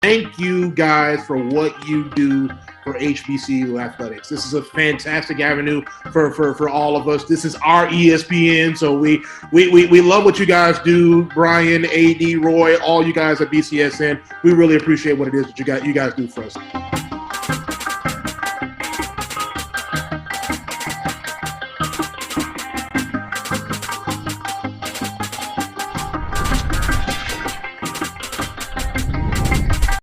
Thank you guys for what you do for HBCU athletics. This is a fantastic avenue for all of us. This is our ESPN, so we love what you guys do. Brian, AD, Roy, all you guys at BCSN. We really appreciate what it is that you guys do for us.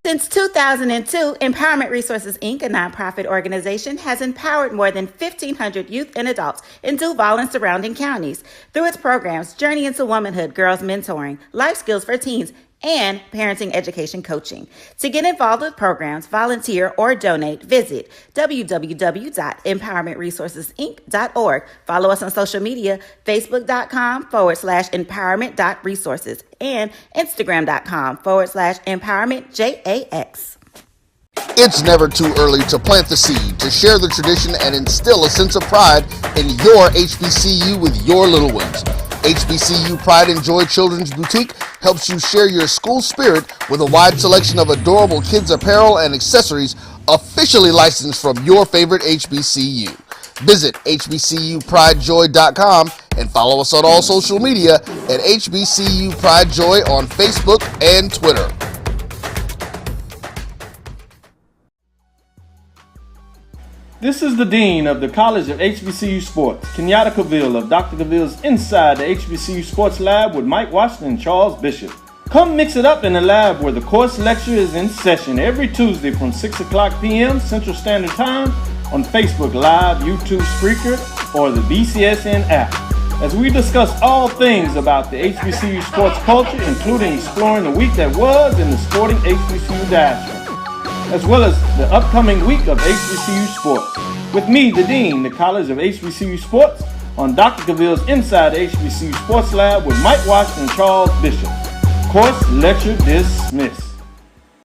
Since 2002, Empowerment Resources, Inc., a nonprofit organization, has empowered more than 1,500 youth and adults in Duval and surrounding counties through its programs Journey into Womanhood, Girls Mentoring, Life Skills for Teens, and Parenting Education Coaching. To get involved with programs, volunteer, or donate, visit www.empowermentresourcesinc.org. Follow us on social media, facebook.com/empowerment.resources and instagram.com/empowermentjax. It's never too early to plant the seed, to share the tradition, and instill a sense of pride in your HBCU with your little ones. HBCU Pride and Joy Children's Boutique helps you share your school spirit with a wide selection of adorable kids' apparel and accessories officially licensed from your favorite HBCU. Visit hbcupridejoy.com and follow us on all social media at HBCU Pride Joy on Facebook and Twitter. This is the Dean of the College of HBCU Sports, Kenyatta Cavill of Dr. Cavill's Inside the HBCU Sports Lab with Mike Washington and Charles Bishop. Come mix it up in the lab where the course lecture is in session every Tuesday from 6 o'clock p.m. Central Standard Time on Facebook Live, YouTube Spreaker, or the BCSN app, as we discuss all things about the HBCU sports culture, including exploring the week that was in the sporting HBCU diaspora, as well as the upcoming week of HBCU sports. With me, the Dean, the College of HBCU Sports, on Dr. Cavill's Inside the HBCU Sports Lab with Mike Washington and Charles Bishop. Course lecture dismissed.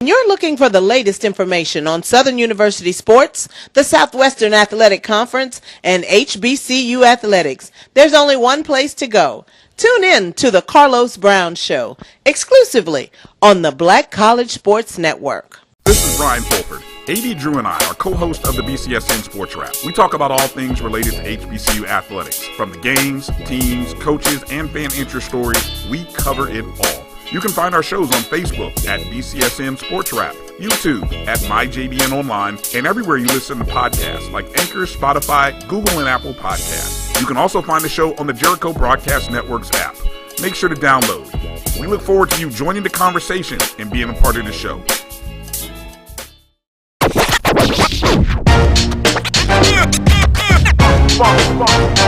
You're looking for the latest information on Southern University sports, the Southwestern Athletic Conference, and HBCU athletics. There's only one place to go. Tune in to the Carlos Brown Show, exclusively on the Black College Sports Network. This is Brian Fulford. AD Drew and I are co-hosts of the BCSN Sports Wrap. We talk about all things related to HBCU athletics. From the games, teams, coaches, and fan interest stories, we cover it all. You can find our shows on Facebook at BCSN Sports Wrap, YouTube at MyJBN Online, and everywhere you listen to podcasts like Anchor, Spotify, Google, and Apple Podcasts. You can also find the show on the Jericho Broadcast Network's app. Make sure to download. We look forward to you joining the conversation and being a part of the show.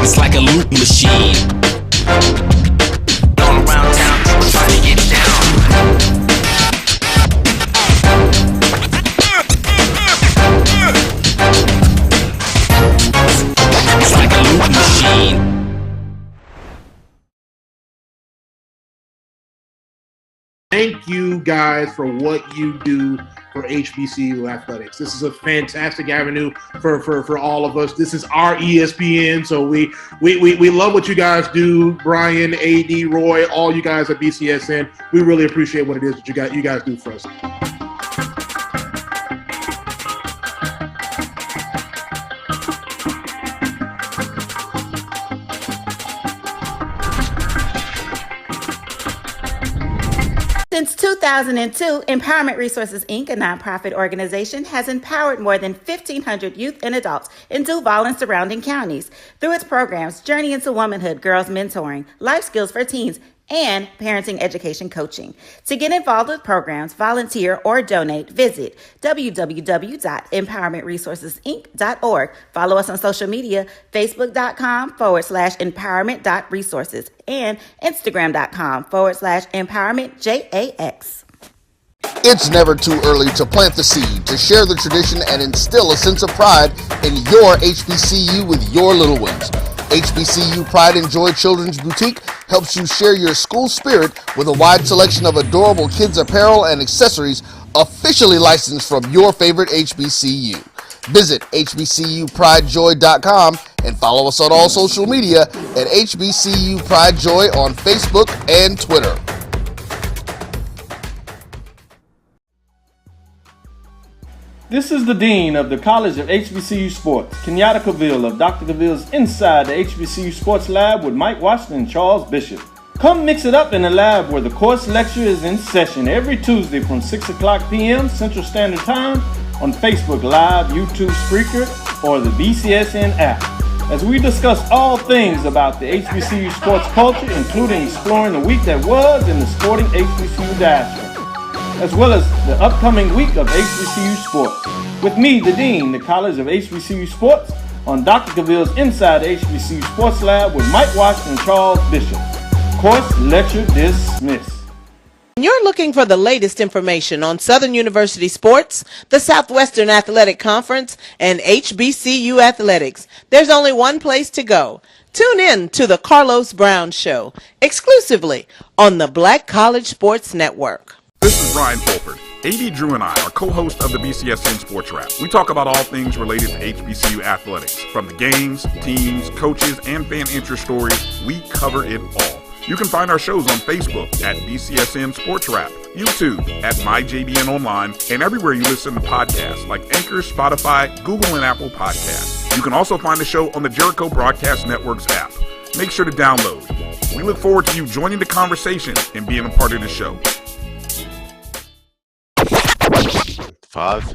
It's like a loop machine. Going around town trying to get down. It's like a loop machine. Thank you guys for what you do for HBCU athletics. This is a fantastic avenue for all of us. This is our ESPN, so we love what you guys do. Brian, AD, Roy, all you guys at BCSN. We really appreciate what it is that you guys do for us. Since 2002, Empowerment Resources, Inc., a nonprofit organization, has empowered more than 1,500 youth and adults in Duval and surrounding counties through its programs Journey into Womanhood, Girls Mentoring, Life Skills for Teens, and Parenting Education Coaching. To get involved with programs, volunteer, or donate, visit www.empowermentresourcesinc.org. Follow us on social media, facebook.com/empowerment.resources and instagram.com/empowermentjax. It's never too early to plant the seed, to share the tradition, and instill a sense of pride in your HBCU with your little ones. HBCU Pride and Joy Children's Boutique helps you share your school spirit with a wide selection of adorable kids' apparel and accessories officially licensed from your favorite HBCU. Visit hbcupridejoy.com and follow us on all social media at HBCU Pride Joy on Facebook and Twitter. This is the Dean of the College of HBCU Sports, Kenyatta Cavill of Dr. Cavill's Inside the HBCU Sports Lab with Mike Washington and Charles Bishop. Come mix it up in the lab where the course lecture is in session every Tuesday from 6 o'clock p.m. Central Standard Time on Facebook Live, YouTube Spreaker, or the BCSN app, as we discuss all things about the HBCU sports culture, including exploring the week that was in the sporting HBCU diaspora, as well as the upcoming week of HBCU sports. With me, the Dean, the College of HBCU Sports, on Dr. Cavill's Inside the HBCU Sports Lab with Mike Washington and Charles Bishop. Course lecture dismissed. When you're looking for the latest information on Southern University sports, the Southwestern Athletic Conference, and HBCU athletics, there's only one place to go. Tune in to the Carlos Brown Show, exclusively on the Black College Sports Network. This is Brian Fulford. AD Drew and I are co-hosts of the BCSN Sports Wrap. We talk about all things related to HBCU athletics. From the games, teams, coaches, and fan interest stories, we cover it all. You can find our shows on Facebook at BCSN Sports Wrap, YouTube at MyJBN Online, and everywhere you listen to podcasts like Anchor, Spotify, Google, and Apple Podcasts. You can also find the show on the Jericho Broadcast Network's app. Make sure to download. We look forward to you joining the conversation and being a part of the show. 5.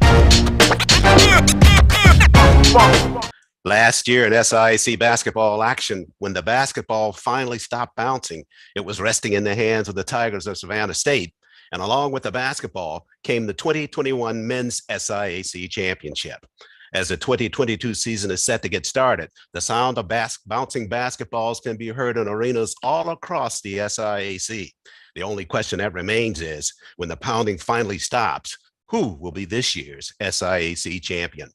Last year in SIAC basketball action, when the basketball finally stopped bouncing, it was resting in the hands of the Tigers of Savannah State. And along with the basketball came the 2021 Men's SIAC Championship. As the 2022 season is set to get started, the sound of bouncing basketballs can be heard in arenas all across the SIAC. The only question that remains is, when the pounding finally stops, who will be this year's SIAC champion?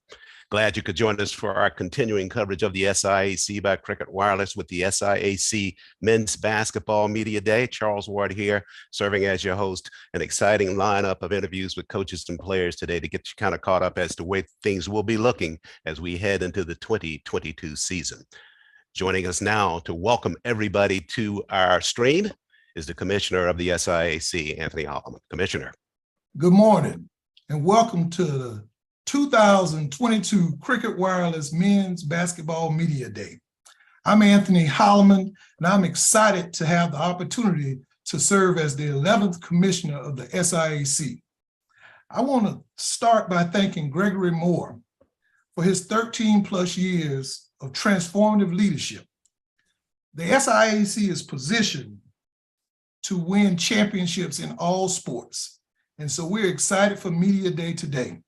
Glad you could join us for our continuing coverage of the SIAC by Cricket Wireless with the SIAC Men's Basketball Media Day. Charles Ward here, serving as your host. An exciting lineup of interviews with coaches and players today to get you kind of caught up as to where things will be looking as we head into the 2022 season. Joining us now to welcome everybody to our stream is the Commissioner of the SIAC, Anthony Holloman. Commissioner. Good morning and welcome to the 2022 Cricket Wireless Men's Basketball Media Day. I'm Anthony Holloman, and I'm excited to have the opportunity to serve as the 11th Commissioner of the SIAC. I want to start by thanking Gregory Moore for his 13 plus years of transformative leadership. The SIAC is positioned to win championships in all sports, and so we're excited for Media Day today.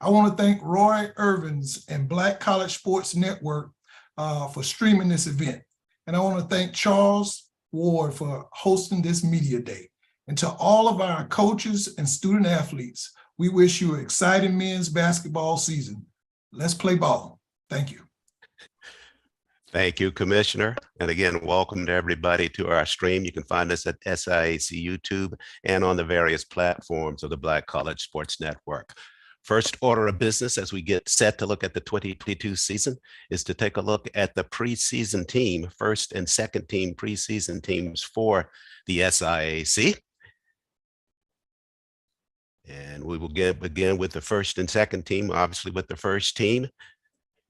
I want to thank Roy Irvins and Black College Sports Network for streaming this event. And I want to thank Charles Ward for hosting this Media Day. And to all of our coaches and student athletes, we wish you an exciting men's basketball season. Let's play ball. Thank you. Thank you, Commissioner. And again, welcome to everybody to our stream. You can find us at SIAC YouTube and on the various platforms of the Black College Sports Network. First order of business as we get set to look at the 2022 season is to take a look at the preseason team, first and second team preseason teams for the SIAC. And we will begin with the first and second team, obviously with the first team.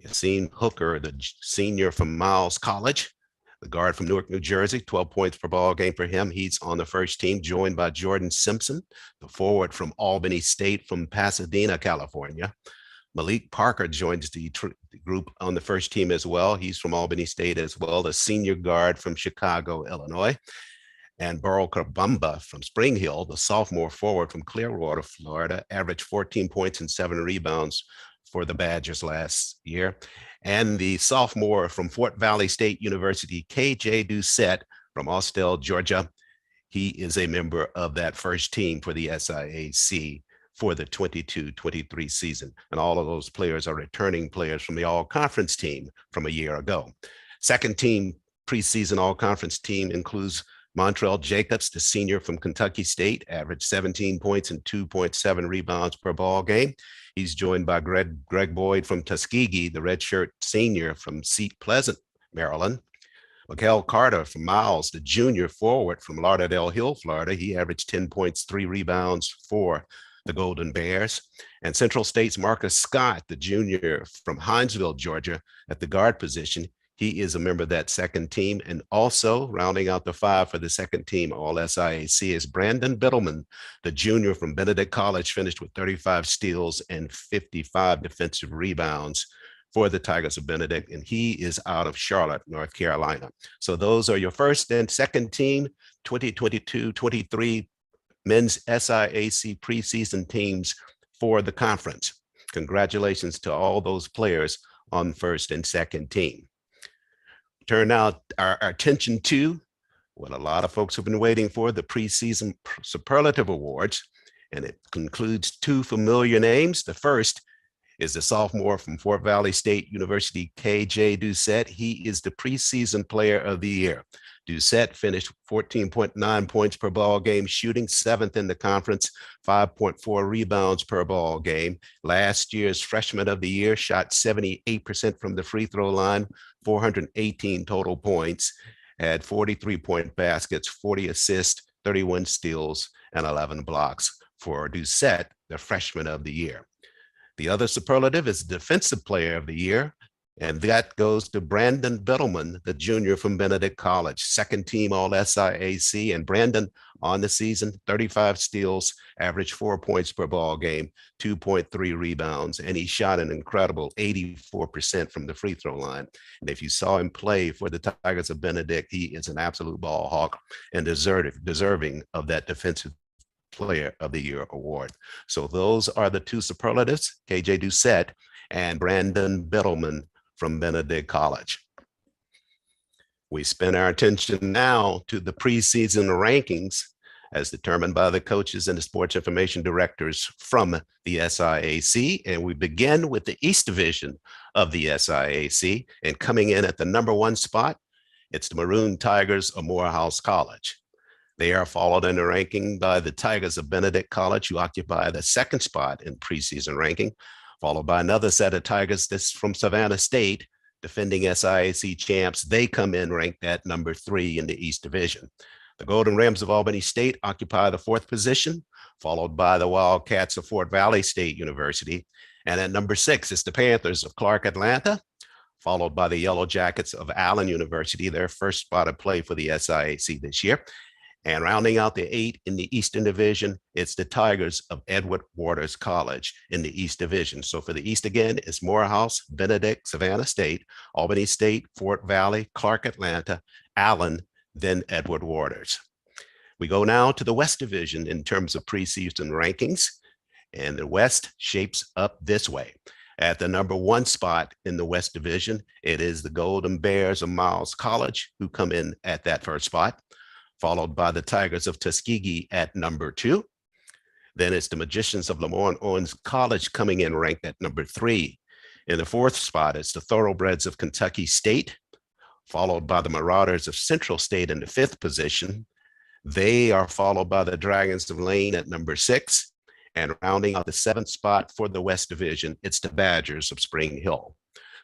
Yassine Hooker, the senior from Miles College, the guard from Newark, New Jersey, 12 points per ball game for him. He's on the first team, joined by Jordan Simpson, the forward from Albany State from Pasadena, California. Malik Parker joins the group on the first team as well. He's from Albany State as well, the senior guard from Chicago, Illinois. And Burl Kabumba from Spring Hill, the sophomore forward from Clearwater, Florida, averaged 14 points and 7 rebounds for the Badgers last year. And the sophomore from Fort Valley State University, KJ Doucette from Austell, Georgia. He is a member of that first team for the SIAC for the 22-23 season. And all of those players are returning players from the all-conference team from a year ago. Second team preseason all-conference team includes Montrell Jacobs, the senior from Kentucky State, averaged 17 points and 2.7 rebounds per ball game. He's joined by Greg Boyd from Tuskegee, the redshirt senior from Seat Pleasant, Maryland. Mikael Carter from Miles, the junior forward from Lauderdale Hill, Florida. He averaged 10 points, 3 rebounds, 4 the Golden Bears, and Central State's Marcus Scott, the junior from Hinesville, Georgia, at the guard position. He is a member of that second team. And also rounding out the five for the second team, all SIAC, is Brandon Biddleman, the junior from Benedict College, finished with 35 steals and 55 defensive rebounds for the Tigers of Benedict. And he is out of Charlotte, North Carolina. So those are your first and second team 2022-23 men's SIAC preseason teams for the conference. Congratulations to all those players on first and second team. Turn now our attention to what a lot of folks have been waiting for, the preseason superlative awards, and it concludes two familiar names. The first is the sophomore from Fort Valley State University, KJ Doucette. He is the preseason player of the year. Doucette finished 14.9 points per ball game, shooting 7th in the conference, 5.4 rebounds per ball game. Last year's freshman of the year shot 78% from the free throw line, 418 total points, had 43-point baskets, 40 assists, 31 steals, and 11 blocks for Doucette, the freshman of the year. The other superlative is defensive player of the year, and that goes to Brandon Biddleman, the junior from Benedict College, second team all SIAC. And Brandon on the season, 35 steals, averaged 4 points per ball game, 2.3 rebounds, and he shot an incredible 84% from the free throw line. And if you saw him play for the Tigers of Benedict, he is an absolute ball hawk and deserving of that defensive player of the year award. So those are the two superlatives, KJ Doucette and Brandon Biddleman from Benedict College. We spend our attention now to the preseason rankings as determined by the coaches and the sports information directors from the SIAC. And we begin with the East Division of the SIAC, and coming in at the number 1 spot, it's the Maroon Tigers of Morehouse College. They are followed in the ranking by the Tigers of Benedict College, who occupy the 2nd spot in preseason ranking, followed by another set of Tigers that's from Savannah State, defending SIAC champs. They come in ranked at number 3 in the East Division. The Golden Rams of Albany State occupy the 4th position, followed by the Wildcats of Fort Valley State University. And at number 6 is the Panthers of Clark Atlanta, followed by the Yellow Jackets of Allen University, their first spot of play for the SIAC this year. And rounding out the 8 in the Eastern Division, it's the Tigers of Edward Waters College in the East Division. So for the East again, it's Morehouse, Benedict, Savannah State, Albany State, Fort Valley, Clark Atlanta, Allen, then Edward Waters. We go now to the West Division in terms of preseason rankings, and the West shapes up this way. At the number 1 spot in the West Division, it is the Golden Bears of Miles College, who come in at that first spot, followed by the Tigers of Tuskegee at number 2. Then it's the Magicians of Lamont Owens College coming in ranked at number 3. In the 4th spot, it's the Thoroughbreds of Kentucky State, followed by the Marauders of Central State in the 5th position. They are followed by the Dragons of Lane at number 6. And rounding out the 7th spot for the West Division, it's the Badgers of Spring Hill.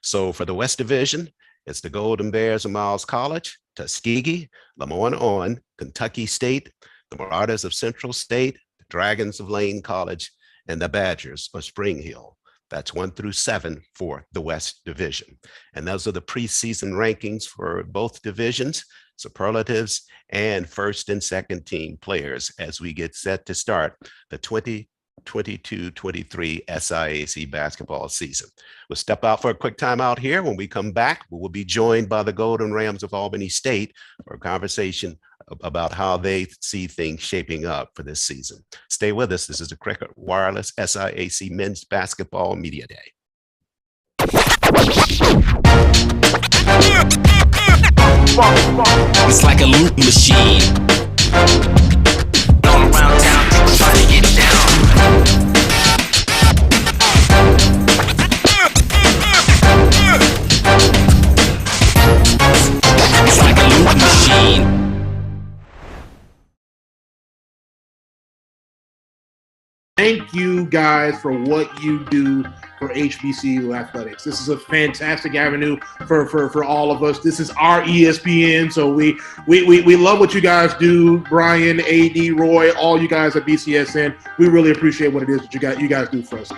So for the West Division, it's the Golden Bears of Miles College, Tuskegee, Lamont Owen, Kentucky State, the Marauders of Central State, the Dragons of Lane College, and the Badgers of Spring Hill. That's 1 through 7 for the West Division. And those are the preseason rankings for both divisions, superlatives, and first and second team players as we get set to start the 2022-23 SIAC basketball season. We'll step out for a quick timeout here. When we come back, we will be joined by the Golden Rams of Albany State for a conversation about how they see things shaping up for this season. Stay with us. This is the Cricket Wireless SIAC Men's Basketball Media Day. It's like a loop machine. Thank you guys for what you do for HBCU athletics. This is a fantastic avenue for all of us. This is our ESPN, so we love what you guys do. Brian, AD, Roy, all you guys at BCSN. We really appreciate what it is that you guys do for us.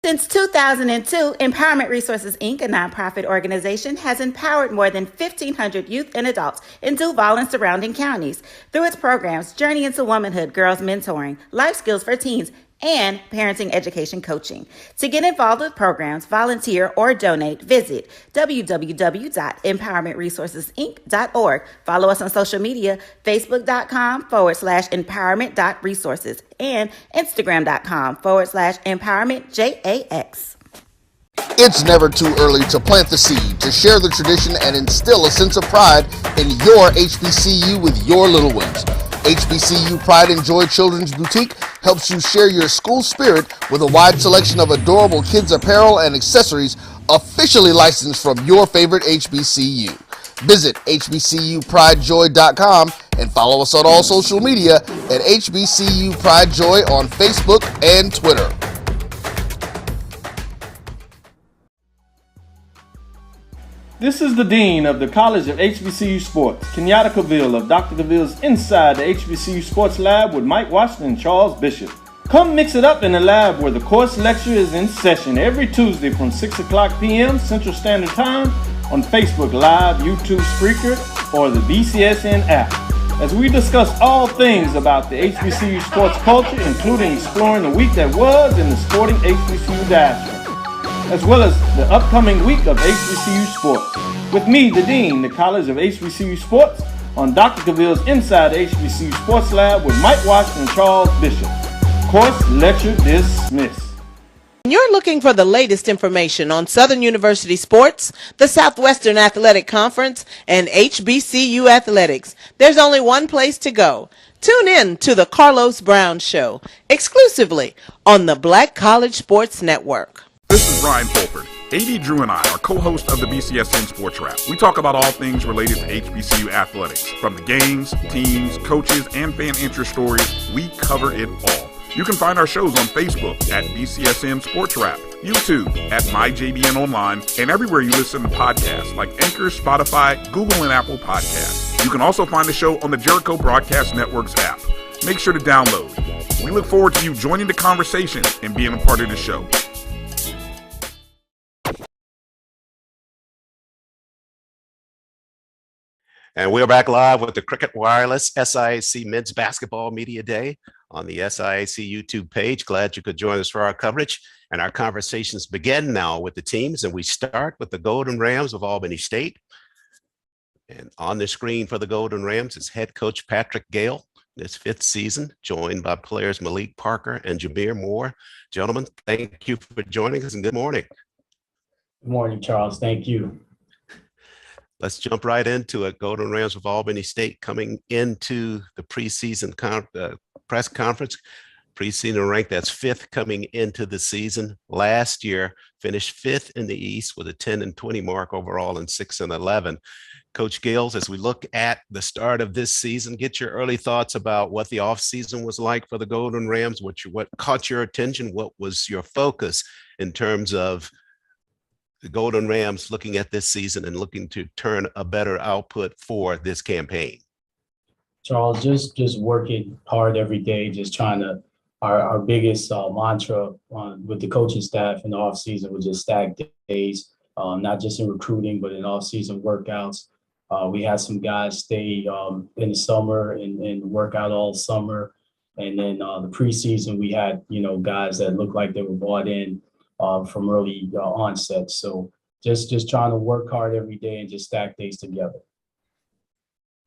Since 2002, Empowerment Resources, Inc., a nonprofit organization, has empowered more than 1,500 youth and adults in Duval and surrounding counties through its programs Journey into Womanhood, Girls Mentoring, Life Skills for Teens, and parenting education coaching. To get involved with programs, volunteer, or donate, visit www.empowermentresourcesinc.org. Follow us on social media, facebook.com/empowerment.resources and instagram.com/empowermentjax. It's never too early to plant the seed, to share the tradition, and instill a sense of pride in your HBCU with your little ones. HBCU Pride and Joy Children's Boutique helps you share your school spirit with a wide selection of adorable kids apparel and accessories officially licensed from your favorite HBCU. Visit hbcupridejoy.com and follow us on all social media at HBCU Pride Joy on Facebook and Twitter. This is the Dean of the College of HBCU Sports, Kenyatta Cavill of Dr. Cavill's Inside the HBCU Sports Lab with Mike Washington and Charles Bishop. Come mix it up in the lab where the course lecture is in session every Tuesday from 6 o'clock p.m. Central Standard Time on Facebook Live, YouTube Spreaker, or the BCSN app, as we discuss all things about the HBCU sports culture, including exploring the week that was in the sporting HBCU diaspora, as well as the upcoming week of HBCU sports. With me, the Dean, the College of HBCU Sports, on Dr. Cavill's Inside the HBCU Sports Lab with Mike Washington and Charles Bishop. Course lecture dismissed. When you're looking for the latest information on Southern University sports, the Southwestern Athletic Conference, and HBCU athletics, there's only one place to go. Tune in to The Carlos Brown Show, exclusively on the Black College Sports Network. This is Brian Fulford. AD Drew and I are co-hosts of the BCSN Sports Wrap. We talk about all things related to HBCU athletics. From the games, teams, coaches, and fan interest stories, we cover it all. You can find our shows on Facebook at BCSN Sports Wrap, YouTube at MyJBN Online, and everywhere you listen to podcasts like Anchor, Spotify, Google, and Apple Podcasts. You can also find the show on the Jericho Broadcast Network's app. Make sure to download. We look forward to you joining the conversation and being a part of the show. And we're back live with the Cricket Wireless SIAC Men's Basketball Media Day on the SIAC YouTube page. Glad you could join us for our coverage. And our conversations begin now with the teams. And we start with the Golden Rams of Albany State. And on the screen for the Golden Rams is head coach Patrick Gale, this fifth season, joined by players Malik Parker and Jameer Moore. Gentlemen, thank you for joining us and good morning. Good morning, Charles. Thank you. Let's jump right into it. Golden Rams of Albany State coming into the preseason press conference. Preseason rank, that's fifth coming into the season. Last year, finished fifth in the East with a 10-20 mark overall and 6-11. Coach Gales, as we look at the start of this season, get your early thoughts about what the offseason was like for the Golden Rams, what caught your attention, what was your focus in terms of the Golden Rams looking at this season and looking to turn a better output for this campaign? Charles, just working hard every day, just trying to, our biggest mantra with the coaching staff in the offseason was just stack days, not just in recruiting, but in off-season workouts. We had some guys stay in the summer and work out all summer. And then the preseason, we had, guys that looked like they were bought in from early onset. So just trying to work hard every day and just stack days together.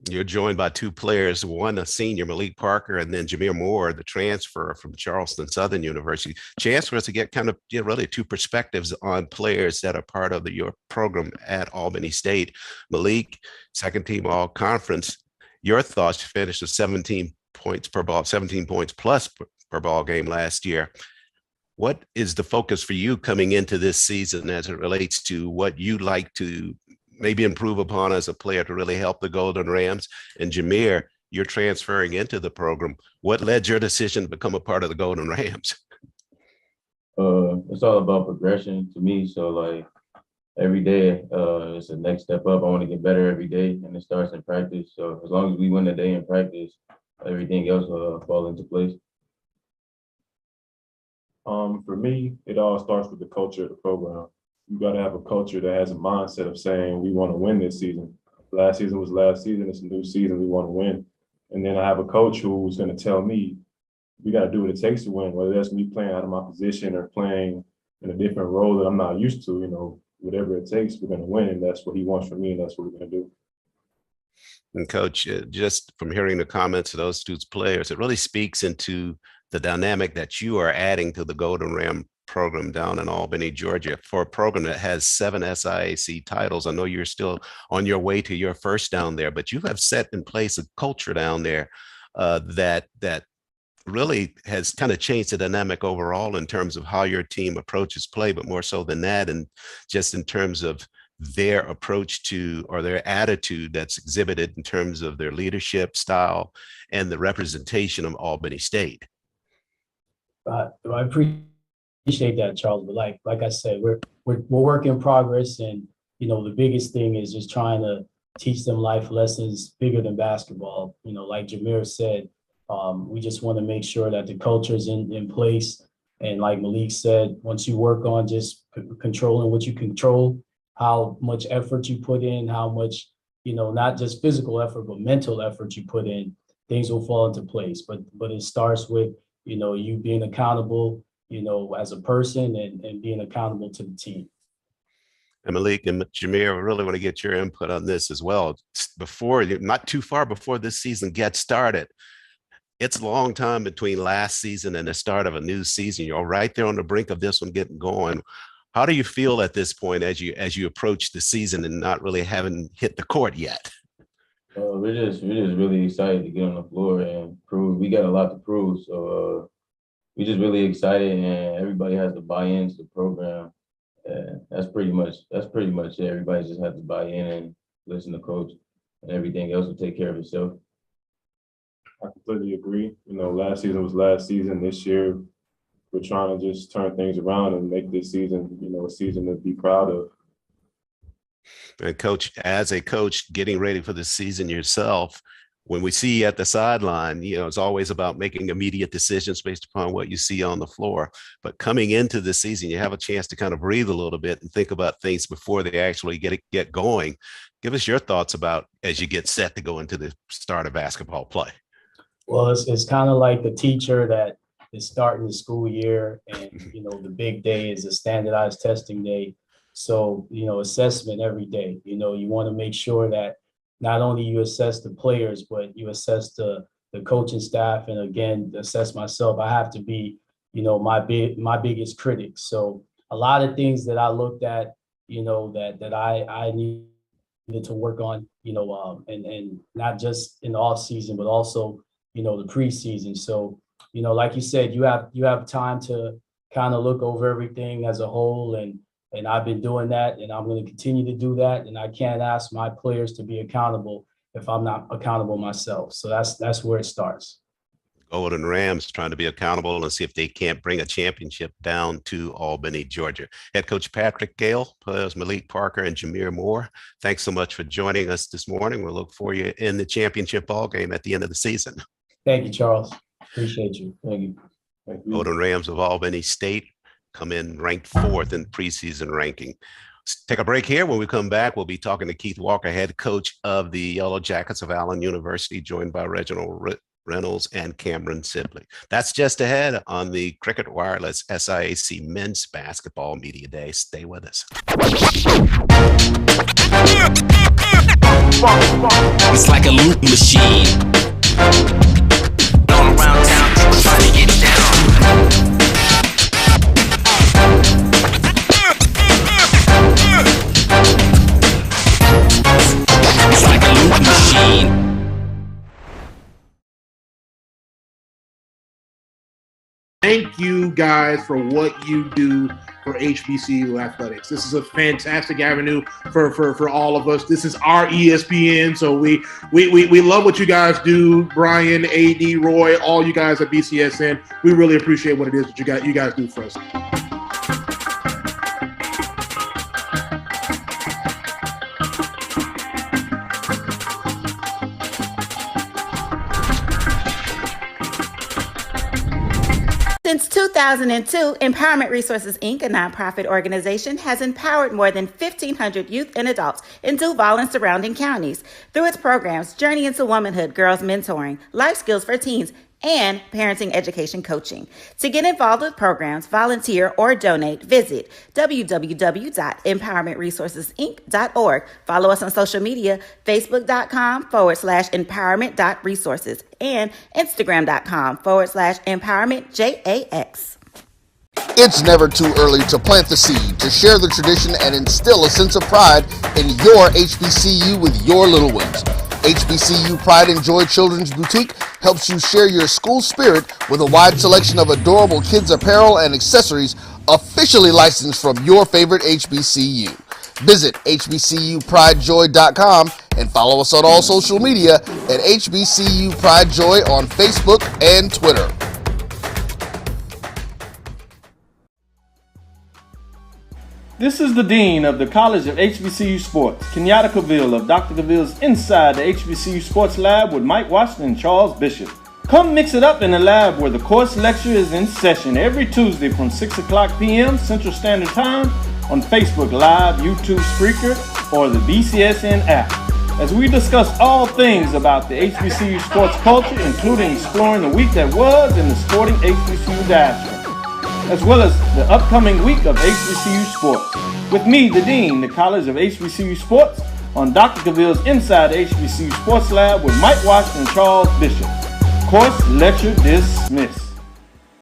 You're joined by two players, one a senior, Malik Parker, and then Jameer Moore, the transfer from Charleston Southern University. Chance for us to get kind of really two perspectives on players that are part of your program at Albany State. Malik, second team all conference. Your thoughts? You finished with 17 points plus per ball game last year. What is the focus for you coming into this season as it relates to what you'd like to maybe improve upon as a player to really help the Golden Rams? And Jameer, you're transferring into the program. What led your decision to become a part of the Golden Rams? It's all about progression to me. So like every day, it's the next step up. I want to get better every day, and it starts in practice. So as long as we win the day in practice, everything else will fall into place. For me, it all starts with the culture of the program. You got to have a culture that has a mindset of saying we want to win this season. Last season was last season. It's a new season. We want to win. And then I have a coach who's going to tell me we got to do what it takes to win, whether that's me playing out of my position or playing in a different role that I'm not used to. You know, whatever it takes, we're going to win. And that's what he wants from me, and that's what we're going to do. And Coach, just from hearing the comments of those two players, it really speaks into the dynamic that you are adding to the Golden Ram program down in Albany, Georgia, for a program that has 7 SIAC titles. I know you're still on your way to your first down there, but you have set in place a culture down there that really has kind of changed the dynamic overall in terms of how your team approaches play, but more so than that, and just in terms of their approach to, or their attitude that's exhibited in terms of their leadership style and the representation of Albany State. I appreciate that, Charles. But like I said, we're work in progress, and the biggest thing is just trying to teach them life lessons bigger than basketball. Like Jameer said, we just want to make sure that the culture is in place. And like Malik said, once you work on just controlling what you control, how much effort you put in, how much, not just physical effort, but mental effort you put in, things will fall into place. But it starts with, you being accountable, as a person, and being accountable to the team. And Malik and Jameer, I really want to get your input on this as well. Not too far before this season gets started, it's a long time between last season and the start of a new season. You're right there on the brink of this one getting going. How do you feel at this point as you approach the season and not really having hit the court yet? We're just really excited to get on the floor and prove. We got a lot to prove, so we're just really excited, and everybody has to buy into the program. And that's pretty much it. Everybody just has to buy in and listen to coach, and everything else will take care of itself. I completely agree. Last season was last season. This year, we're trying to just turn things around and make this season, a season to be proud of. And Coach, as a coach getting ready for the season yourself, when we see you at the sideline, it's always about making immediate decisions based upon what you see on the floor. But coming into the season, you have a chance to kind of breathe a little bit and think about things before they actually get going. Give us your thoughts about as you get set to go into the start of basketball play. Well, it's kind of like the teacher that is starting the school year, and the big day is a standardized testing day. So, assessment every day. You want to make sure that not only you assess the players, but you assess the coaching staff, and again, assess myself. I have to be, my biggest critic. So a lot of things that I looked at, that I needed to work on, and not just in the off season, but also, the preseason. So, like you said, you have time to kind of look over everything as a whole, and I've been doing that, and I'm going to continue to do that. And I can't ask my players to be accountable if I'm not accountable myself. So that's where it starts. Golden Rams trying to be accountable and see if they can't bring a championship down to Albany, Georgia. Head coach Patrick Gale, players Malik Parker and Jameer Moore, thanks so much for joining us this morning. We'll look for you in the championship ball game at the end of the season. Thank you, Charles. Appreciate you. Thank you. Golden Rams of Albany State come in ranked 4th in preseason ranking. Let's take a break here. When we come back, we'll be talking to Keith Walker, head coach of the Yellow Jackets of Allen University, joined by Reginald Reynolds and Cameron Sibley. That's just ahead on the Cricket Wireless SIAC Men's Basketball Media Day. Stay with us. It's like a loop machine. Thank you guys for what you do for HBCU athletics. This is a fantastic avenue for all of us. This is our ESPN, so we love what you guys do. Brian, AD, Roy, all you guys at BCSN. We really appreciate what it is that you guys do for us. Since 2002, Empowerment Resources, Inc., a nonprofit organization, has empowered more than 1,500 youth and adults in Duval and surrounding counties. Through its programs, Journey into Womanhood, Girls Mentoring, Life Skills for Teens, and parenting education coaching. To get involved with programs, volunteer, or donate, visit www.empowermentresourcesinc.org. Follow us on social media, facebook.com/empowerment.resources and instagram.com/empowermentjax. It's never too early to plant the seed, to share the tradition, and instill a sense of pride in your HBCU with your little ones. HBCU Pride and Joy Children's Boutique helps you share your school spirit with a wide selection of adorable kids apparel and accessories officially licensed from your favorite HBCU. Visit hbcupridejoy.com and follow us on all social media at HBCU Pride Joy on Facebook and Twitter. This is the Dean of the College of HBCU Sports, Kenyatta Cavill of Dr. Cavill's Inside the HBCU Sports Lab with Mike Washington and Charles Bishop. Come mix it up in the lab where the course lecture is in session every Tuesday from 6 o'clock p.m. Central Standard Time on Facebook Live, YouTube Spreaker, or the BCSN app, as we discuss all things about the HBCU sports culture, including exploring the week that was in the sporting HBCU diaspora, as well as the upcoming week of HBCU sports. With me, the Dean, the College of HBCU Sports, on Dr. Cavill's Inside the HBCU Sports Lab with Mike Washington and Charles Bishop. Course lecture dismissed.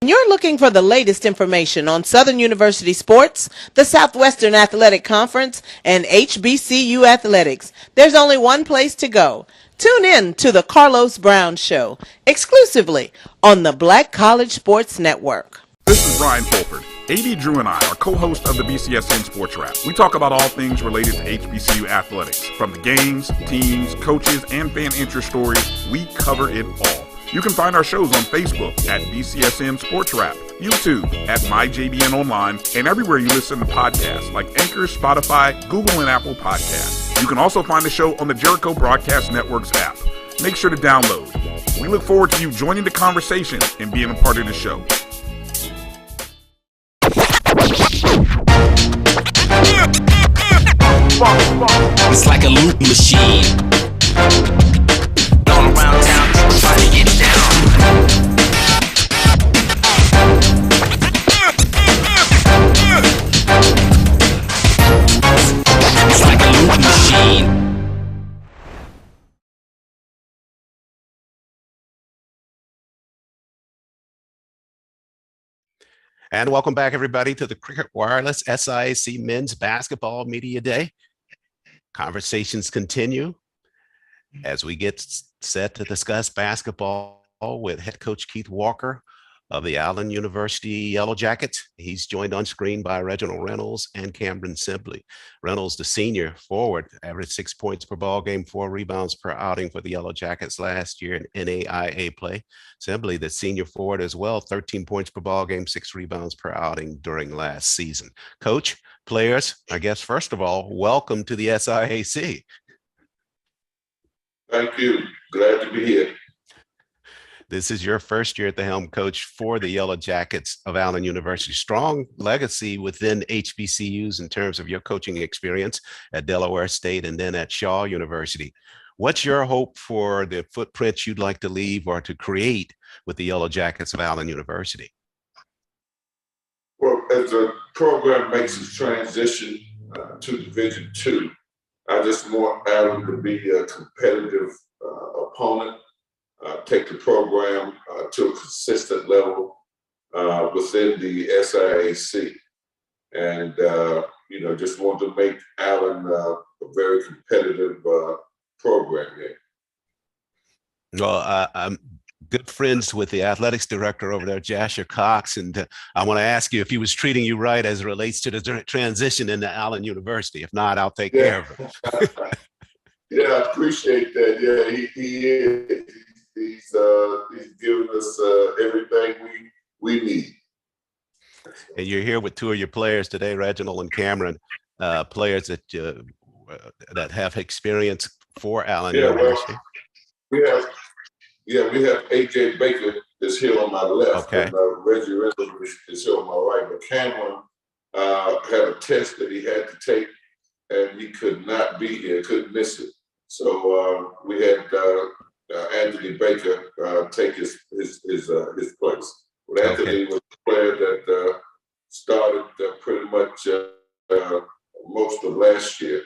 When you're looking for the latest information on Southern University sports, the Southwestern Athletic Conference, and HBCU athletics, there's only one place to go. Tune in to The Carlos Brown Show, exclusively on the Black College Sports Network. This is Brian Fulford. AD Drew and I are co-hosts of the BCSN Sports Wrap. We talk about all things related to HBCU athletics. From the games, teams, coaches, and fan interest stories, we cover it all. You can find our shows on Facebook at BCSN Sports Wrap, YouTube at MyJBN Online, and everywhere you listen to podcasts like Anchor, Spotify, Google, and Apple Podcasts. You can also find the show on the Jericho Broadcast Network's app. Make sure to download. We look forward to you joining the conversation and being a part of the show. It's like a loop machine. All around town, people try to get down. It's like a loop machine. And welcome back, everybody, to the Cricket Wireless SIAC Men's Basketball Media Day. Conversations continue as we get set to discuss basketball with head coach Keith Walker of the Allen University Yellow Jackets. He's joined on screen by Reginald Reynolds and Cameron Sibley. Reynolds, the senior forward, averaged 6 points per ball game, 4 rebounds per outing for the Yellow Jackets last year in NAIA play. Sibley, the senior forward as well, 13 points per ball game, 6 rebounds per outing during last season. Coach, players, I guess, first of all, welcome to the SIAC. Thank you. Glad to be here. This is your first year at the helm, coach, for the Yellow Jackets of Allen University. Strong legacy within HBCUs in terms of your coaching experience at Delaware State and then at Shaw University. What's your hope for the footprint you'd like to leave or to create with the Yellow Jackets of Allen University? Well, as the program makes its transition to Division II, I just want Allen to be a competitive opponent. Take the program to a consistent level within the SIAC, and just want to make Allen a very competitive program here. Well, good friends with the athletics director over there, Jasher Cox, and I want to ask you if he was treating you right as it relates to the transition into Allen University. If not, I'll take care of it. Yeah, I appreciate that. Yeah, he is. He's giving us everything we need. And you're here with two of your players today, Reginald and Cameron, players that have experience for Allen University. Well, we have AJ Baker is here on my left, okay. And Reggie Reynolds is here on my right. But Cameron had a test that he had to take, and he could not be here, couldn't miss it. So we had Anthony Baker take his place. But Anthony was a player that started pretty much most of last year,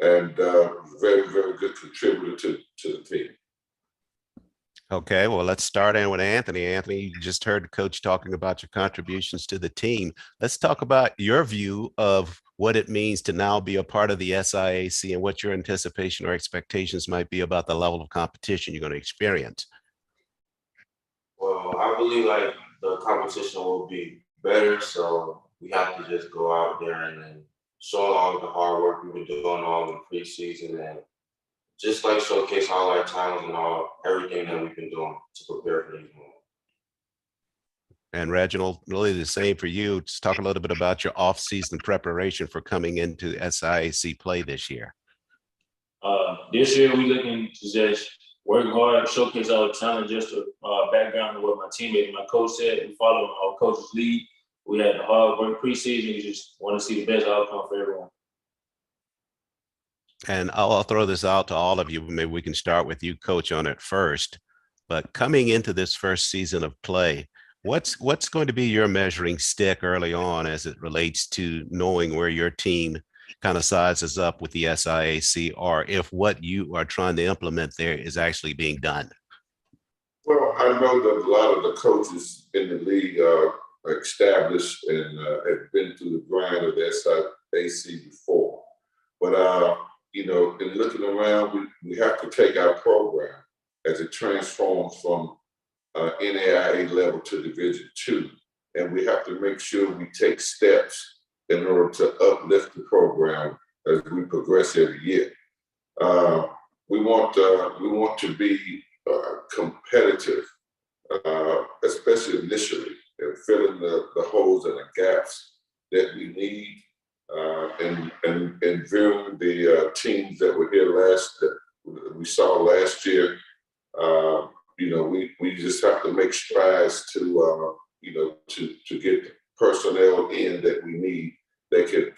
and very, very good contributor to the team. Okay, well, let's start in with Anthony. Anthony, you just heard the coach talking about your contributions to the team. Let's talk about your view of what it means to now be a part of the SIAC and what your anticipation or expectations might be about the level of competition you're going to experience. Well, I believe like the competition will be better, so we have to just go out there and then show all the hard work we've been doing all in the preseason and just like showcase all our talent and everything that we've been doing to prepare for these moments. And Reginald, really the same for you. Just talk a little bit about your off-season preparation for coming into SIAC play this year. This year, we're looking to just work hard, showcase our talent, just a background of what my teammate and my coach said. We follow our coach's lead. We had hard work preseason. We just want to see the best outcome for everyone. And I'll throw this out to all of you. Maybe we can start with you, Coach, on it first. But coming into this first season of play, what's going to be your measuring stick early on as it relates to knowing where your team kind of sizes up with the SIAC, or if what you are trying to implement there is actually being done? Well, I know that a lot of the coaches in the league are established and have been through the grind of the SIAC before. But you know, in looking around, we have to take our program as it transforms from NAIA level to Division II, and we have to make sure we take steps in order to uplift the program as we progress every year. We want to be competitive, especially initially, and filling the holes and the gaps that we need. And viewing the teams that were here that we saw last year, you know, we just have to make strides to you know, to get personnel in that we need that could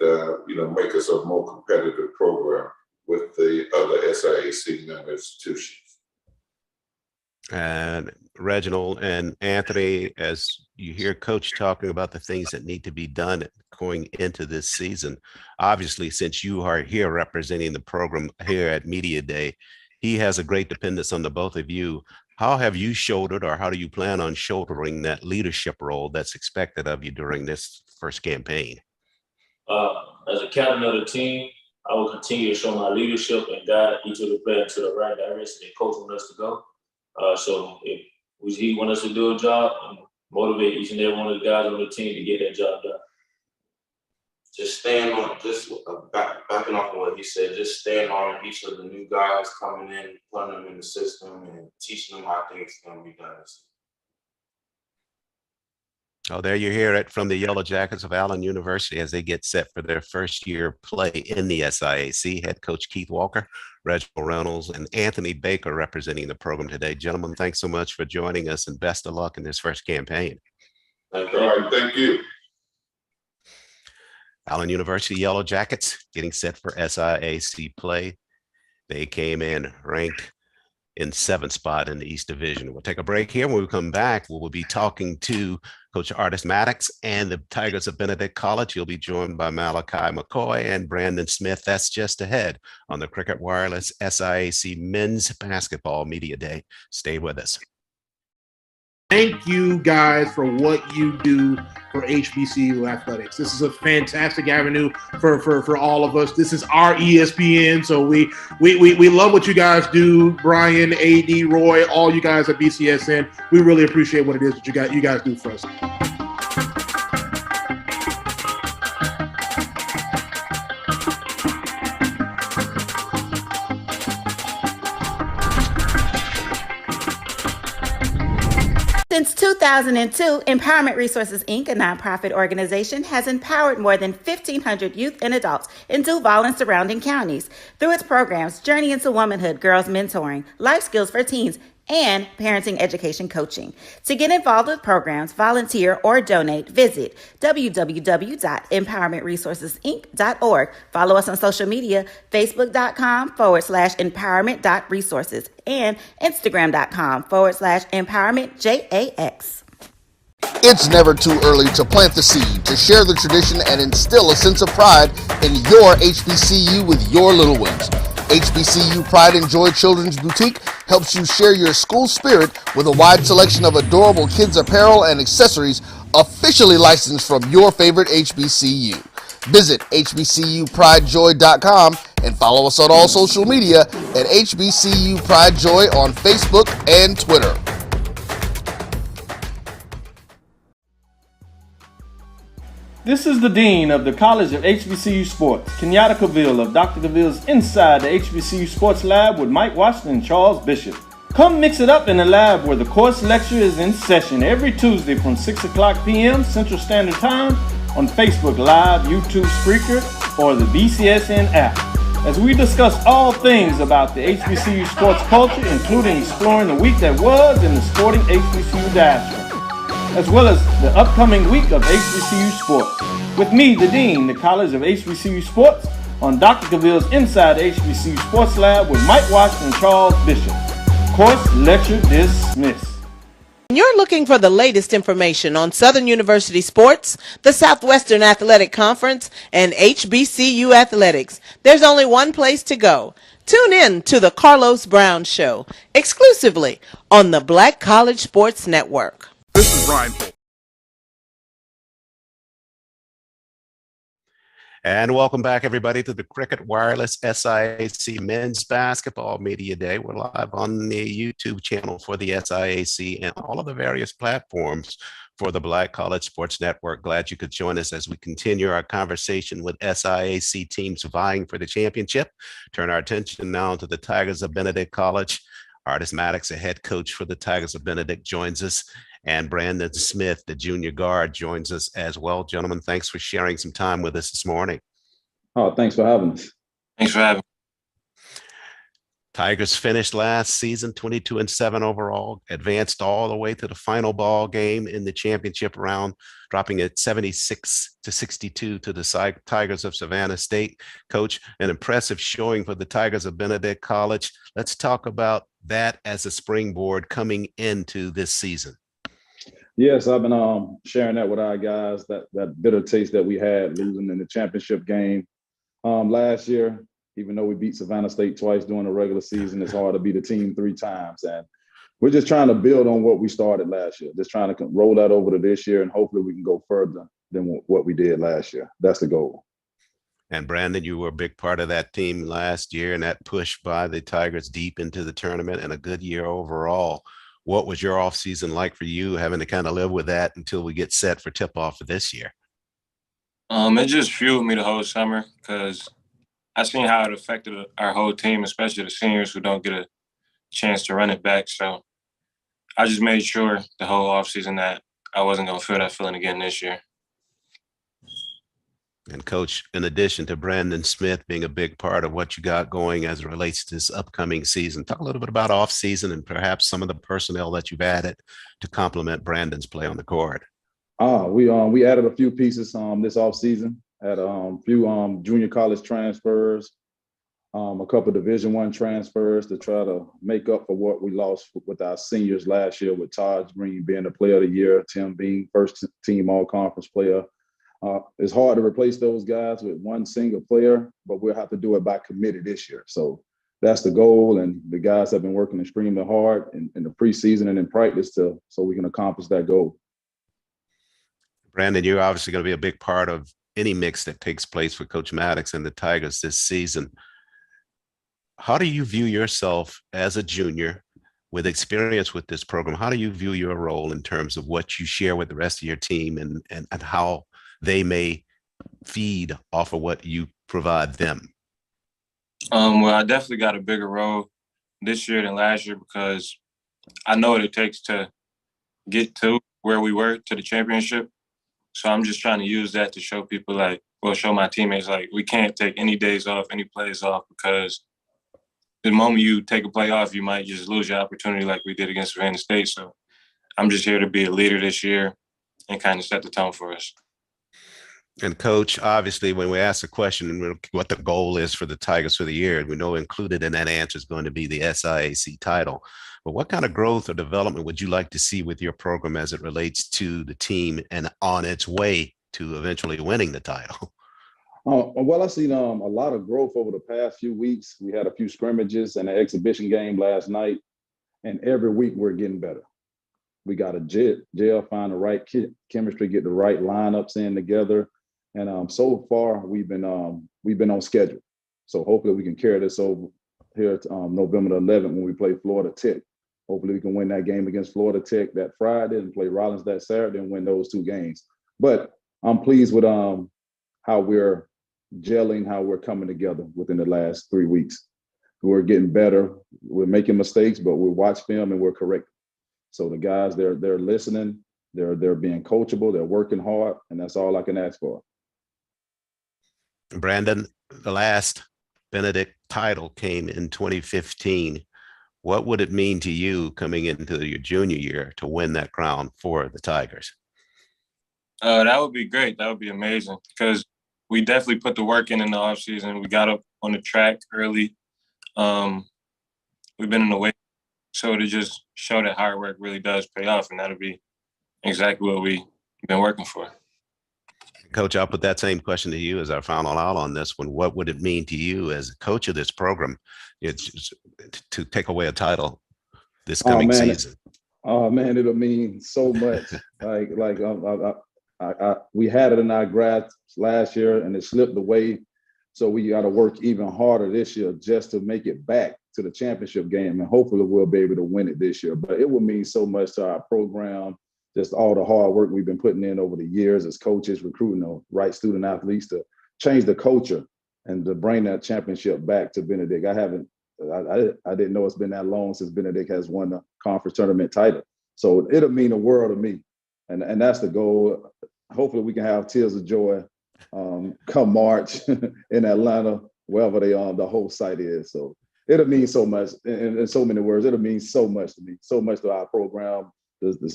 you know, make us a more competitive program with the other SIAC member institutions. And Reginald and Anthony, as you hear Coach talking about the things that need to be done going into this season, obviously, since you are here representing the program here at Media Day, he has a great dependence on the both of you. How have you shouldered, or how do you plan on shouldering that leadership role that's expected of you during this first campaign? As a captain of the team, I will continue to show my leadership and guide each of the players to the right direction that coach wants us to go. So if he wants us to do a job, and motivate each and every one of the guys on the team to get that job done. Just staying on, backing off of what he said, just staying on each of the new guys coming in, putting them in the system and teaching them how things can be done. Oh, there you hear it from the Yellow Jackets of Allen University as they get set for their first year play in the SIAC. Head coach Keith Walker, Reginald Reynolds, and Anthony Baker representing the program today. Gentlemen, thanks so much for joining us, and best of luck in this first campaign. All right, thank you. Allen University Yellow Jackets getting set for SIAC play. They came in ranked in 7th spot in the East Division. We'll take a break here. When we come back, we'll be talking to Coach Artis Maddox and the Tigers of Benedict College. He'll be joined by Malachi McCoy and Brandon Smith. That's just ahead on the Cricket Wireless SIAC Men's Basketball Media Day. Stay with us. Thank you guys for what you do for HBCU athletics. This is a fantastic avenue for all of us. This is our ESPN, so we love what you guys do. Brian, AD, Roy, all you guys at BCSN. We really appreciate what it is that you guys do for us. Since 2002, Empowerment Resources, Inc., a nonprofit organization, has empowered more than 1,500 youth and adults in Duval and surrounding counties through its programs Journey into Womanhood, Girls Mentoring, Life Skills for Teens, and parenting education coaching. To get involved with programs, volunteer, or donate, visit www.empowermentresourcesinc.org. Follow us on social media, facebook.com/empowerment.resources and instagram.com/empowermentjax. It's never too early to plant the seed, to share the tradition, and instill a sense of pride in your HBCU with your little ones. HBCU Pride and Joy Children's Boutique helps you share your school spirit with a wide selection of adorable kids apparel and accessories officially licensed from your favorite HBCU. Visit hbcupridejoy.com and follow us on all social media at HBCU Pride Joy on Facebook and Twitter. This is the Dean of the College of HBCU Sports, Kenyatta Cavill of Dr. Cavill's Inside the HBCU Sports Lab with Mike Washington and Charles Bishop. Come mix it up in the lab where the course lecture is in session every Tuesday from 6 o'clock p.m. Central Standard Time on Facebook Live, YouTube Spreaker, or the BCSN app, as we discuss all things about the HBCU sports culture, including exploring the week that was in the sporting HBCU diaspora, as well as the upcoming week of HBCU sports. With me, the Dean, the College of HBCU Sports, on Dr. Cavill's Inside the HBCU Sports Lab with Mike Washington and Charles Bishop. Course lecture dismissed. When you're looking for the latest information on Southern University sports, the Southwestern Athletic Conference, and HBCU athletics, there's only one place to go. Tune in to the Carlos Brown Show, exclusively on the Black College Sports Network. This is Brian Pope. And welcome back, everybody, to the Cricket Wireless SIAC Men's Basketball Media Day. We're live on the YouTube channel for the SIAC and all of the various platforms for the Black College Sports Network. Glad you could join us as we continue our conversation with SIAC teams vying for the championship. Turn our attention now to the Tigers of Benedict College. Artis Maddox, a head coach for the Tigers of Benedict, joins us. And Brandon Smith, the junior guard, joins us as well. Gentlemen, thanks for sharing some time with us this morning. Oh, thanks for having us. Thanks for having me. Tigers finished last season 22-7 overall, advanced all the way to the final ball game in the championship round, dropping at 76-62 to the Tigers of Savannah State. Coach, an impressive showing for the Tigers of Benedict College. Let's talk about that as a springboard coming into this season. Yes, I've been sharing that with our guys, that bitter taste that we had losing in the championship game last year. Even though we beat Savannah State twice during the regular season, it's hard to beat a team 3 times. And we're just trying to build on what we started last year, just trying to roll that over to this year, and hopefully we can go further than what we did last year. That's the goal. And Brandon, you were a big part of that team last year and that push by the Tigers deep into the tournament and a good year overall. What was your offseason like for you, having to kind of live with that until we get set for tip-off for this year? It just fueled me the whole summer because I seen how it affected our whole team, especially the seniors who don't get a chance to run it back. So I just made sure the whole offseason that I wasn't going to feel that feeling again this year. And Coach, in addition to Brandon Smith being a big part of what you got going as it relates to this upcoming season, talk a little bit about off-season and perhaps some of the personnel that you've added to complement Brandon's play on the court. We added a few pieces this off-season, had a few junior college transfers, a couple of Division I transfers to try to make up for what we lost with our seniors last year, with Taj Green being the player of the year, Tim being first-team all-conference player. It's hard to replace those guys with one single player, but we'll have to do it by committee this year. So that's the goal. And the guys have been working extremely hard in the preseason and in practice so we can accomplish that goal. Brandon, you're obviously going to be a big part of any mix that takes place for Coach Maddox and the Tigers this season. How do you view yourself as a junior with experience with this program? How do you view your role in terms of what you share with the rest of your team and how they may feed off of what you provide them? Well, I definitely got a bigger role this year than last year because I know what it takes to get to where we were, to the championship. So I'm just trying to use that to show people, show my teammates, we can't take any days off, any plays off, because the moment you take a play off, you might just lose your opportunity like we did against Savannah State. So I'm just here to be a leader this year and kind of set the tone for us. And Coach, obviously, when we ask the question what the goal is for the Tigers for the year, we know included in that answer is going to be the SIAC title. But what kind of growth or development would you like to see with your program as it relates to the team and on its way to eventually winning the title? Well, I've seen a lot of growth over the past few weeks. We had a few scrimmages and an exhibition game last night, and every week we're getting better. We got to gel, find the right chemistry, get the right lineups in together. And so far, we've been on schedule. So hopefully we can carry this over here to November the 11th when we play Florida Tech. Hopefully we can win that game against Florida Tech that Friday and play Rollins that Saturday and win those two games. But I'm pleased with how we're gelling, how we're coming together within the last 3 weeks. We're getting better. We're making mistakes, but we watch film and we're correcting. So the guys, they're listening. They're being coachable. They're working hard, and that's all I can ask for. Brandon, the last Benedict title came in 2015. What would it mean to you coming into your junior year to win that crown for the Tigers? That would be great. That would be amazing because we definitely put the work in the offseason. We got up on the track early. We've been in the way. So to just show that hard work really does pay off, and that'll be exactly what we've been working for. Coach, I'll put that same question to you as our final out on this one. What would it mean to you as a coach of this program to take away a title this coming season? Oh man, it'll mean so much. We had it in our grasp last year and it slipped away. So we got to work even harder this year just to make it back to the championship game. And hopefully we'll be able to win it this year. But it will mean so much to our program, just all the hard work we've been putting in over the years as coaches, recruiting the right student athletes to change the culture and to bring that championship back to Benedict. I didn't know it's been that long since Benedict has won the conference tournament title. So it'll mean the world to me. And that's the goal. Hopefully we can have tears of joy come March in Atlanta, wherever the whole site is. So it'll mean so much in so many words. It'll mean so much to me, so much to our program,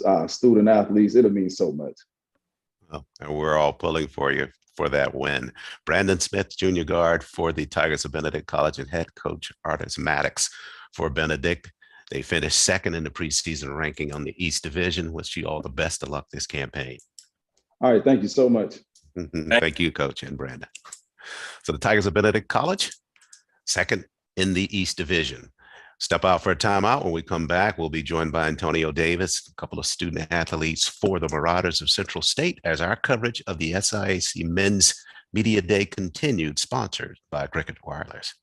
our student athletes. It'll mean so much. Well, and we're all pulling for you for that win. Brandon Smith, junior guard for the Tigers of Benedict College and head coach Artis Maddox for Benedict. They finished second in the preseason ranking on the East Division. Wish you all the best of luck this campaign. All right, thank you so much. Thank you, Coach and Brandon. So the Tigers of Benedict College, second in the East Division. Step out for a timeout. When we come back, we'll be joined by Antonio Davis, a couple of student athletes for the Marauders of Central State, as our coverage of the SIAC Men's Media Day continued, sponsored by Cricket Wireless.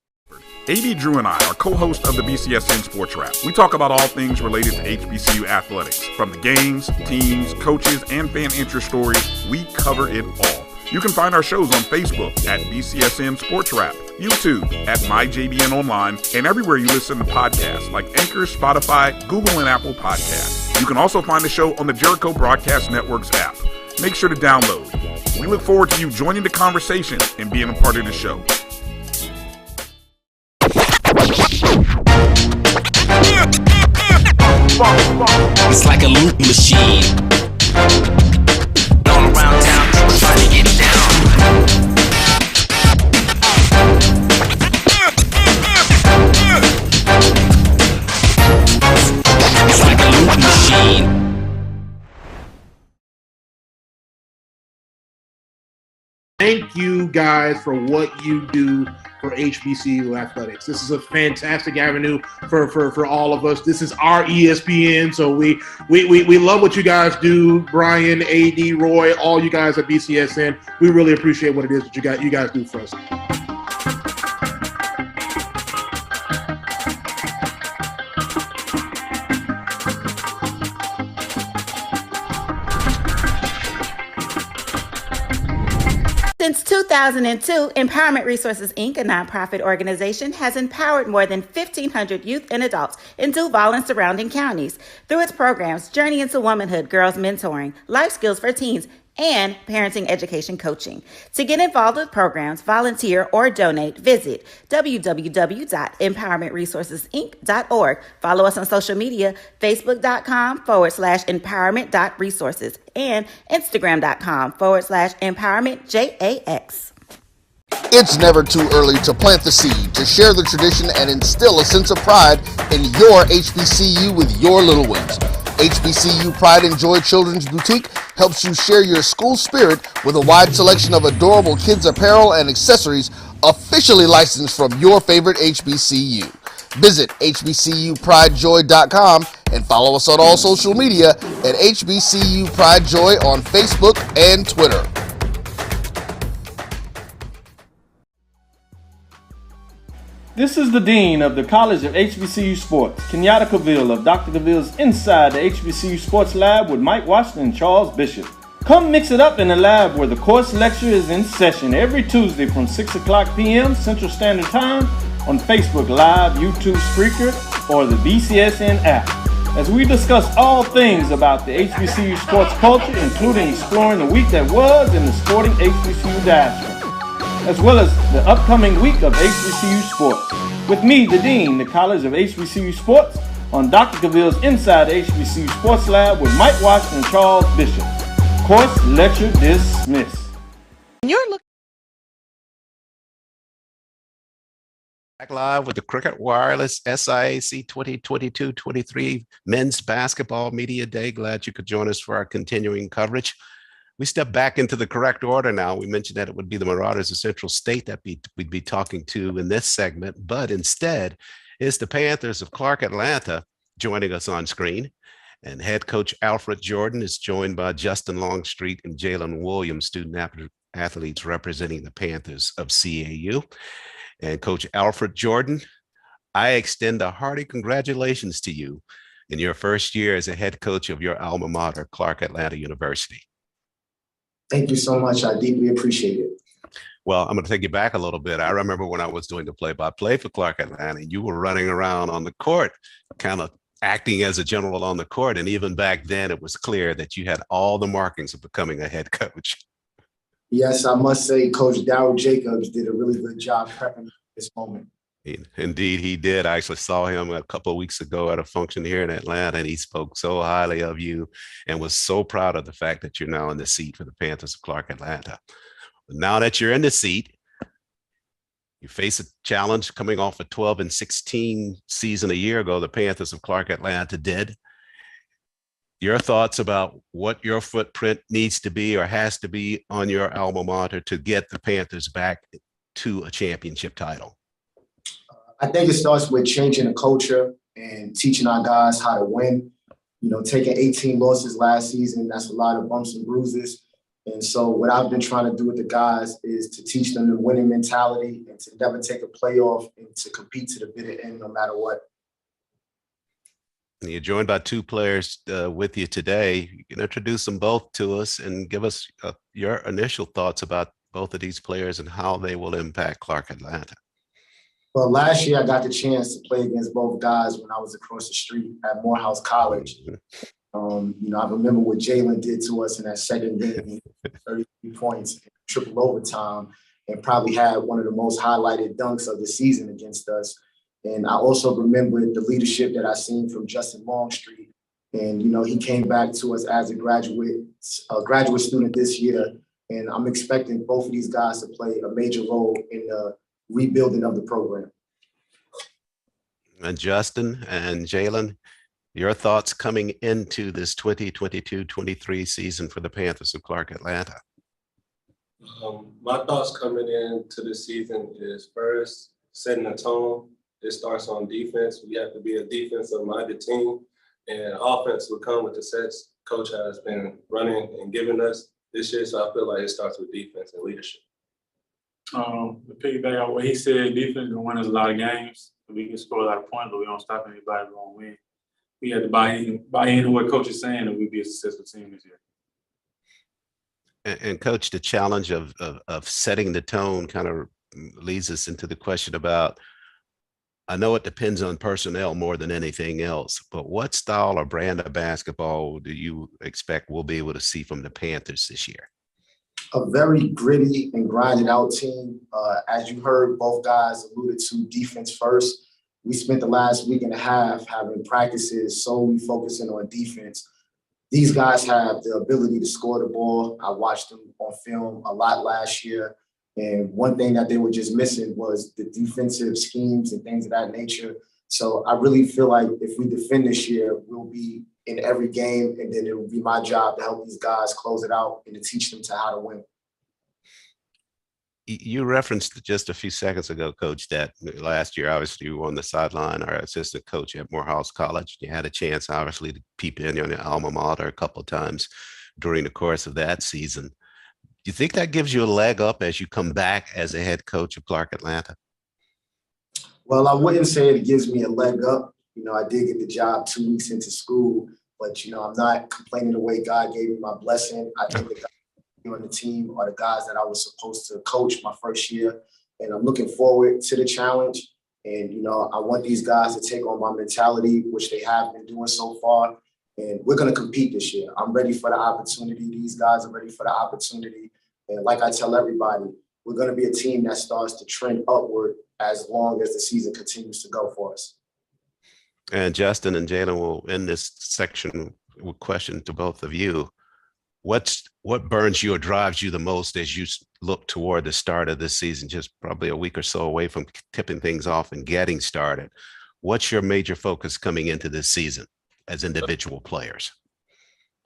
AD Drew and I are co-hosts of the BCSN Sports Wrap. We talk about all things related to HBCU athletics. From the games, teams, coaches, and fan interest stories, we cover it all. You can find our shows on Facebook at BCSN Sports Wrap, YouTube at MyJBN Online, and everywhere you listen to podcasts like Anchor, Spotify, Google, and Apple Podcasts. You can also find the show on the Jericho Broadcast Network's app. Make sure to download. We look forward to you joining the conversation and being a part of the show. It's like a loot machine. Thank you guys for what you do for HBCU athletics. This is a fantastic avenue for all of us. This is our ESPN, so we love what you guys do. Brian, AD, Roy, all you guys at BCSN. We really appreciate what it is that you guys do for us. Since 2002, Empowerment Resources, Inc., a nonprofit organization, has empowered more than 1,500 youth and adults in Duval and surrounding counties. Through its programs, Journey into Womanhood, Girls Mentoring, Life Skills for Teens, and Parenting Education Coaching. To get involved with programs, volunteer, or donate, visit www.empowermentresourcesinc.org. Follow us on social media, facebook.com/empowerment.resources and instagram.com/empowermentjax. It's never too early to plant the seed, to share the tradition, and instill a sense of pride in your HBCU with your little ones. HBCU Pride and Joy Children's Boutique helps you share your school spirit with a wide selection of adorable kids apparel and accessories officially licensed from your favorite HBCU. Visit hbcupridejoy.com and follow us on all social media at HBCU Pride Joy on Facebook and Twitter. This is the Dean of the College of HBCU Sports, Kenyatta Cavill of Dr. Cavill's Inside the HBCU Sports Lab with Mike Washington and Charles Bishop. Come mix it up in the lab where the course lecture is in session every Tuesday from 6 o'clock p.m. Central Standard Time on Facebook Live, YouTube Spreaker, or the BCSN app, as we discuss all things about the HBCU sports culture, including exploring the week that was in the sporting HBCU diaspora, as well as the upcoming week of HBCU sports. With me, the Dean, the College of HBCU Sports, on Dr. Cavill's Inside the HBCU Sports Lab with Mike Washington and Charles Bishop. Course lecture dismissed. You're looking Back live with the Cricket Wireless SIAC 2022-23 Men's Basketball Media Day. Glad you could join us for our continuing coverage. We step back into the correct order now. We mentioned that it would be the Marauders of Central State that we'd be talking to in this segment, but instead it's the Panthers of Clark Atlanta joining us on screen. And head coach Alfred Jordan is joined by Justin Longstreet and Jalen Williams, student athletes representing the Panthers of CAU. And Coach Alfred Jordan, I extend a hearty congratulations to you in your first year as a head coach of your alma mater, Clark Atlanta University. Thank you so much. I deeply appreciate it. Well, I'm going to take you back a little bit. I remember when I was doing the play-by-play for Clark Atlanta, you were running around on the court, kind of acting as a general on the court. And even back then, it was clear that you had all the markings of becoming a head coach. Yes, I must say Coach Darryl Jacobs did a really good job prepping this moment. Indeed, he did. I actually saw him a couple of weeks ago at a function here in Atlanta, and he spoke so highly of you and was so proud of the fact that you're now in the seat for the Panthers of Clark Atlanta. But now that you're in the seat, you face a challenge coming off a 12-16 season a year ago. The Panthers of Clark Atlanta did. Your thoughts about what your footprint needs to be or has to be on your alma mater to get the Panthers back to a championship title? I think it starts with changing the culture and teaching our guys how to win. You know, taking 18 losses last season, that's a lot of bumps and bruises. And so what I've been trying to do with the guys is to teach them the winning mentality and to never take a playoff and to compete to the bitter end no matter what. You're joined by two players with you today. You can introduce them both to us and give us your initial thoughts about both of these players and how they will impact Clark Atlanta. Well, last year I got the chance to play against both guys when I was across the street at Morehouse College. You know, I remember what Jalen did to us in that second game, 33 points, triple overtime, and probably had one of the most highlighted dunks of the season against us. And I also remember the leadership that I seen from Justin Longstreet. And, you know, he came back to us as a graduate student this year. And I'm expecting both of these guys to play a major role in the rebuilding of the program. And Justin and Jalen, your thoughts coming into this 2022-23 season for the Panthers of Clark Atlanta? My thoughts coming into this season is first setting a tone. It starts on defense. We have to be a defensive-minded team, and offense will come with the sets coach has been running and giving us this year. So I feel like it starts with defense and leadership. To piggyback on what he said, defense can win us a lot of games. We can score a lot of points, but we don't stop anybody. We won't win. We have to buy in what coach is saying, and we'll be a successful team this year. And coach, the challenge of setting the tone kind of leads us into the question about, I know it depends on personnel more than anything else, but what style or brand of basketball do you expect we'll be able to see from the Panthers this year? A very gritty and grinded out team. As you heard, both guys alluded to defense first. We spent the last week and a half having practices solely focusing on defense. These guys have the ability to score the ball. I watched them on film a lot last year. And one thing that they were just missing was the defensive schemes and things of that nature. So I really feel like if we defend this year, we'll be in every game, and then it will be my job to help these guys close it out and to teach them how to win. You referenced just a few seconds ago, Coach, that last year, obviously, you were on the sideline, our assistant coach at Morehouse College. You had a chance, obviously, to peep in on your alma mater a couple of times during the course of that season. Do you think that gives you a leg up as you come back as a head coach of Clark Atlanta? Well, I wouldn't say it gives me a leg up. You know, I did get the job 2 weeks into school, but, you know, I'm not complaining the way God gave me my blessing. I think the guys on the team are the guys that I was supposed to coach my first year, and I'm looking forward to the challenge. And, you know, I want these guys to take on my mentality, which they have been doing so far. And we're going to compete this year. I'm ready for the opportunity. These guys are ready for the opportunity. And like I tell everybody, we're going to be a team that starts to trend upward as long as the season continues to go for us. And Justin and Jalen will end this section with a question to both of you. What burns you or drives you the most as you look toward the start of this season, just probably a week or so away from tipping things off and getting started? What's your major focus coming into this season as individual players?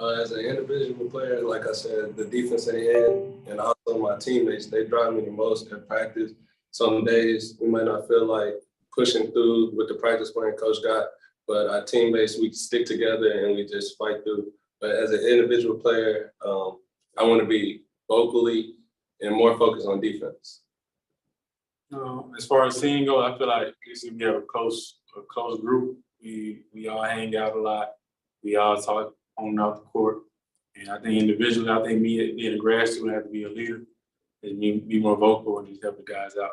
As an individual player, like I said, the defense at the end, and also my teammates, they drive me the most at practice. Some days we might not feel like pushing through with the practice plan Coach got, but our teammates, we stick together and we just fight through. But as an individual player, I want to be vocally and more focused on defense. As far as team goes, I feel like we have a close group. We all hang out a lot. We all talk on and off the court. And I think individually, I think me being a grad student, have to be a leader and be more vocal and just help the guys out.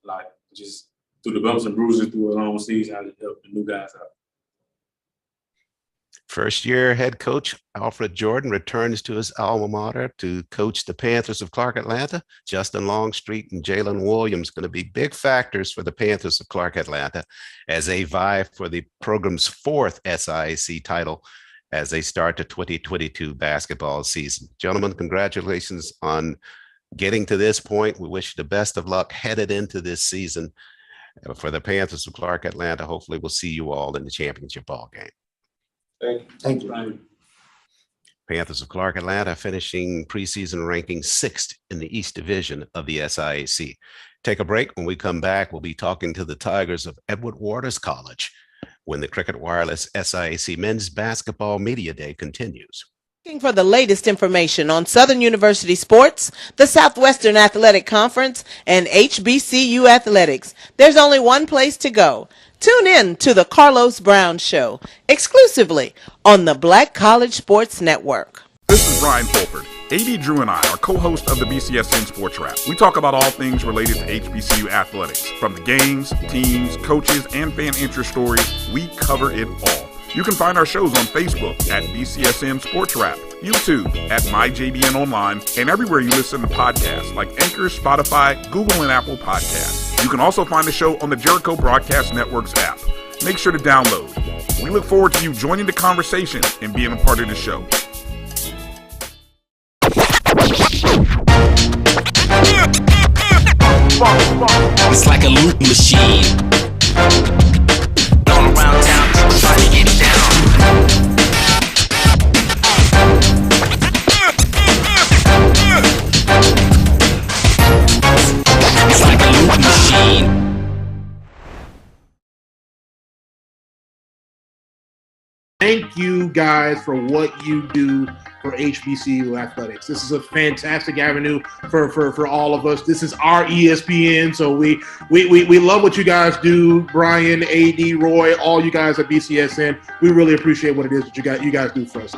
Like just through the bumps and bruises through a long season, I just help the new guys out. First year head coach Alfred Jordan returns to his alma mater to coach the Panthers of Clark Atlanta. Justin Longstreet and Jalen Williams going to be big factors for the Panthers of Clark Atlanta as they vie for the program's 4th SIAC title as they start the 2022 basketball season. Gentlemen, congratulations on getting to this point. We wish you the best of luck headed into this season. For the Panthers of Clark Atlanta, hopefully we'll see you all in the championship ball game. Thank you. Panthers of Clark Atlanta finishing preseason ranking 6th in the East Division of the SIAC. Take a break. When we come back, we'll be talking to the Tigers of Edward Waters College when the Cricket Wireless SIAC Men's Basketball Media Day continues. Looking for the latest information on Southern University sports, the Southwestern Athletic Conference, and HBCU athletics, there's only one place to go. Tune in to the Carlos Brown Show, exclusively on the Black College Sports Network. This is Brian Fulford. AD Drew and I are co-hosts of the BCSN Sports Wrap. We talk about all things related to HBCU athletics. From the games, teams, coaches, and fan interest stories, we cover it all. You can find our shows on Facebook at BCSN Sports Wrap, YouTube at MyJBN Online, and everywhere you listen to podcasts like Anchor, Spotify, Google, and Apple Podcasts. You can also find the show on the Jericho Broadcast Network's app. Make sure to download. We look forward to you joining the conversation and being a part of the show. It's like a loop machine. All around town, trying to get down. Thank you guys for what you do for HBCU athletics. This is a fantastic avenue for all of us. This is our ESPN, so we love what you guys do. Brian, AD, Roy, all you guys at BCSN. We really appreciate what it is that you guys do for us.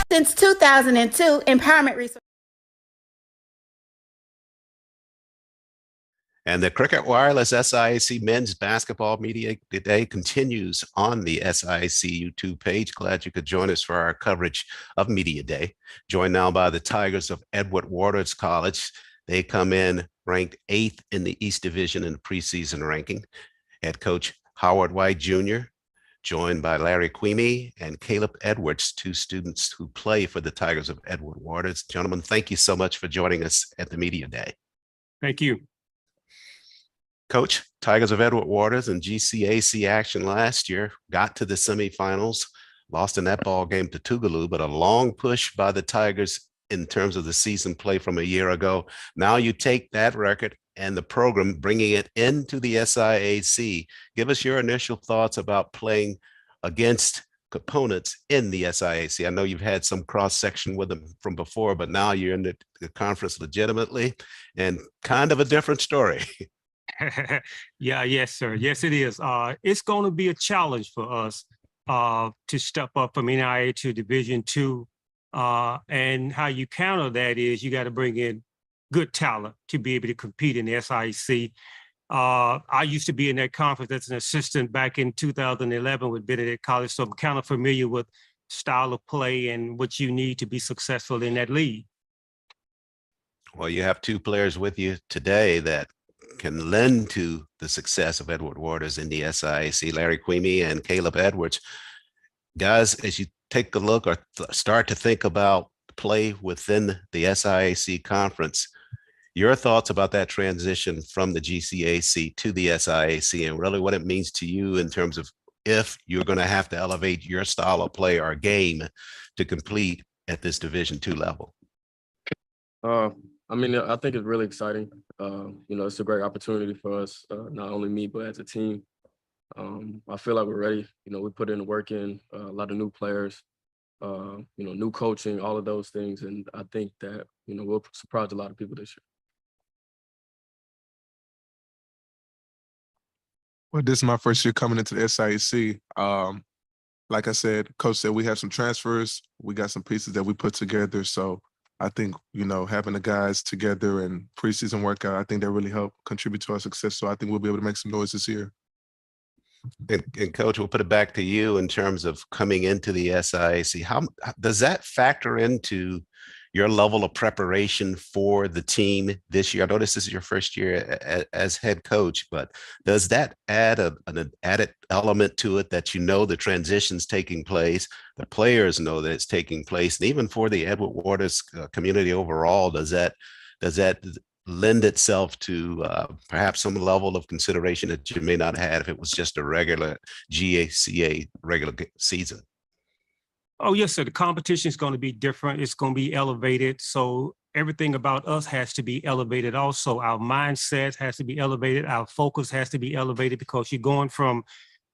Since 2002, Empowerment Resources. And the Cricket Wireless SIAC Men's Basketball Media Day continues on the SIAC YouTube page. Glad you could join us for our coverage of Media Day. Joined now by the Tigers of Edward Waters College. They come in ranked 8th in the East Division in the preseason ranking. Head coach Howard White Jr., joined by Larry Queemy and Caleb Edwards, 2 students who play for the Tigers of Edward Waters. Gentlemen, thank you so much for joining us at the Media Day. Thank you. Coach, Tigers of Edward Waters in GCAC action last year, got to the semifinals, lost in that ball game to Tougaloo, but a long push by the Tigers in terms of the season play from a year ago. Now you take that record and the program, bringing it into the SIAC. Give us your initial thoughts about playing against opponents in the SIAC. I know you've had some cross-section with them from before, but now you're in the conference legitimately and kind of a different story. Yes, sir. Yes, it is. It's going to be a challenge for us to step up from NIA to Division II. And how you counter that is you got to bring in good talent to be able to compete in the SIAC. I used to be in that conference as an assistant back in 2011 with Benedict College, so I'm kind of familiar with style of play and what you need to be successful in that league. Well, you have 2 players with you today that can lend to the success of Edward Waters in the SIAC, Larry Queemy and Caleb Edwards. Guys, as you take a look or start to think about play within the SIAC conference, your thoughts about that transition from the GCAC to the SIAC and really what it means to you in terms of if you're going to have to elevate your style of play or game to complete at this Division II level? I mean, I think it's really exciting. It's a great opportunity for us, not only me, but as a team. I feel like we're ready. We put in the work in, a lot of new players, new coaching, all of those things. And I think that, we'll surprise a lot of people this year. Well, this is my first year coming into the SIAC. Like I said, Coach said we have some transfers. We got some pieces that we put together. So I think, having the guys together and preseason workout, I think that really helped contribute to our success. So I think we'll be able to make some noise this year. And Coach, we'll put it back to you in terms of coming into the SIAC. How does that factor into your level of preparation for the team this year? I know this is your first year as head coach, but does that add an added element to it that the transition's taking place, the players know that it's taking place, and even for the Edward Waters community overall, does that lend itself to perhaps some level of consideration that you may not have if it was just a regular GACA regular season? Oh, yes, sir. The competition is going to be different. It's going to be elevated. So everything about us has to be elevated also. Our mindset has to be elevated. Our focus has to be elevated because you're going from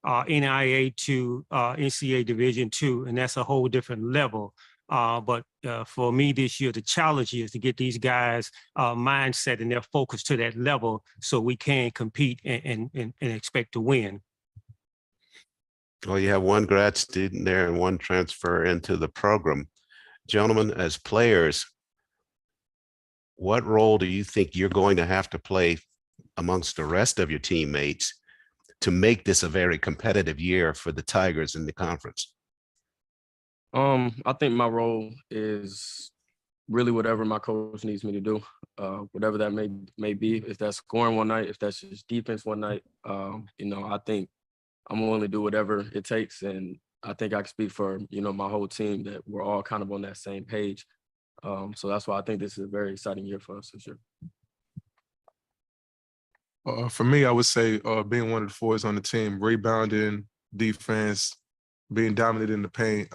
NIA to NCAA Division II, and that's a whole different level. But for me this year, the challenge is to get these guys' mindset and their focus to that level so we can compete and expect to win. Well, you have 1 grad student there and 1 transfer into the program. Gentlemen, as players, what role do you think you're going to have to play amongst the rest of your teammates to make this a very competitive year for the Tigers in the conference? I think my role is really whatever my coach needs me to do, whatever that may be. If that's scoring one night, if that's just defense one night, I think I'm willing to do whatever it takes. And I think I can speak for, my whole team that we're all kind of on that same page. So that's why I think this is a very exciting year for us this year. For me, I would say being one of the forwards on the team, rebounding, defense, being dominant in the paint,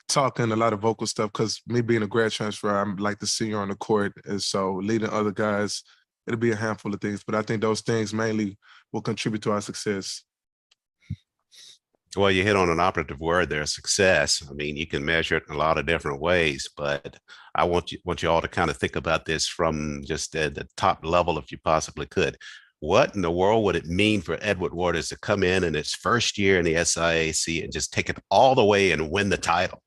talking, a lot of vocal stuff, because me being a grad transfer, I'm like the senior on the court. And so leading other guys, it'll be a handful of things. But I think those things mainly will contribute to our success. Well, you hit on an operative word there, success. I mean, you can measure it in a lot of different ways, but I want you all to kind of think about this from just the top level, if you possibly could. What in the world would it mean for Edward Waters to come in its first year in the SIAC and just take it all the way and win the title?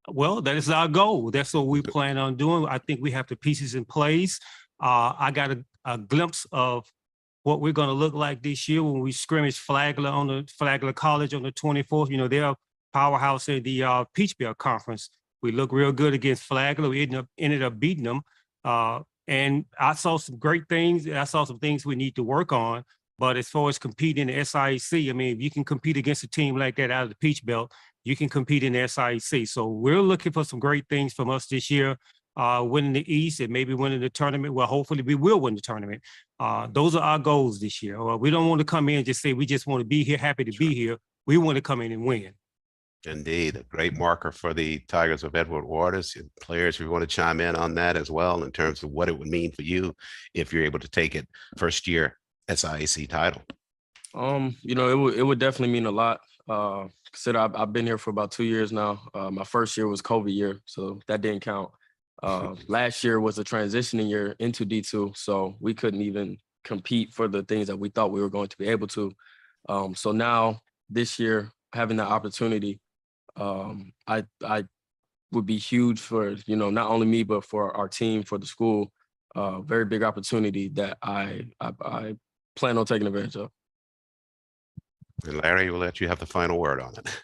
Well, that is our goal. That's what we plan on doing. I think we have the pieces in place. I got a glimpse of what we're going to look like this year when we scrimmage Flagler College on the 24th. You know, they're a powerhouse in the Peach Belt Conference. We look real good against Flagler. We ended up beating them. And I saw some great things. I saw some things we need to work on. But as far as competing in the SIAC, I mean, if you can compete against a team like that out of the Peach Belt, you can compete in the SIAC. So we're looking for some great things from us this year. Winning the East and maybe winning the tournament. Well, hopefully we will win the tournament. Those are our goals this year. We don't want to come in and just say we just want to be here, happy to be here. We want to come in and win. Indeed, a great marker for the Tigers of Edward Waters. And players, if you want to chime in on that as well in terms of what it would mean for you if you're able to take it first year SIAC title. You know, it would definitely mean a lot. Consider I've been here for about 2 years now. My first year was COVID year, so that didn't count. Last year was a transitioning year into D2, so we couldn't even compete for the things that we thought we were going to be able to. So now this year, having the opportunity, I would be huge for, you know, not only me, but for our team, for the school. Very big opportunity that I plan on taking advantage of. And Larry, we'll let you have the final word on it.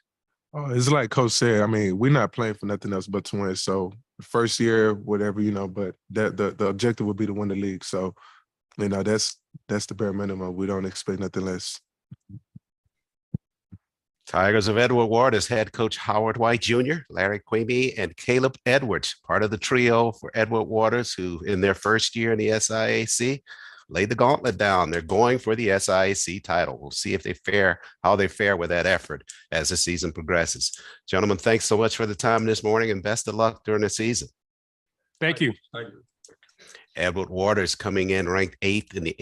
It's like Coach said, I mean, we're not playing for nothing else but to win. So first year, whatever, you know, but the objective would be to win the league. So, you know, that's the bare minimum. We don't expect nothing less. Tigers of Edward Waters head coach Howard White Jr., Larry Quimby, and Caleb Edwards, part of the trio for Edward Waters, who in their first year in the SIAC laid the gauntlet down. They're going for the SIAC title. We'll see if how they fare with that effort as the season progresses. Gentlemen, thanks so much for the time this morning and best of luck during the season. Thank you. Thank you. Edward Waters coming in ranked 8th in the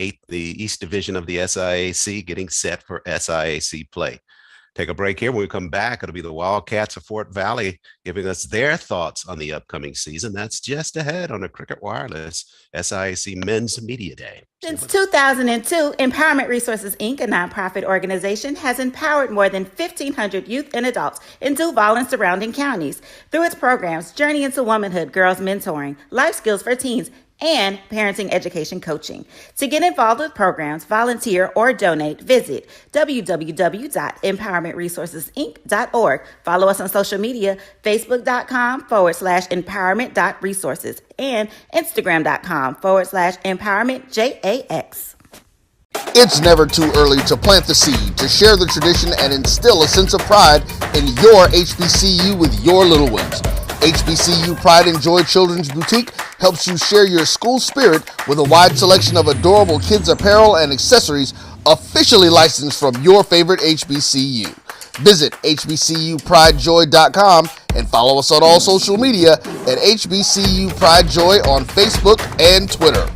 East Division of the SIAC, getting set for SIAC play. Take a break here. When we come back, it'll be the Wildcats of Fort Valley giving us their thoughts on the upcoming season. That's just ahead on the Cricket Wireless SIAC Men's Media Day. Since 2002, Empowerment Resources, Inc., a nonprofit organization, has empowered more than 1,500 youth and adults in Duval and surrounding counties. Through its programs, Journey into Womanhood, Girls Mentoring, Life Skills for Teens, and parenting education coaching. To get involved with programs, volunteer, or donate, visit www.empowermentresourcesinc.org. Follow us on social media, facebook.com/empowerment.resources and instagram.com/empowermentjax. It's never too early to plant the seed, to share the tradition, and instill a sense of pride in your HBCU with your little ones. HBCU Pride and Joy Children's Boutique helps you share your school spirit with a wide selection of adorable kids apparel and accessories officially licensed from your favorite HBCU. Visit hbcupridejoy.com and follow us on all social media at HBCU Pride Joy on Facebook and Twitter.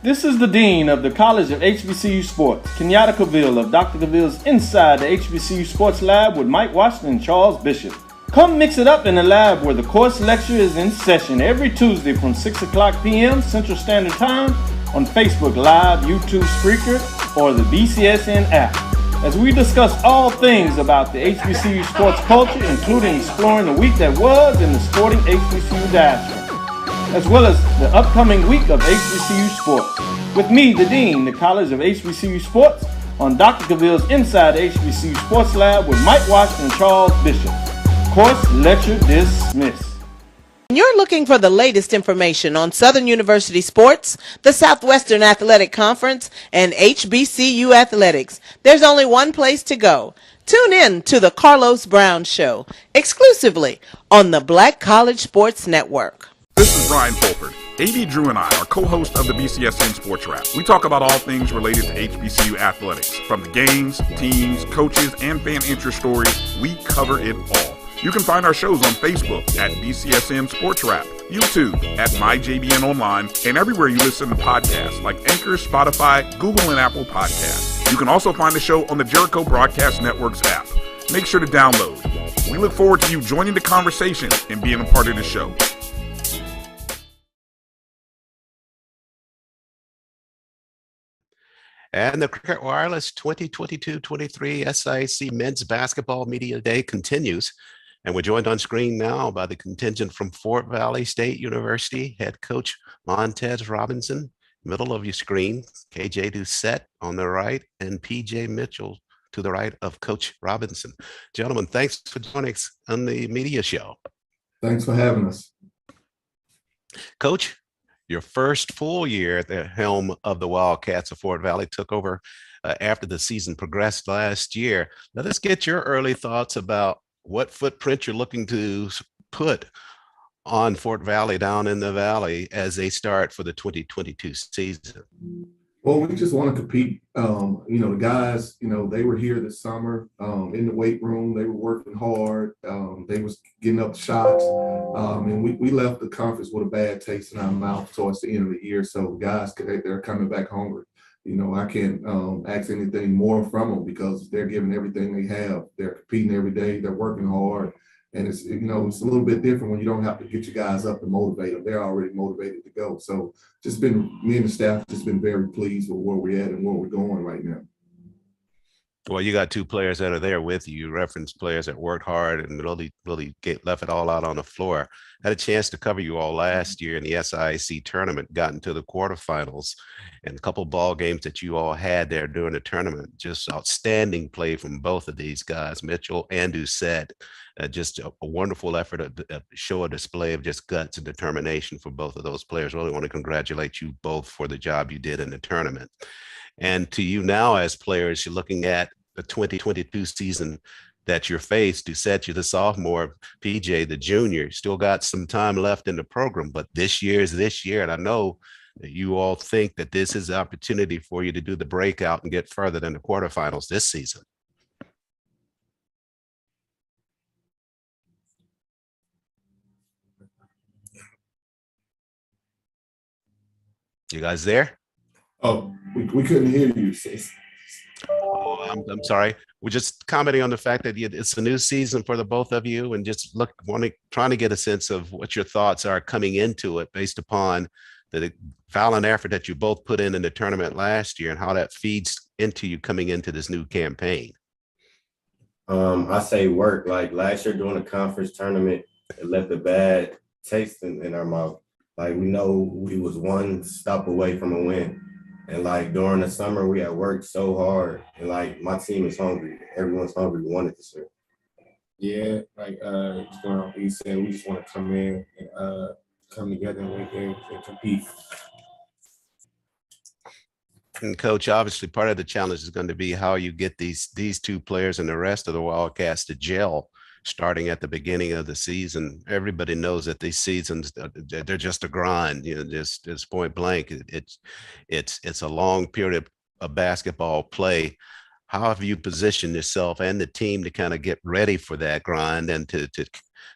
This is the Dean of the College of HBCU Sports, Kenyatta Cavill of Dr. Cavill's Inside the HBCU Sports Lab with Mike Washington and Charles Bishop. Come mix it up in the lab where the course lecture is in session every Tuesday from 6 o'clock p.m. Central Standard Time on Facebook Live, YouTube Spreaker, or the BCSN app, as we discuss all things about the HBCU sports culture, including exploring the week that was in the sporting HBCU diaspora, as well as the upcoming week of HBCU sports. With me, the Dean, the College of HBCU Sports, on Dr. Cavill's Inside the HBCU Sports Lab with Mike Washington and Charles Bishop. Course lecture dismissed. When you're looking for the latest information on Southern University sports, the Southwestern Athletic Conference, and HBCU athletics, there's only one place to go. Tune in to the Carlos Brown Show, exclusively on the Black College Sports Network. This is Brian Fulford. AD Drew and I are co-hosts of the BCSN Sports Wrap. We talk about all things related to HBCU athletics. From the games, teams, coaches, and fan interest stories, we cover it all. You can find our shows on Facebook at BCSN Sports Wrap, YouTube at MyJBN Online, and everywhere you listen to podcasts like Anchor, Spotify, Google, and Apple Podcasts. You can also find the show on the Jericho Broadcast Network's app. Make sure to download. We look forward to you joining the conversation and being a part of the show. And the Cricket Wireless 2022-23 SIAC Men's Basketball Media Day continues. And we're joined on screen now by the contingent from Fort Valley State University, head coach Montez Robinson, middle of your screen, KJ Doucette on the right, and PJ Mitchell to the right of Coach Robinson. Gentlemen, thanks for joining us on the media show. Thanks for having us. Coach, your first full year at the helm of the Wildcats of Fort Valley took over after the season progressed last year. Let us get your early thoughts about what footprint you're looking to put on Fort Valley down in the Valley as they start for the 2022 season. Well, we just want to compete. The guys, they were here this summer in the weight room. They were working hard. They was getting up shots. And we left the conference with a bad taste in our mouth towards the end of the year. So guys, they're coming back hungry. I can't ask anything more from them because they're giving everything they have. They're competing every day. They're working hard. And it's a little bit different when you don't have to get your guys up and motivate them. They're already motivated to go. So me and the staff just been very pleased with where we're at and where we're going right now. Well, you got two players that are there with you. You referenced players that worked hard and really left it all out on the floor. Had a chance to cover you all last year in the SIAC tournament, got into the quarterfinals, and a couple ball games that you all had there during the tournament. Just outstanding play from both of these guys, Mitchell and Doucette. Just a wonderful effort to show a display of just guts and determination for both of those players. Really want to congratulate you both for the job you did in the tournament. And to you now as players, you're looking at the 2022 season that you're faced. Doucette, you're the sophomore, PJ, the junior, still got some time left in the program, but this year is this year. And I know that you all think that this is the opportunity for you to do the breakout and get further than the quarterfinals this season. You guys there? Oh, we couldn't hear you, sis. Oh, I'm sorry. We're just commenting on the fact that it's a new season for the both of you, and just trying to get a sense of what your thoughts are coming into it based upon the valiant effort that you both put in the tournament last year and how that feeds into you coming into this new campaign. I say work. Like last year during the conference tournament, it left a bad taste in our mouth. Like we know we was one stop away from a win. And like during the summer, we had worked so hard. And like my team is hungry. Everyone's hungry. We wanted this year. Yeah, like he said, we just want to come in and come together and compete. And Coach, obviously part of the challenge is going to be how you get these two players and the rest of the Wildcats to gel starting at the beginning of the season. Everybody knows that these seasons, they're just a grind, just point blank. It's a long period of basketball play. How have you positioned yourself and the team to kind of get ready for that grind and to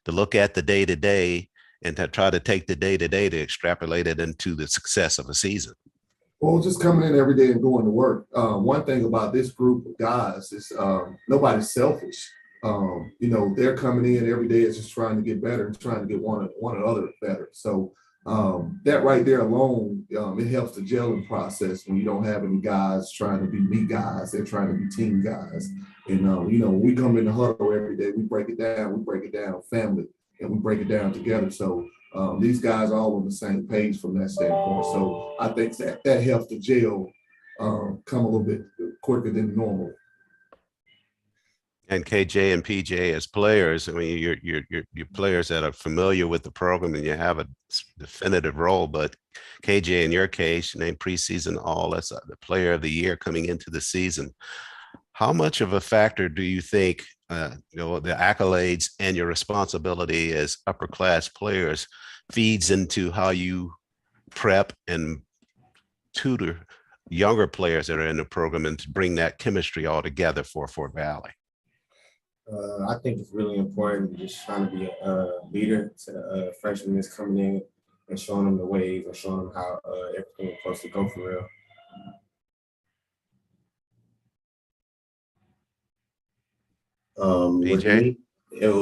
look at the day-to-day and to try to take the day-to-day to extrapolate it into the success of a season? Well, just coming in every day and going to work. One thing about this group of guys is nobody's selfish. They're coming in every day is just trying to get better and trying to get one another better. So that right there alone, it helps the gelling process when you don't have any guys trying to be me guys. They're trying to be team guys. And, when we come in the huddle every day, we break it down family, and we break it down together. So these guys are all on the same page from that standpoint. So I think that helps the gel come a little bit quicker than normal. And KJ and PJ as players, I mean, you're players that are familiar with the program and you have a definitive role. But KJ, in your case, named preseason All, that's the Player of the Year coming into the season. How much of a factor do you think, the accolades and your responsibility as upper class players feeds into how you prep and tutor younger players that are in the program and to bring that chemistry all together for Fort Valley? I think it's really important just trying to be a leader to the freshmen that's coming in and showing them the ways and showing them how everything is supposed to go for real. With me, it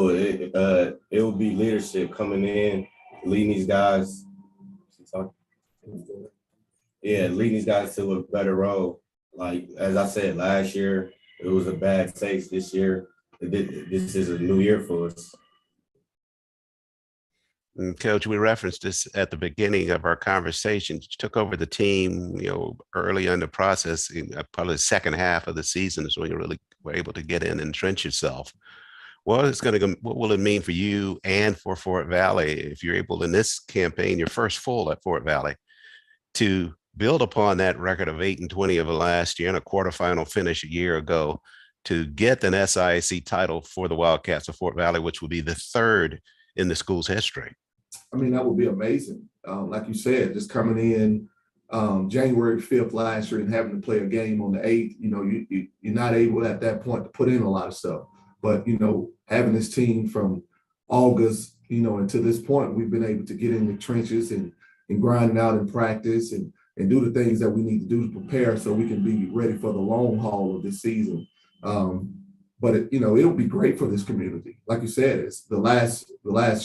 will be leadership coming in, leading these guys. Yeah, leading these guys to a better role. Like as I said last year, it was a bad taste. This year, this is a new year for us. And Coach, we referenced this at the beginning of our conversation. You took over the team, early in the process, probably the second half of the season is when you really were able to get in and entrench yourself. What will it mean for you and for Fort Valley if you're able in this campaign, your first full at Fort Valley, to build upon that record of 8-20 of the last year and a quarterfinal finish a year ago to get an SIAC title for the Wildcats of Fort Valley, which would be the third in the school's history? I mean, that would be amazing. Like you said, just coming in January 5th last year and having to play a game on the 8th, you're not able at that point to put in a lot of stuff. But, having this team from August, and to this point, we've been able to get in the trenches and grind it out in practice and do the things that we need to do to prepare so we can be ready for the long haul of this season. But it'll be great for this community. Like you said, it's the last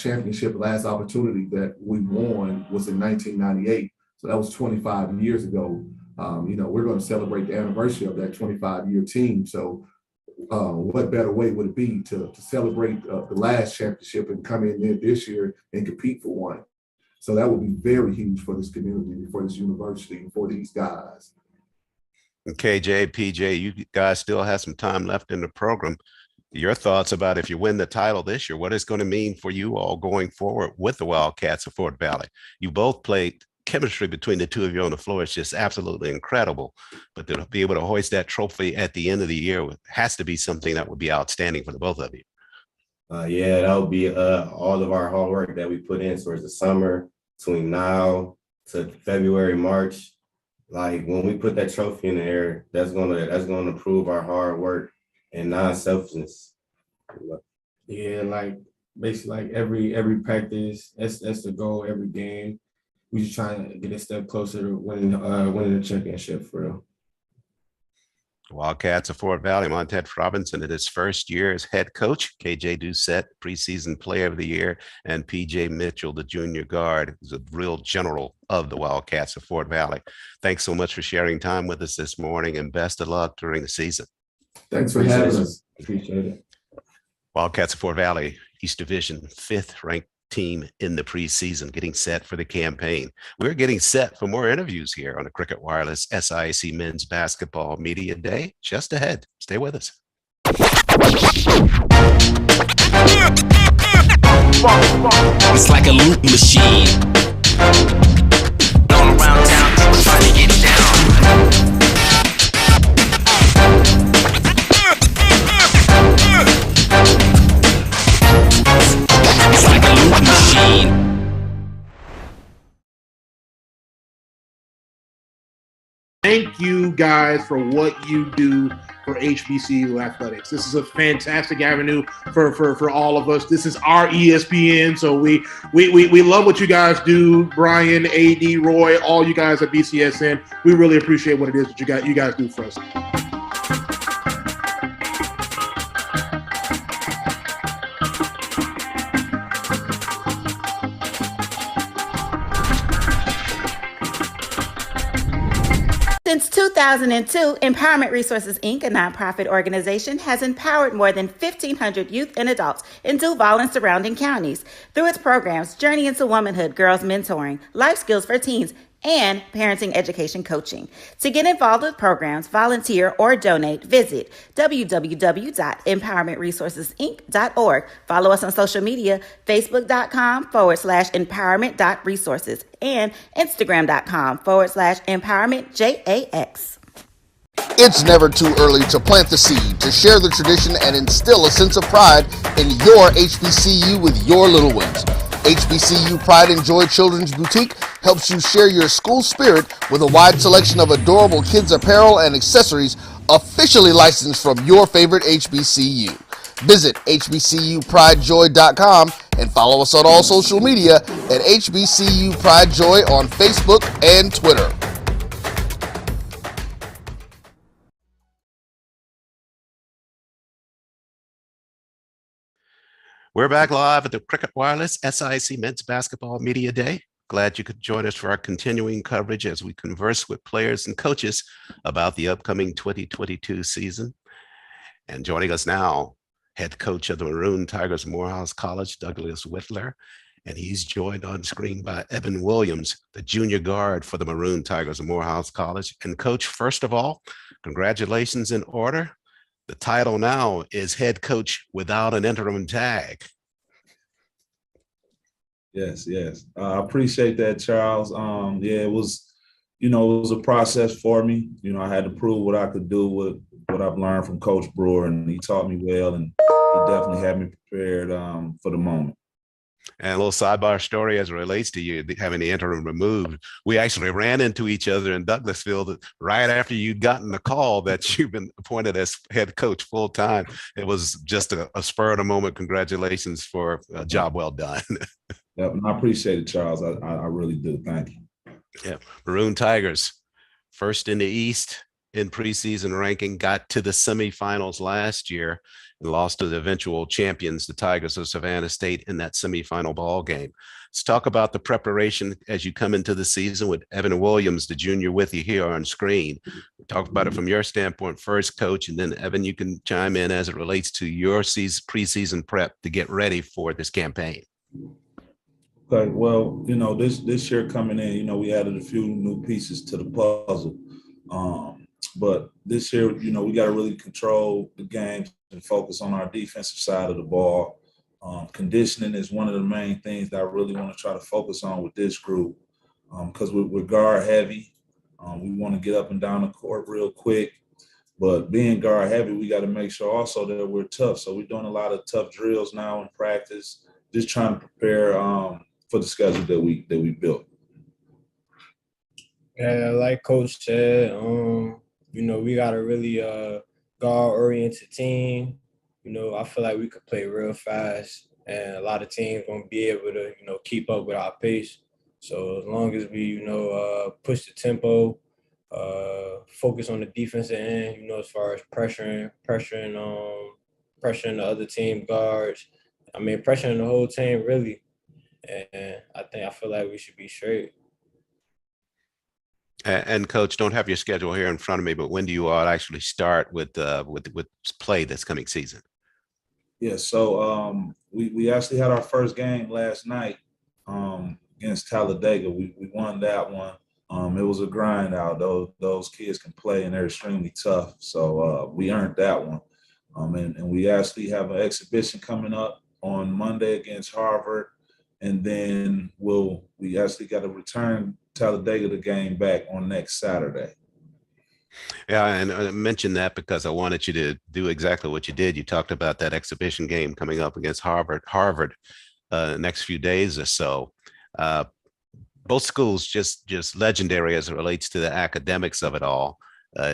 championship, the last opportunity that we won was in 1998. So that was 25 years ago. We're going to celebrate the anniversary of that 25-year team. So what better way would it be to celebrate the last championship and come in there this year and compete for one? So that would be very huge for this community, for this university, and for these guys. KJ, PJ, you guys still have some time left in the program. Your thoughts about if you win the title this year, what it's going to mean for you all going forward with the Wildcats of Fort Valley? You both played chemistry between the two of you on the floor. It's just absolutely incredible. But to be able to hoist that trophy at the end of the year has to be something that would be outstanding for the both of you. Yeah, that would be all of our hard work that we put in towards the summer between now to February, March. Like when we put that trophy in the air, that's gonna prove our hard work and non-selfishness. Yeah, like basically like every practice, that's the goal. Every game, we just trying to get a step closer to winning the championship for real. Wildcats of Fort Valley, Montez Robinson in his first year as head coach, KJ Doucette, preseason player of the year, and PJ Mitchell, the junior guard, who's a real general of the Wildcats of Fort Valley. Thanks so much for sharing time with us this morning, and best of luck during the season. Thanks for having us. Appreciate it. Wildcats of Fort Valley, East Division, 5th ranked team in the preseason, getting set for the campaign. We're getting set for more interviews here on the Cricket Wireless SIAC Men's Basketball Media Day just ahead. Stay with us. It's like a loop machine. Going around town trying to get down. It's like a loop machine. Thank you guys for what you do for HBCU athletics. This is a fantastic avenue for all of us. This is our ESPN, so we love what you guys do. Brian, AD, Roy, all you guys at BCSN. We really appreciate what it is that you guys do for us. Since 2002, Empowerment Resources, Inc., a nonprofit organization, has empowered more than 1,500 youth and adults in Duval and surrounding counties. Through its programs, Journey into Womanhood, Girls Mentoring, Life Skills for Teens, and Parenting Education Coaching. To get involved with programs, volunteer, or donate, visit www.empowermentresourcesinc.org. Follow us on social media, facebook.com/empowerment.resources and Instagram.com/empowermentJAX. It's never too early to plant the seed, to share the tradition, and instill a sense of pride in your HBCU with your little ones. HBCU Pride and Joy Children's Boutique helps you share your school spirit with a wide selection of adorable kids apparel and accessories officially licensed from your favorite HBCU. Visit hbcupridejoy.com and follow us on all social media at HBCU Pride Joy on Facebook and Twitter. We're back live at the Cricket Wireless SIAC Men's Basketball Media Day. Glad you could join us for our continuing coverage as we converse with players and coaches about the upcoming 2022 season. And joining us now, head coach of the Maroon Tigers Morehouse College, Douglas Whitler, and he's joined on screen by Evan Williams, the junior guard for the Maroon Tigers of Morehouse College. And coach, first of all, congratulations in order. The title now is head coach without an interim tag. Yes. I appreciate that, Charles. Yeah, it was a process for me. I had to prove what I could do with what I've learned from Coach Brewer, and he taught me well, and he definitely had me prepared for the moment. And a little sidebar story as it relates to you having the interim removed. We actually ran into each other in Douglasville right after you'd gotten the call that you've been appointed as head coach full time. It was just a spur of the moment. Congratulations for a job well done. Yeah, I appreciate it, Charles. I really do. Thank you. Yeah, Maroon Tigers, first in the East in preseason ranking, got to the semifinals last year and lost to the eventual champions, the Tigers of Savannah State, in that semifinal ball game. Let's talk about the preparation as you come into the season with Evan Williams, the junior, with you here on screen. Talk about it from your standpoint first, Coach, and then Evan, you can chime in as it relates to your preseason prep to get ready for this campaign. Okay, well, this year coming in, we added a few new pieces to the puzzle. But this year, we got to really control the game and focus on our defensive side of the ball. Conditioning is one of the main things that I really want to try to focus on with this group because we're guard heavy. We want to get up and down the court real quick. But being guard heavy, we got to make sure also that we're tough. So we're doing a lot of tough drills now in practice, just trying to prepare for the schedule that we built. Yeah, like Coach said, we got a really guard-oriented team. I feel like we could play real fast, and a lot of teams won't be able to, keep up with our pace. So as long as we, push the tempo, focus on the defensive end, as far as pressuring the other team guards. I mean, pressuring the whole team really, and I feel like we should be straight. And Coach, don't have your schedule here in front of me, but when do you all actually start with play this coming season? Yeah, so we actually had our first game last night against Talladega. We won that one. It was a grind out. Those kids can play and they're extremely tough. So we earned that one. And we actually have an exhibition coming up on Monday against Harvard. And then we actually got to return Talladega the game back on next Saturday. Yeah, and I mentioned that because I wanted you to do exactly what you did. You talked about that exhibition game coming up against Harvard next few days or so. Both schools just legendary as it relates to the academics of it all.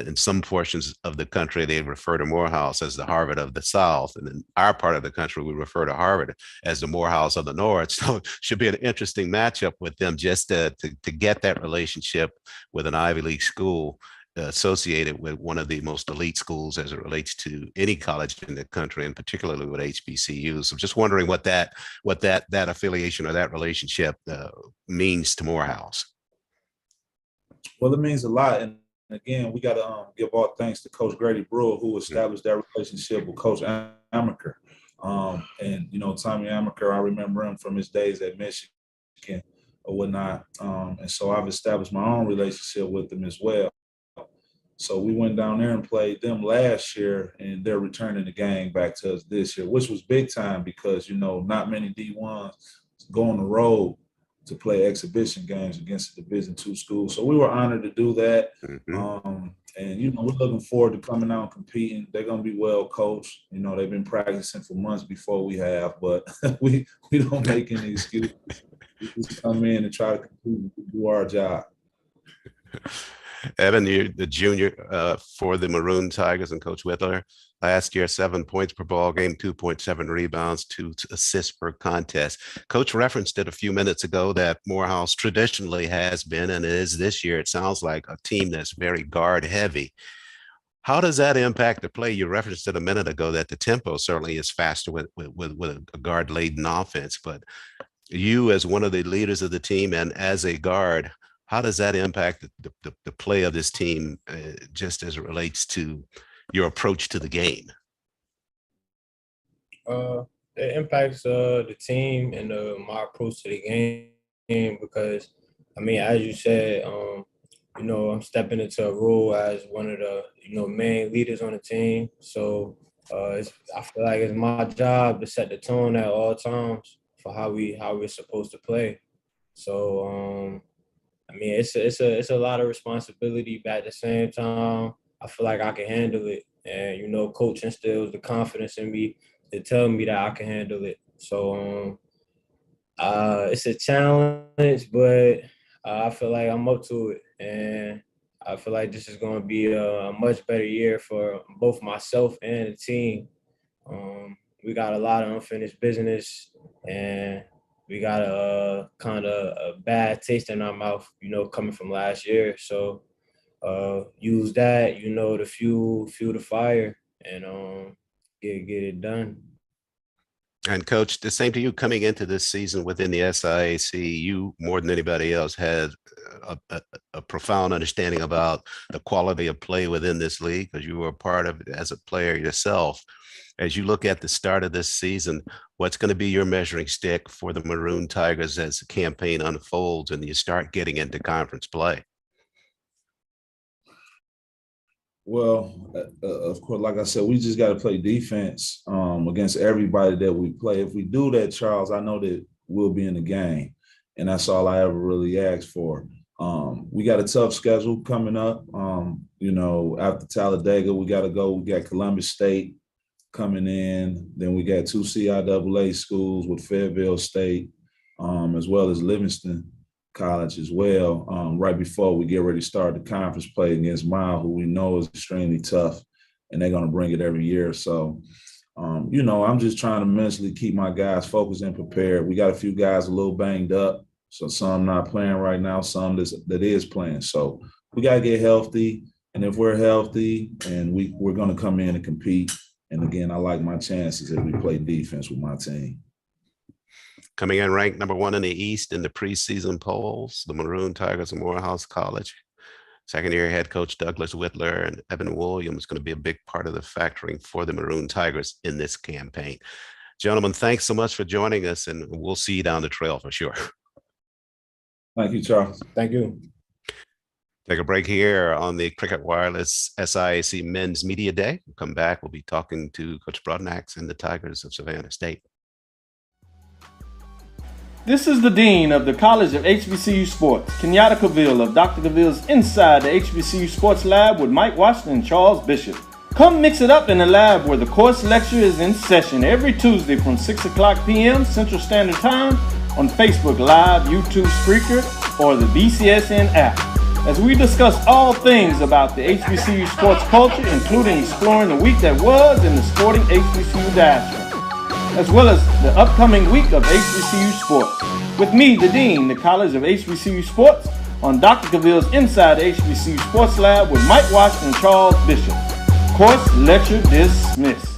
In some portions of the country, they refer to Morehouse as the Harvard of the South. And in our part of the country, we refer to Harvard as the Morehouse of the North. So it should be an interesting matchup with them just to get that relationship with an Ivy League school associated with one of the most elite schools as it relates to any college in the country, and particularly with HBCUs. So just wondering what that affiliation or that relationship means to Morehouse. Well, it means a lot. And again, we got to give all thanks to Coach Grady Brewer, who established that relationship with Coach Amaker. And, Tommy Amaker, I remember him from his days at Michigan or whatnot. And so I've established my own relationship with him as well. So we went down there and played them last year, and they're returning the game back to us this year, which was big time because, not many D1s go on the road to play exhibition games against a Division II school. So we were honored to do that. Mm-hmm. And, we're looking forward to coming out and competing. They're going to be well coached. They've been practicing for months before we have, but we don't make any excuses. We just come in and try to compete and do our job. Evan, you're the junior for the Maroon Tigers and Coach Whitler. Last year, 7 points per ball game, 2.7 rebounds, 2 assists per contest. Coach referenced it a few minutes ago that Morehouse traditionally has been, and is this year, it sounds like a team that's very guard heavy. How does that impact the play? You referenced it a minute ago that the tempo certainly is faster with a guard-laden offense, but you as one of the leaders of the team and as a guard, how does that impact the play of this team just as it relates to your approach to the game? It impacts the team and my approach to the game because, as you said, I'm stepping into a role as one of the, main leaders on the team. So I feel like it's my job to set the tone at all times for how we're supposed to play. So, it's a lot of responsibility, but at the same time, I feel like I can handle it. And, coach instills the confidence in me to tell me that I can handle it. So it's a challenge, but I feel like I'm up to it. And I feel like this is going to be a much better year for both myself and the team. We got a lot of unfinished business, and we got a kind of a bad taste in our mouth, coming from last year. So use that, to fuel the fire and get it done. And Coach, the same to you coming into this season within the SIAC, you more than anybody else had a profound understanding about the quality of play within this league because you were a part of it as a player yourself. As you look at the start of this season, what's going to be your measuring stick for the Maroon Tigers as the campaign unfolds and you start getting into conference play? Well, of course, like I said, we just got to play defense against everybody that we play. If we do that, Charles, I know that we'll be in the game, and that's all I ever really asked for. We got a tough schedule coming up. After Talladega, we got to go. We got Columbus State coming in. Then we got 2 CIAA schools with Fayetteville State, as well as Livingston College as well, right before we get ready to start the conference play against Mile, who we know is extremely tough, and they're going to bring it every year. So, I'm just trying to mentally keep my guys focused and prepared. We got a few guys a little banged up, so some not playing right now, some that is playing. So we got to get healthy, and if we're healthy, and we're going to come in and compete. And again, I like my chances if we play defense with my team. Coming in ranked number 1 in the East in the preseason polls, the Maroon Tigers of Morehouse College. Second-year head coach Douglas Whitler and Evan Williams going to be a big part of the factoring for the Maroon Tigers in this campaign. Gentlemen, thanks so much for joining us, and we'll see you down the trail for sure. Thank you, Charles. Thank you. Take a break here on the Cricket Wireless SIAC Men's Media Day. We'll come back. We'll be talking to Coach Broadnax and the Tigers of Savannah State. This is the Dean of the College of HBCU Sports, Kenyatta Cavill of Dr. Cavill's Inside the HBCU Sports Lab with Mike Washington and Charles Bishop. Come mix it up in the lab where the course lecture is in session every Tuesday from 6 o'clock p.m. Central Standard Time on Facebook Live, YouTube Spreaker, or the BCSN app, as we discuss all things about the HBCU sports culture, including exploring the week that was in the sporting HBCU diaspora, as well as the upcoming week of HBCU sports. With me, the Dean, the College of HBCU Sports, on Dr. Cavill's Inside the HBCU Sports Lab with Mike Washington and Charles Bishop. Course lecture dismissed.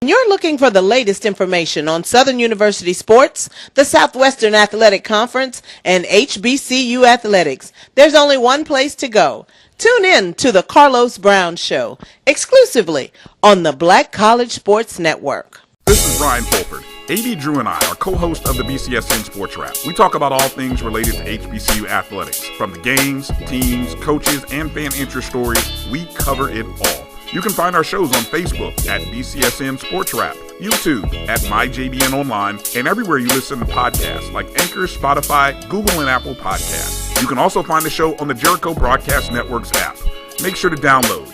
When you're looking for the latest information on Southern University sports, the Southwestern Athletic Conference, and HBCU athletics, there's only one place to go. Tune in to The Carlos Brown Show, exclusively on the Black College Sports Network. This is Brian Fulford. AD Drew and I are co-hosts of the BCSN Sports Wrap. We talk about all things related to HBCU athletics. From the games, teams, coaches, and fan interest stories, we cover it all. You can find our shows on Facebook at BCSN Sports Wrap, YouTube at MyJBN Online, and everywhere you listen to podcasts like Anchor, Spotify, Google, and Apple Podcasts. You can also find the show on the Jericho Broadcast Network's app. make sure to download.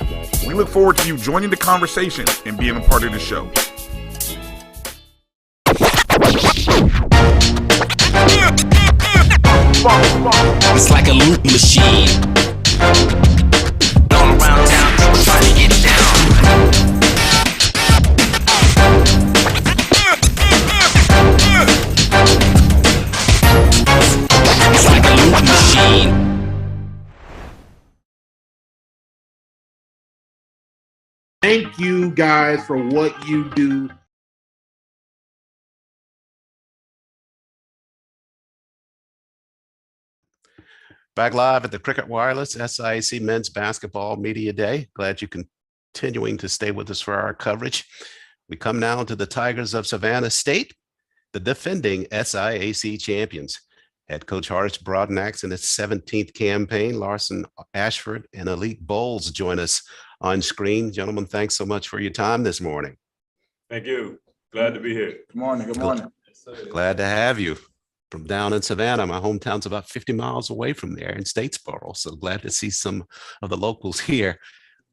We look forward to you joining the conversation and being a part of the show. It's like a loot machine. All around town, people trying to get down. It's like a loot machine. Thank you guys for what you do. Back live at the Cricket Wireless SIAC Men's Basketball Media Day. Glad you're continuing to stay with us for our coverage. We come now to the Tigers of Savannah State, the defending SIAC champions. Head coach Horace Broadenax in his 17th campaign. Larson Ashford and Elite Bowles join us on screen. Gentlemen, thanks so much for your time this morning. Thank you. Glad to be here. Good morning. Good morning. Glad to have you from down in Savannah. My hometown's about 50 miles away from there in Statesboro. So glad to see some of the locals here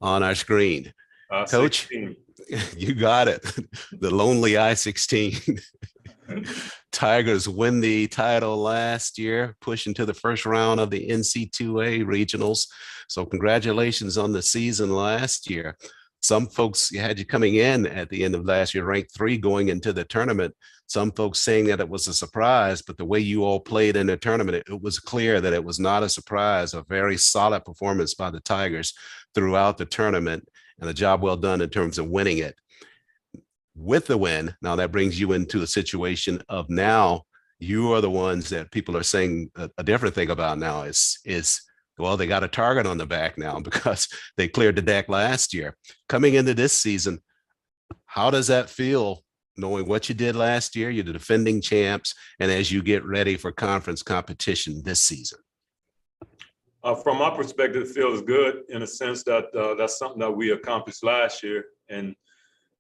on our screen. Coach, 16. you got it. The lonely I-16. Tigers win the title last year, push into the first round of the NC2A regionals. So congratulations on the season last year. Some folks had you coming in at the end of last year, ranked 3 going into the tournament. Some folks saying that it was a surprise, but the way you all played in the tournament, it was clear that it was not a surprise. A very solid performance by the Tigers throughout the tournament, and a job well done in terms of winning it. With the win, now that brings you into a situation of now you are the ones that people are saying a different thing about now is well, they got a target on the back now because they cleared the deck last year. Coming into this season, how does that feel knowing what you did last year? You're the defending champs, and as you get ready for conference competition this season. From my perspective, it feels good in a sense that that's something that we accomplished last year. And,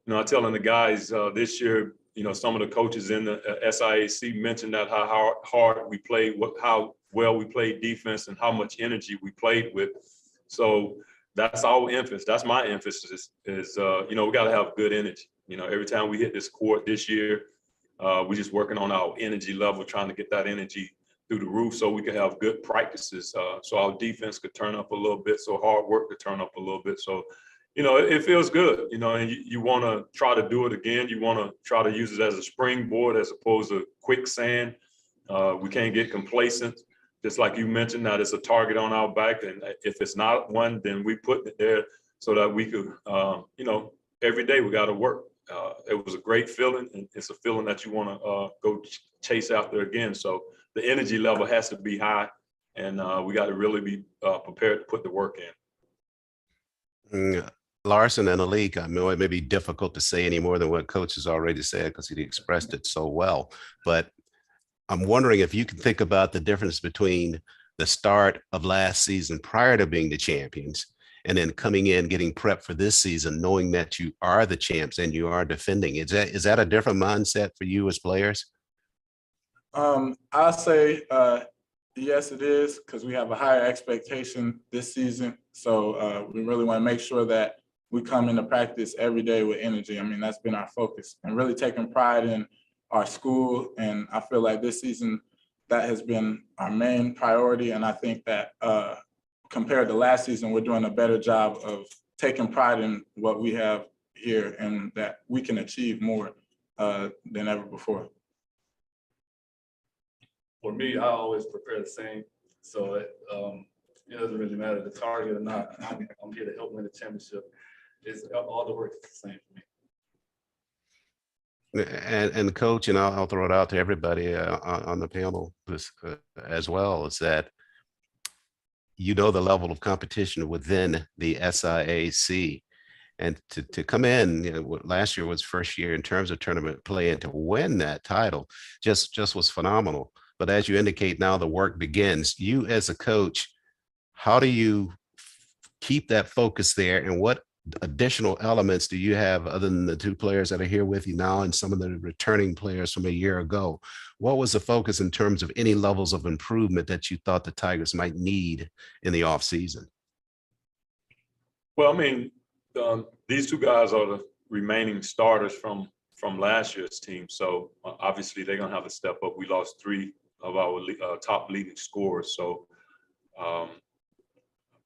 I'm telling the guys this year, some of the coaches in the SIAC mentioned that how hard we played, how well we played defense and how much energy we played with. So that's our emphasis. That's my emphasis is we got to have good energy. Every time we hit this court this year, we're just working on our energy level, trying to get that energy through the roof so we can have good practices. So our defense could turn up a little bit, so hard work could turn up a little bit. So, it feels good, and you want to try to do it again. You want to try to use it as a springboard as opposed to quicksand. We can't get complacent. Just like you mentioned, that it's a target on our back. And if it's not one, then we put it there so that we could, every day we got to work. It was a great feeling, and it's a feeling that you want to go chase after again. So the energy level has to be high, and we got to really be prepared to put the work in. Larson and Alik, I know it may be difficult to say any more than what Coach has already said because he expressed it so well, but I'm wondering if you can think about the difference between the start of last season prior to being the champions and then coming in, getting prepped for this season, knowing that you are the champs and you are defending. Is that a different mindset for you as players? I'll say yes, it is, because we have a higher expectation this season. So we really want to make sure that we come into practice every day with energy. I mean, that's been our focus, and really taking pride in our school. And I feel like this season that has been our main priority. And I think that compared to last season, we're doing a better job of taking pride in what we have here and that we can achieve more than ever before. For me, I always prepare the same. So it doesn't really matter the target or not. I'm here to help win the championship. All the work is the same for me. And Coach, and I'll throw it out to everybody on the panel as well, is that the level of competition within the SIAC, and to come in, last year was first year in terms of tournament play, and to win that title just was phenomenal. But as you indicate, now the work begins. You as a coach, how do you keep that focus there, and what additional elements do you have other than the 2 players that are here with you now and some of the returning players from a year ago? What was the focus in terms of any levels of improvement that you thought the Tigers might need in the off season? Well, I mean, these two guys are the remaining starters from last year's team. So obviously they're gonna have to step up. We lost 3 of our top leading scorers. So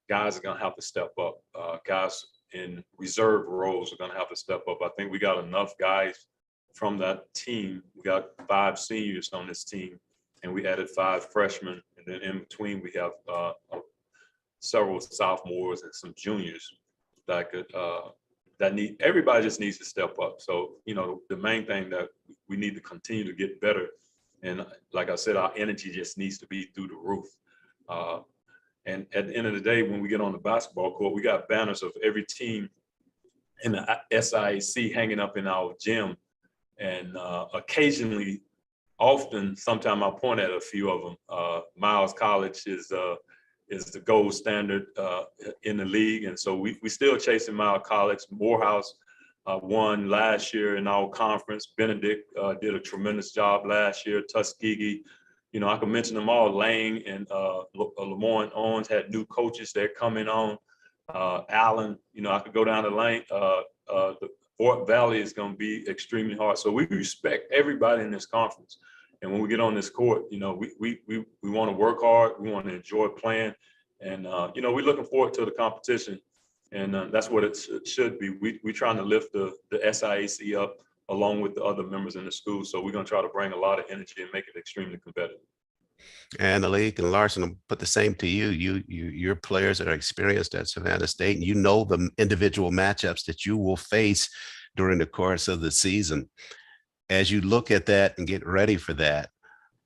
guys are gonna have to step up. Guys in reserve roles are gonna have to step up. I think we got enough guys from that team. We got 5 seniors on this team, and we added 5 freshmen. And then in between, we have several sophomores and some juniors that could everybody just needs to step up. So, you know, the main thing that we need to continue to get better. And like I said, our energy just needs to be through the roof. And at the end of the day, when we get on the basketball court, we got banners of every team in the SIAC hanging up in our gym. And occasionally, often, sometime I point at a few of them. Miles College is the gold standard in the league. And so we still chasing Miles College. Morehouse won last year in our conference. Benedict did a tremendous job last year. Tuskegee, you know, I can mention them all. Lang and Lemoyne Owens had new coaches that coming on. Allen, you know, I could go down the lane. The Fort Valley is going to be extremely hard. So we respect everybody in this conference. And when we get on this court, you know, we want to work hard. We want to enjoy playing. And, you know, we're looking forward to the competition. And that's what it should be. We're trying to lift the SIAC up along with the other members in the school. So we're going to try to bring a lot of energy and make it extremely competitive. And the league and Larson, I'll put the same to you. You're players that are experienced at Savannah State, and you know the individual matchups that you will face during the course of the season. As you look at that and get ready for that,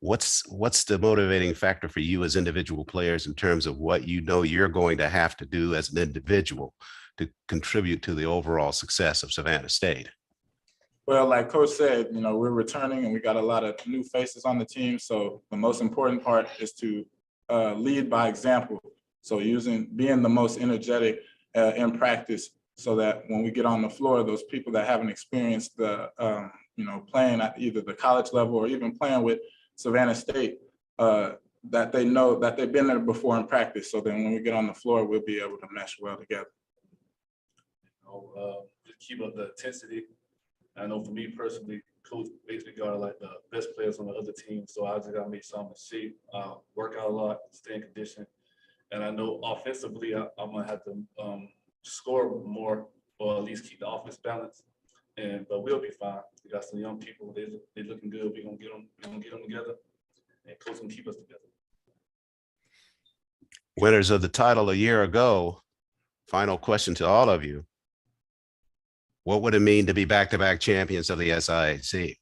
what's the motivating factor for you as individual players in terms of what you know you're going to have to do as an individual to contribute to the overall success of Savannah State? Well, like Coach said, you know, we're returning and we got a lot of new faces on the team. So the most important part is to lead by example. So being the most energetic in practice, so that when we get on the floor, those people that haven't experienced the, you know, playing at either the college level or even playing with Savannah State, that they know that they've been there before in practice. So then when we get on the floor, we'll be able to mesh well together. Just keep up the intensity. I know for me personally, Coach makes me guard like the best players on the other team. So I just got to make sure I'm in shape, work out a lot, stay in condition. And I know offensively, I'm going to have to score more or at least keep the offense balanced. But we'll be fine. We got some young people. They're looking good. We're going to get them together. And Coach can keep us together. Winners of the title a year ago. Final question to all of you. What would it mean to be back-to-back champions of the SIAC?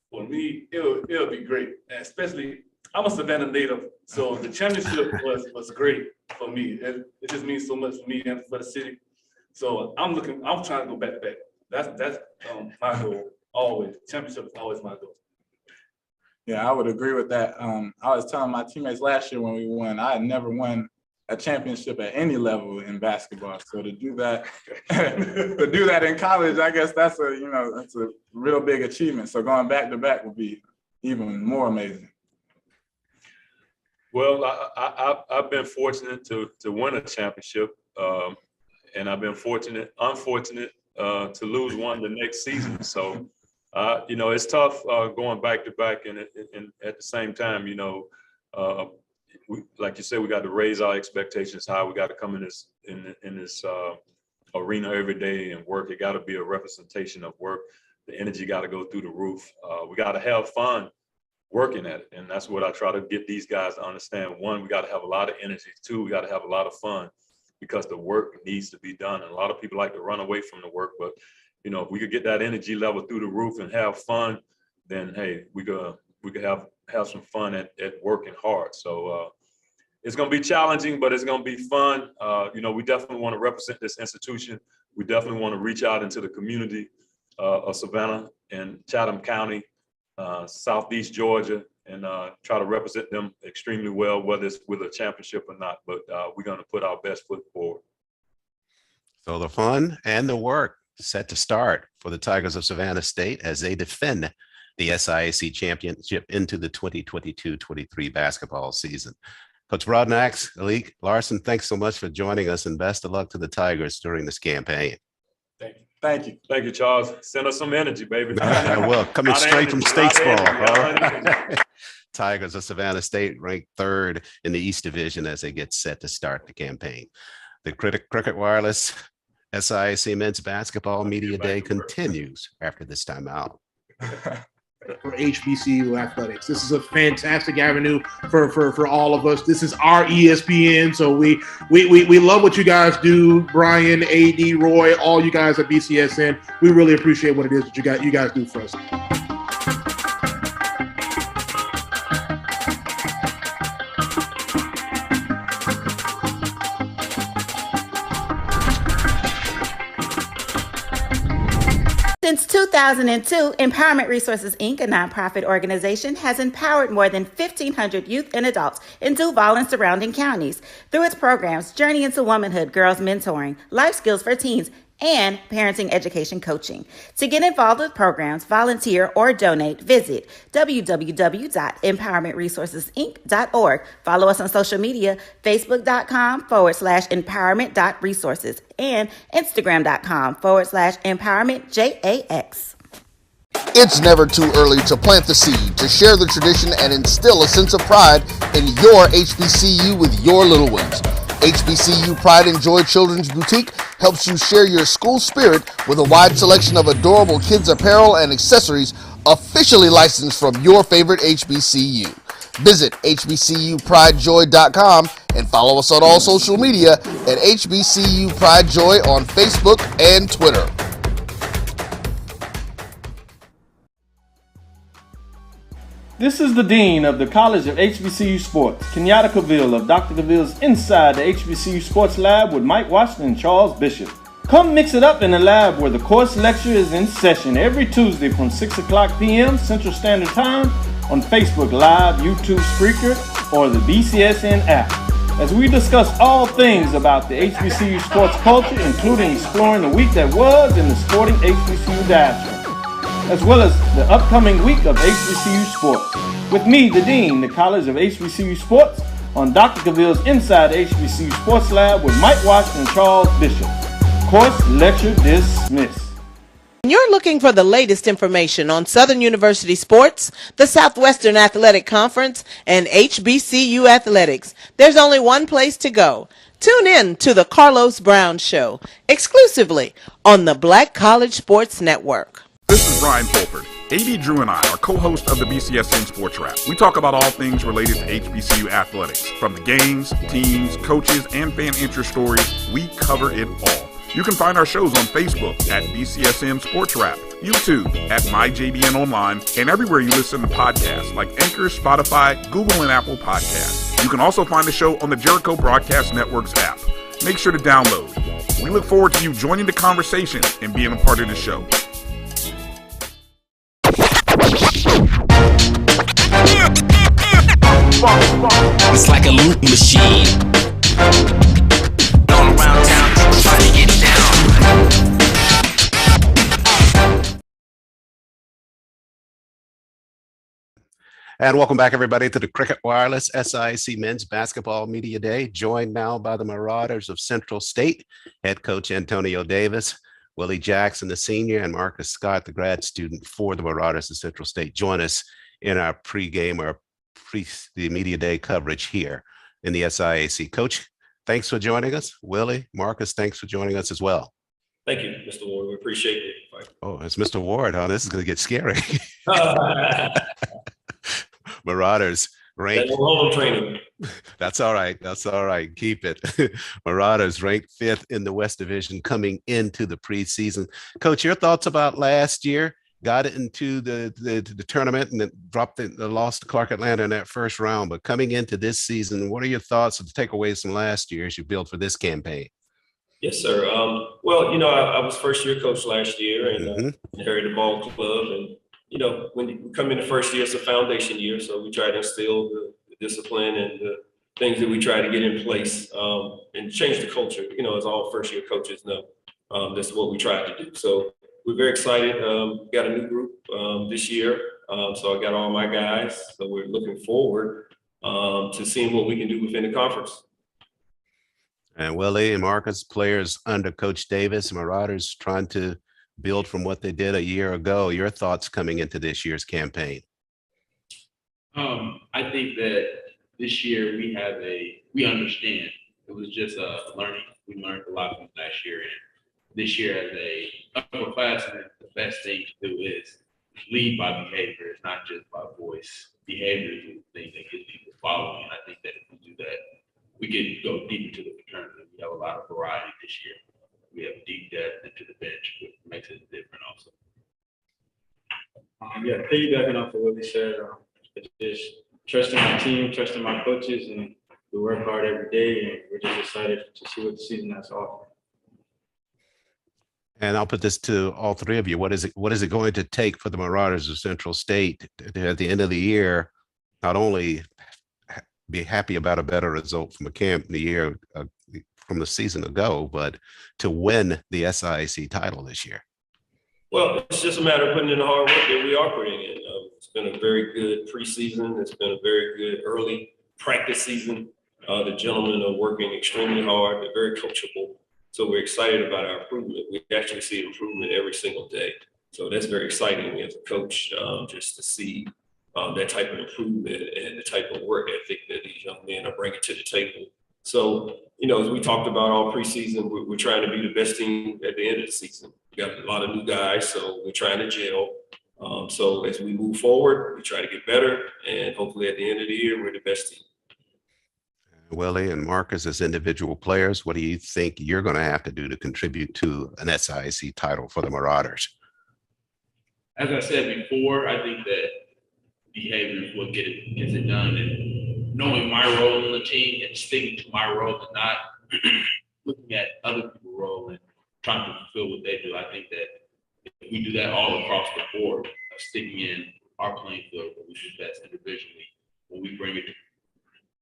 For me, it'll be great. And especially, I'm a Savannah native, so the championship was great for me. It just means so much for me and for the city. So I'm trying to go back-to-back. That's my goal, always. Championship is always my goal. Yeah, I would agree with that. I was telling my teammates last year when we won, I had never won a championship at any level in basketball. So to do that, in college, I guess that's a real big achievement. So going back to back would be even more amazing. Well, I've been fortunate to win a championship, and I've been unfortunate to lose one the next season. So, it's tough going back to back, and at the same time, like you said, we got to raise our expectations high. We got to come in this arena every day and work. It got to be a representation of work. The energy got to go through the roof. We got to have fun working at it, and that's what I try to get these guys to understand. One, we got to have a lot of energy. Two, we got to have a lot of fun because the work needs to be done. And a lot of people like to run away from the work, but if we could get that energy level through the roof and have fun, then hey, we could have some fun at working hard. So it's going to be challenging, but it's going to be fun. We definitely want to represent this institution. We definitely want to reach out into the community of Savannah and Chatham County, Southeast Georgia, and try to represent them extremely well, whether it's with a championship or not. But we're going to put our best foot forward. So the fun and the work set to start for the Tigers of Savannah State as they defend the SIAC championship into the 2022-23 basketball season. Coach Broadnax, Alik, Larson, thanks so much for joining us, and best of luck to the Tigers during this campaign. Thank you. Thank you, Charles. Send us some energy, baby. I will. Coming Lot of straight from energy, lot of Statesboro. energy, All lot of energy. right. Tigers of Savannah State ranked 3rd in the East Division as they get set to start the campaign. The Cricket Wireless SIAC Men's Basketball Media Day continues after this timeout. For HBCU athletics, this is a fantastic avenue for all of us. This is our ESPN, so we love what you guys do. Brian, AD, Roy, all you guys at BCSN, we really appreciate what it is that you guys do for us. Since 2002, Empowerment Resources, Inc., a nonprofit organization, has empowered more than 1,500 youth and adults in Duval and surrounding counties. Through its programs, Journey into Womanhood, Girls Mentoring, Life Skills for Teens, and Parenting Education Coaching. To get involved with programs, volunteer, or donate, visit www.empowermentresourcesinc.org. Follow us on social media, facebook.com/empowerment.resources and instagram.com/empowermentjax. It's never too early to plant the seed, to share the tradition, and instill a sense of pride in your HBCU with your little ones. HBCU Pride and Joy Children's Boutique helps you share your school spirit with a wide selection of adorable kids apparel and accessories officially licensed from your favorite HBCU. Visit hbcupridejoy.com and follow us on all social media at HBCU Pride Joy on Facebook and Twitter. This is the Dean of the College of HBCU Sports, Kenyatta Cavill of Dr. Cavill's Inside the HBCU Sports Lab with Mike Washington and Charles Bishop. Come mix it up in the lab where the course lecture is in session every Tuesday from 6 o'clock p.m. Central Standard Time on Facebook Live, YouTube Spreaker, or the BCSN app, as we discuss all things about the HBCU sports culture, including exploring the week that was in the sporting HBCU diaspora, as well as the upcoming week of HBCU sports. With me, the Dean, the College of HBCU Sports, on Dr. Cavill's Inside the HBCU Sports Lab with Mike Washington and Charles Bishop. Course lecture dismissed. When you're looking for the latest information on Southern University sports, the Southwestern Athletic Conference, and HBCU athletics, there's only one place to go. Tune in to The Carlos Brown Show, exclusively on the Black College Sports Network. This is Brian Fulford. AD Drew and I are co-hosts of the BCSN Sports Wrap. We talk about all things related to HBCU athletics. From the games, teams, coaches, and fan interest stories, we cover it all. You can find our shows on Facebook at BCSN Sports Wrap, YouTube at MyJBN Online, and everywhere you listen to podcasts like Anchor, Spotify, Google, and Apple Podcasts. You can also find the show on the Jericho Broadcast Network's app. Make sure to download. We look forward to you joining the conversation and being a part of the show. It's like a loot machine. All around town, trying to get down. And welcome back, everybody, to the Cricket Wireless SIAC Men's Basketball Media Day, joined now by the Marauders of Central State, head coach Antonio Davis, Willie Jackson, the senior, and Marcus Scott, the grad student for the Marauders of Central State. Join us in our pregame or the media day coverage here in the SIAC. Coach, thanks for joining us. Willie, Marcus, thanks for joining us as well. Thank you, Mr. Ward. We appreciate it. Oh, it's Mr. Ward, huh? This is going to get scary. Marauders ranked. Training. That's all right. That's all right. Keep it. Marauders ranked 5th in the West Division coming into the preseason. Coach, your thoughts about last year? Got it into the tournament and then dropped the loss to Clark Atlanta in that first round. But coming into this season, what are your thoughts of the takeaways from last year as you build for this campaign? Yes, sir. Well, I was first-year coach last year and inherited the ball club. And, when you come in the first year, it's a foundation year. So we try to instill the discipline and the things that we try to get in place and change the culture. As all first-year coaches know, that's what we try to do. So we're very excited. Got a new group this year. So I got all my guys. So we're looking forward to seeing what we can do within the conference. And Willie and Marcus, players under Coach Davis, Marauders trying to build from what they did a year ago. Your thoughts coming into this year's campaign? I think that this year we understand. It was just a learning. We learned a lot from last year. And this year as a upperclassman, the best thing to do is lead by behavior. It's not just by voice. Behavior is the thing that gets people following. And I think that if we do that, we can go deep into the fraternity. We have a lot of variety this year. We have deep depth into the bench, which makes it different also. Yeah, piggybacking off of what they said, just trusting my team, trusting my coaches, and we work hard every day, and we're just excited to see what the season has to offer. And I'll put this to all three of you. What is it going to take for the Marauders of Central State to, at the end of the year, not only be happy about a better result from a camp in the year from the season ago, but to win the SIAC title this year? Well, it's just a matter of putting in the hard work that we are putting in. It's been a very good preseason. It's been a very good early practice season. The gentlemen are working extremely hard. They're very coachable. So we're excited about our improvement. We actually see improvement every single day. So that's very exciting as a coach, just to see that type of improvement and the type of work ethic that these young men are bringing to the table. So, as we talked about all preseason, we're trying to be the best team at the end of the season. We got a lot of new guys, so we're trying to gel. So as we move forward, we try to get better, and hopefully at the end of the year, we're the best team. Willie and Marcus, as individual players, what do you think you're going to have to do to contribute to an SIAC title for the Marauders? As I said before, I think that behavior is what gets it done, and knowing my role in the team and sticking to my role and not looking at other people's role and trying to fulfill what they do. I think that if we do that all across the board, of sticking in our playing field, what we do best individually, when we bring it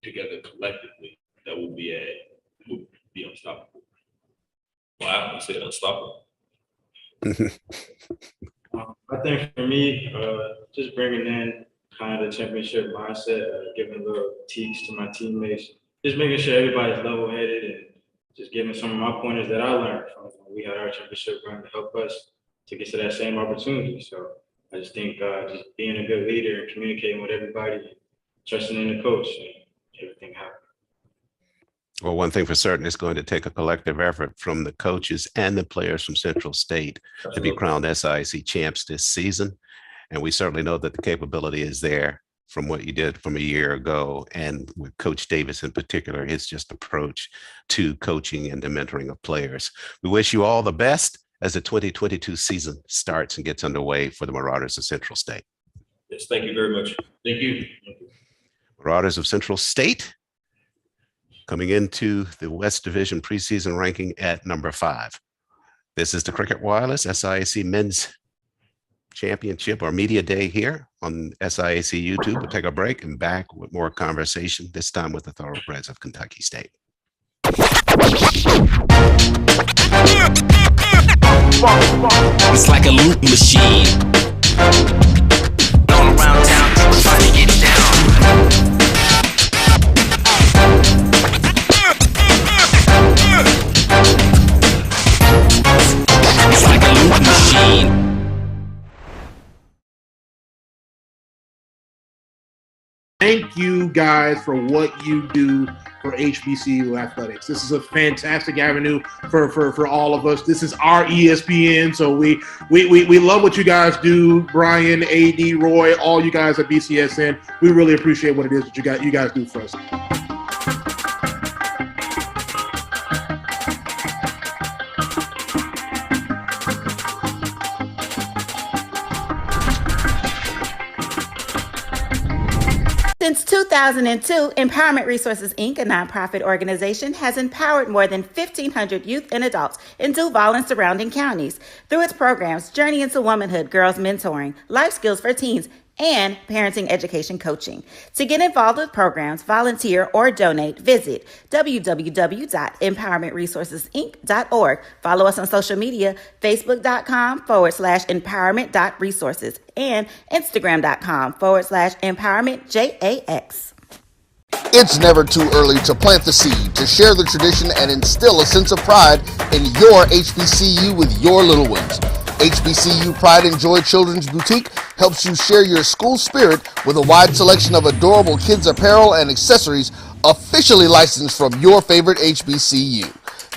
together collectively, that will be unstoppable. Wow, I said unstoppable. I think for me, just bringing in kind of the championship mindset, giving little teaks to my teammates, just making sure everybody's level-headed and just giving some of my pointers that I learned from when we had our championship run to help us to get to that same opportunity. So I just think just being a good leader and communicating with everybody, trusting in the coach, and everything happens. Well, one thing for certain, it's going to take a collective effort from the coaches and the players from Central State to be crowned SIAC champs this season. And we certainly know that the capability is there from what you did from a year ago. And with Coach Davis in particular, his just approach to coaching and the mentoring of players. We wish you all the best as the 2022 season starts and gets underway for the Marauders of Central State. Yes, thank you very much. Thank you. Marauders of Central State coming into the West Division preseason ranking at number 5. This is the Cricket Wireless SIAC Men's Championship or Media Day here on SIAC YouTube. We'll take a break and back with more conversation, this time with the Thoroughbreds of Kentucky State. It's like a loot machine. All around town, trying to get down. It's like a loot machine. Thank you guys for what you do for HBCU athletics. This is a fantastic avenue for all of us. This is our ESPN, so we love what you guys do. Brian, AD, Roy, all you guys at BCSN. We really appreciate what it is that you guys do for us. Since 2002, Empowerment Resources, Inc., a nonprofit organization, has empowered more than 1,500 youth and adults in Duval and surrounding counties through its programs Journey into Womanhood, Girls Mentoring, Life Skills for Teens, and Parenting Education Coaching. To get involved with programs, volunteer, or donate, visit www.empowermentresourcesinc.org. Follow us on social media, facebook.com/empowerment.resources and instagram.com/empowermentjax. It's never too early to plant the seed, to share the tradition, and instill a sense of pride in your HBCU with your little ones. HBCU Pride and Joy Children's Boutique helps you share your school spirit with a wide selection of adorable kids apparel and accessories officially licensed from your favorite HBCU.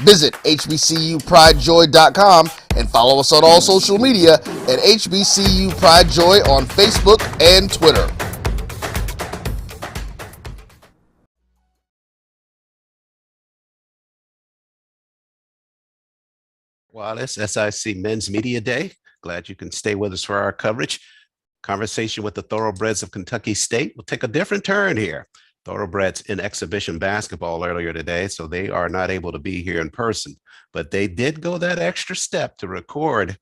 Visit hbcupridejoy.com and follow us on all social media at HBCU Pride Joy on Facebook and Twitter. Well, it's SIC Men's Media Day. Glad you can stay with us for our coverage. Conversation with the Thoroughbreds of Kentucky State will take a different turn here. Thoroughbreds in exhibition basketball earlier today, so they are not able to be here in person. But they did go that extra step to record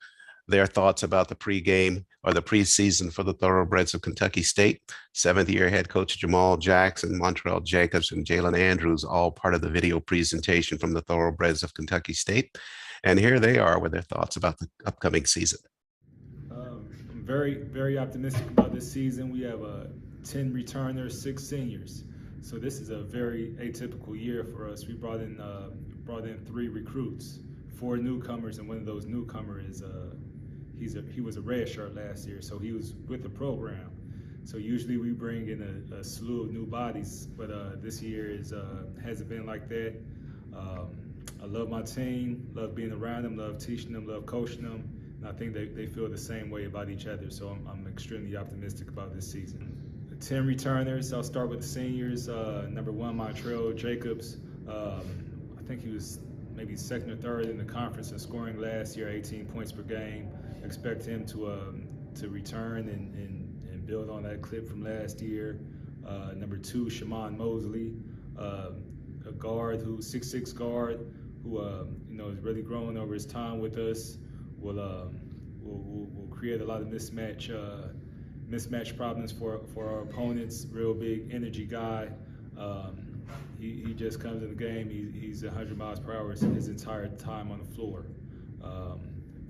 their thoughts about the pregame or the preseason for the Thoroughbreds of Kentucky State. Seventh-year head coach Jamal Jackson, Montrell Jacobs, and Jalen Andrews, all part of the video presentation from the Thoroughbreds of Kentucky State. And here they are with their thoughts about the upcoming season. I'm very, very optimistic about this season. We have 10 returners, 6 seniors. So this is a very atypical year for us. We brought in 3 recruits, 4 newcomers, and one of those newcomers is he was a red shirt last year, so he was with the program. So usually we bring in a slew of new bodies, but this year hasn't been like that. I love my team, love being around them, love teaching them, love coaching them, and I think they feel the same way about each other. So I'm extremely optimistic about this season. 10 returners. I'll start with the seniors. Number 1, Montrell Jacobs. I think he was maybe second or third in the conference in scoring last year, 18 points per game. Expect him to return and build on that clip from last year. Number 2, Shamon Mosley, a guard who's 6'6" guard who is really growing over his time with us. Will create a lot of mismatch problems for our opponents. Real big energy guy. He just comes in the game. He's 100 miles per hour his entire time on the floor.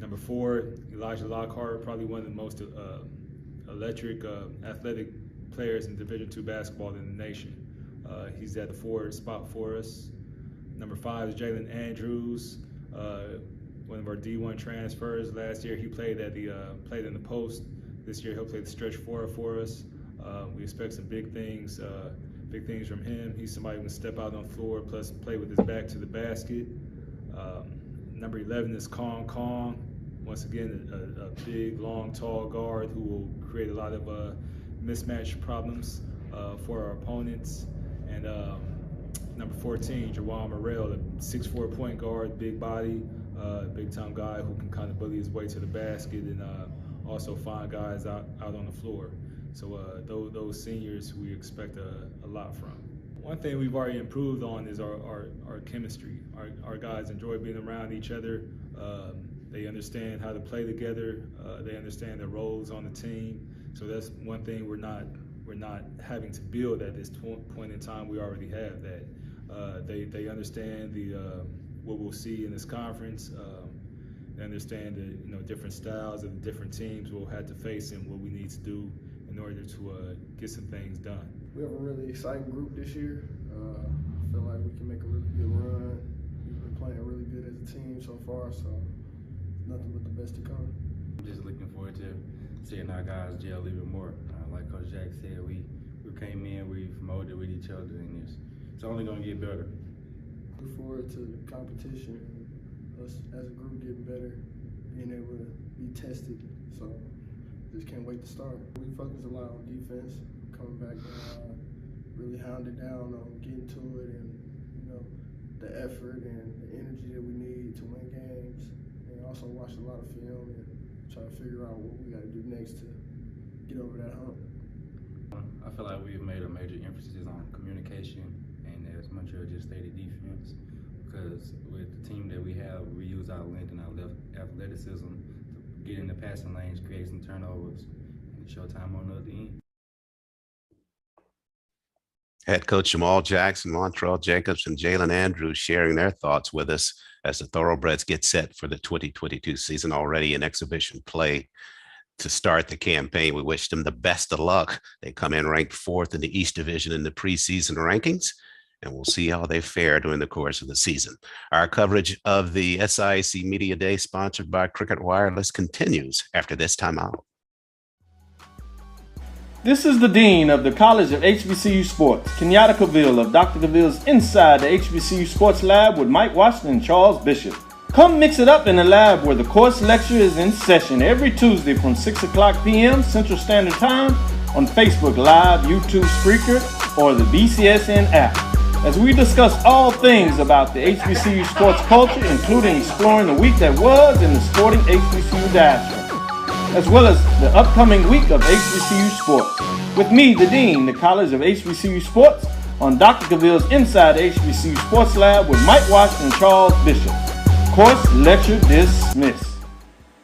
Number 4, Elijah Lockhart, probably one of the most electric, athletic players in Division II basketball in the nation. He's at the forward spot for us. Number 5 is Jalen Andrews, one of our D1 transfers. Last year he played in the post. This year he'll play the stretch 4 for us. We expect some big things from him. He's somebody who can step out on the floor, plus play with his back to the basket. Number 11 is Kong. Once again, a big, long, tall guard who will create a lot of mismatch problems for our opponents. And number 14, Jawan Morrell, a 6'4" point guard, big body, big-time guy who can kind of bully his way to the basket and also find guys out on the floor. So those seniors we expect a lot from. One thing we've already improved on is our chemistry. Our guys enjoy being around each other. They understand how to play together. They understand their roles on the team. So that's one thing we're not having to build at this point in time. We already have that. They understand what we'll see in this conference. They understand the different styles of the different teams we'll have to face and what we need to do in order to get some things done. We have a really exciting group this year. I feel like we can make a really good run. We've been playing really good as a team so far, so nothing but the best to come. I'm just looking forward to seeing our guys gel even more. Like Coach Jack said, we came in, we promoted with each other, and it's only going to get better. Look forward to the competition, us as a group getting better, being able to be tested. So just can't wait to start. We focus a lot on defense, coming back and really hounding down on getting to it and the effort and the energy that we need to win games, and also watch a lot of film and try to figure out what we got to do next to get over that hump. I feel like we've made a major emphasis on communication and, as Montreal just stated, defense, because with the team that we have, we use our length and our athleticism to get in the passing lanes, create some turnovers, and show time on the other end. Head coach Jamal Jackson, Montrell Jacobs, and Jalen Andrews sharing their thoughts with us as the Thoroughbreds get set for the 2022 season, already in exhibition play. to start the campaign. We wish them the best of luck. They come in ranked 4th in the East Division in the preseason rankings, and we'll see how they fare during the course of the season. Our coverage of the SIAC Media Day, sponsored by Cricket Wireless, continues after this timeout. This is the Dean of the College of HBCU Sports, Kenyatta Cavill of Dr. Cavill's Inside the HBCU Sports Lab with Mike Washington and Charles Bishop. Come mix it up in the lab where the course lecture is in session every Tuesday from 6 o'clock p.m. Central Standard Time on Facebook Live, YouTube Spreaker, or the BCSN app, as we discuss all things about the HBCU sports culture, including exploring the week that was in the sporting HBCU diaspora, as well as the upcoming week of HBCU sports. With me, the Dean, the College of HBCU Sports, on Dr. Cavill's Inside the HBCU Sports Lab with Mike Washington and Charles Bishop. Course lecture dismissed.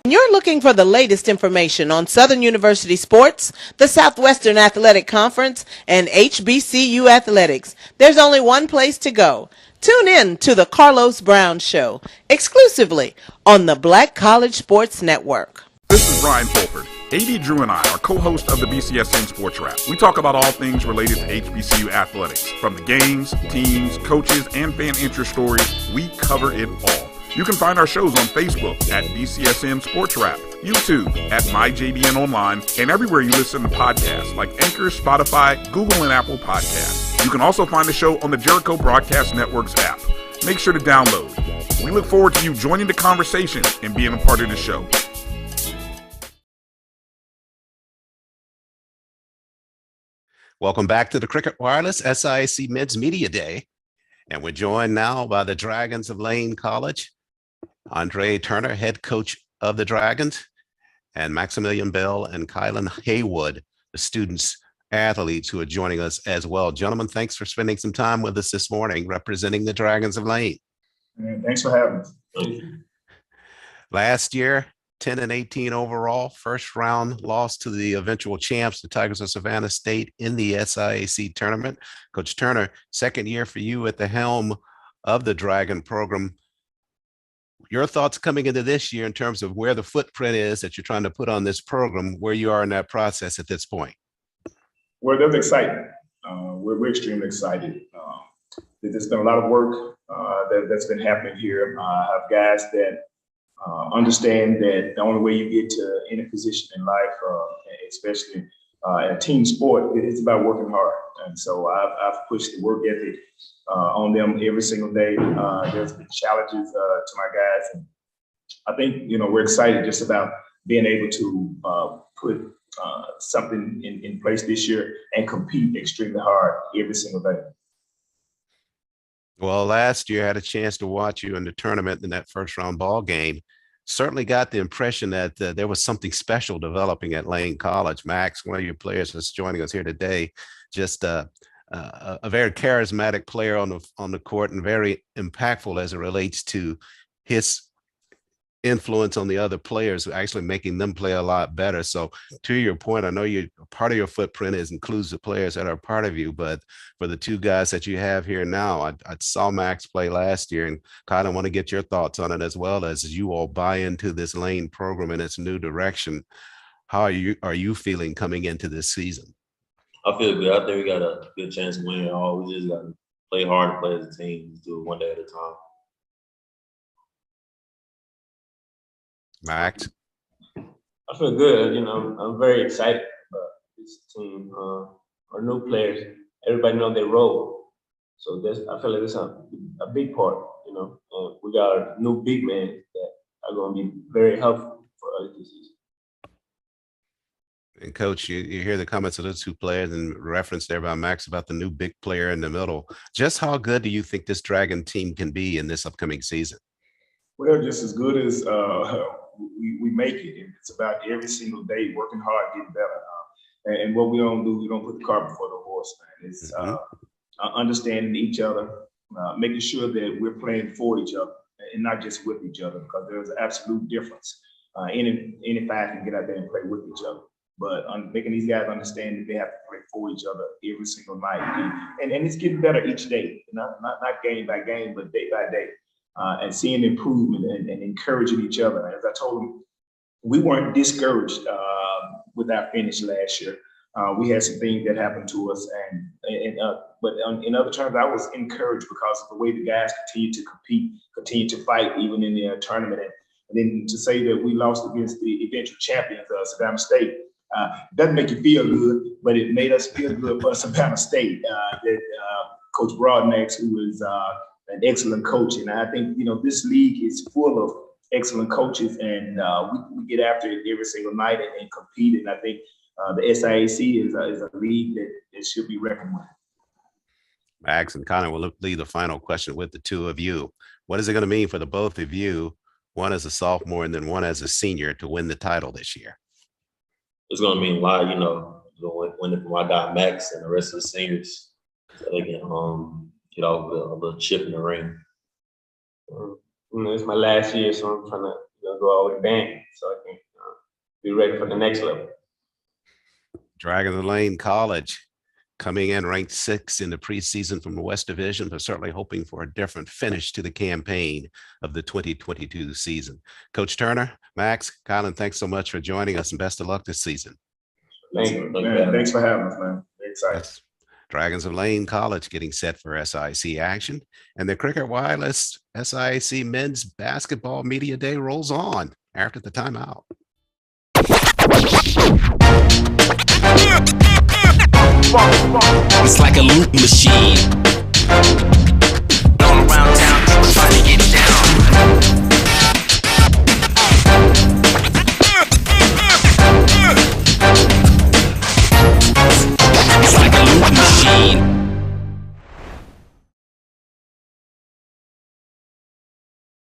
When you're looking for the latest information on Southern University sports, the Southwestern Athletic Conference, and HBCU athletics, there's only one place to go. Tune in to The Carlos Brown Show, exclusively on the Black College Sports Network. This is Brian Fulford. AD Drew and I are co-hosts of the BCSN Sports Wrap. We talk about all things related to HBCU athletics. From the games, teams, coaches, and fan interest stories, we cover it all. You can find our shows on Facebook at BCSN Sports Wrap, YouTube at MyJBN Online, and everywhere you listen to podcasts like Anchor, Spotify, Google, and Apple Podcasts. You can also find the show on the Jericho Broadcast Network's app. Make sure to download. We look forward to you joining the conversation and being a part of the show. Welcome back to the Cricket Wireless SIAC Men's Media Day. And we're joined now by the Dragons of Lane College, Andre Turner, head coach of the Dragons, and Maximilian Bell and Kylan Haywood, the students, athletes who are joining us as well. Gentlemen, thanks for spending some time with us this morning representing the Dragons of Lane. Thanks for having us. Last year, 10-18 overall, first round loss to the eventual champs, the Tigers of Savannah State, in the SIAC tournament. Coach Turner, second year for you at the helm of the Dragon program. Your thoughts coming into this year in terms of where the footprint is that you're trying to put on this program, where you are in that process at this point? Well, that's exciting. We're extremely excited. There's been a lot of work that's been happening here. I have guys that understand that the only way you get to any position in life, especially in a team sport, it's about working hard. And so I've pushed the work ethic on them every single day. There's been challenges to my guys, and I think we're excited just about being able to put something in place this year and compete extremely hard every single day. Well, last year I had a chance to watch you in the tournament in that first round ball game. Certainly got the impression that there was something special developing at Lane College. Max, one of your players that's joining us here today, just a very charismatic player on the court and very impactful as it relates to his influence on the other players, actually making them play a lot better. So to your point, I know part of your footprint includes the players that are part of you, but for the two guys that you have here now, I saw Max play last year, and kind of want to get your thoughts on it as well as you all buy into this Lane program and its new direction. How are you feeling coming into this season? I feel good. I think we got a good chance of winning it all. We just got to play hard and play as a team, do it one day at a time. Max? I feel good. I'm very excited about this team. Our new players, everybody know their role. So I feel like this is a big part, we got a new big men that are going to be very helpful for us this season. And Coach, you hear the comments of those two players and reference there by Max about the new big player in the middle. Just how good do you think this Dragon team can be in this upcoming season? Well, just as good as we make it. It's about every single day working hard, getting better. And what we don't do, we don't put the cart before the horse, man. It's understanding each other, making sure that we're playing for each other and not just with each other, because there's an absolute difference. Any five can get out there and play with each other. But making these guys understand that they have to play for each other every single night. And it's getting better each day, not game by game, but day by day. And seeing improvement and encouraging each other. As I told them we weren't discouraged with our finish last year. We had some things that happened to us, but in other terms, I was encouraged because of the way the guys continued to compete, continued to fight, even in the tournament. And then to say that we lost against the eventual champions, Savannah State, doesn't make you feel good, but it made us feel good for Savannah State. Coach Broadnax, who is an excellent coach, and I think this league is full of excellent coaches, and we get after it every single night and compete. And I think the SIAC is a league that should be reckoned with. Max and Connor, will leave the final question with the two of you. What is it going to mean for the both of you, one as a sophomore and then one as a senior, to win the title this year? It's going to mean a lot, winning for my guy Max and the rest of the seniors, so they can get off the chip in the ring. It's my last year, so I'm trying to go all the way down so I can be ready for the next level. Dragons of Lane College coming in ranked 6th in the preseason from the West Division, but certainly hoping for a different finish to the campaign of the 2022 season. Coach Turner, Max, Colin, thanks so much for joining us, and best of luck this season. Thanks for having us, man. Very excited. That's Dragons of Lane College getting set for SIAC action, and the Cricket Wireless SIAC Men's Basketball Media Day rolls on after the timeout. It's like a loop machine. All around town, people trying to get down. It's like a loop machine.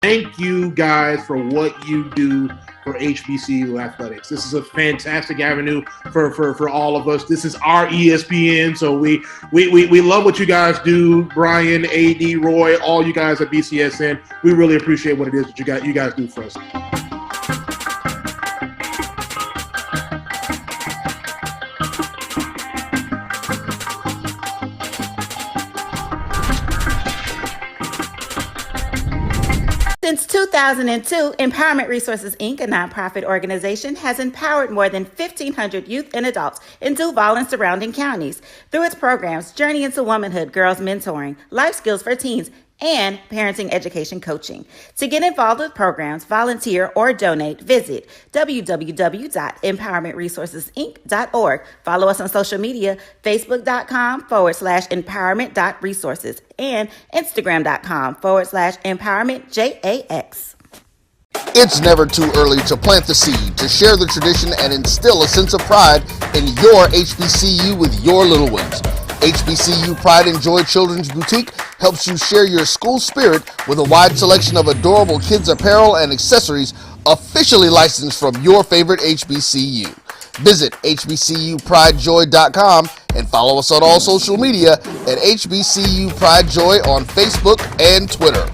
Thank you guys for what you do for HBCU athletics. This is a fantastic avenue for all of us. This is our ESPN, so we love what you guys do. Brian, AD, Roy, all you guys at BCSN. We really appreciate what it is that you guys do for us. Since 2002, Empowerment Resources, Inc., a nonprofit organization, has empowered more than 1,500 youth and adults in Duval and surrounding counties through its programs Journey into Womanhood, Girls Mentoring, Life Skills for Teens, and Parenting Education Coaching. To get involved with programs, volunteer, or donate, visit www.empowermentresourcesinc.org. Follow us on social media, facebook.com/empowerment.resources and instagram.com/empowermentjax. It's never too early to plant the seed, to share the tradition, and instill a sense of pride in your HBCU with your little ones. HBCU Pride and Joy Children's Boutique helps you share your school spirit with a wide selection of adorable kids apparel and accessories officially licensed from your favorite HBCU. Visit hbcupridejoy.com and follow us on all social media at HBCU Pride Joy on Facebook and Twitter.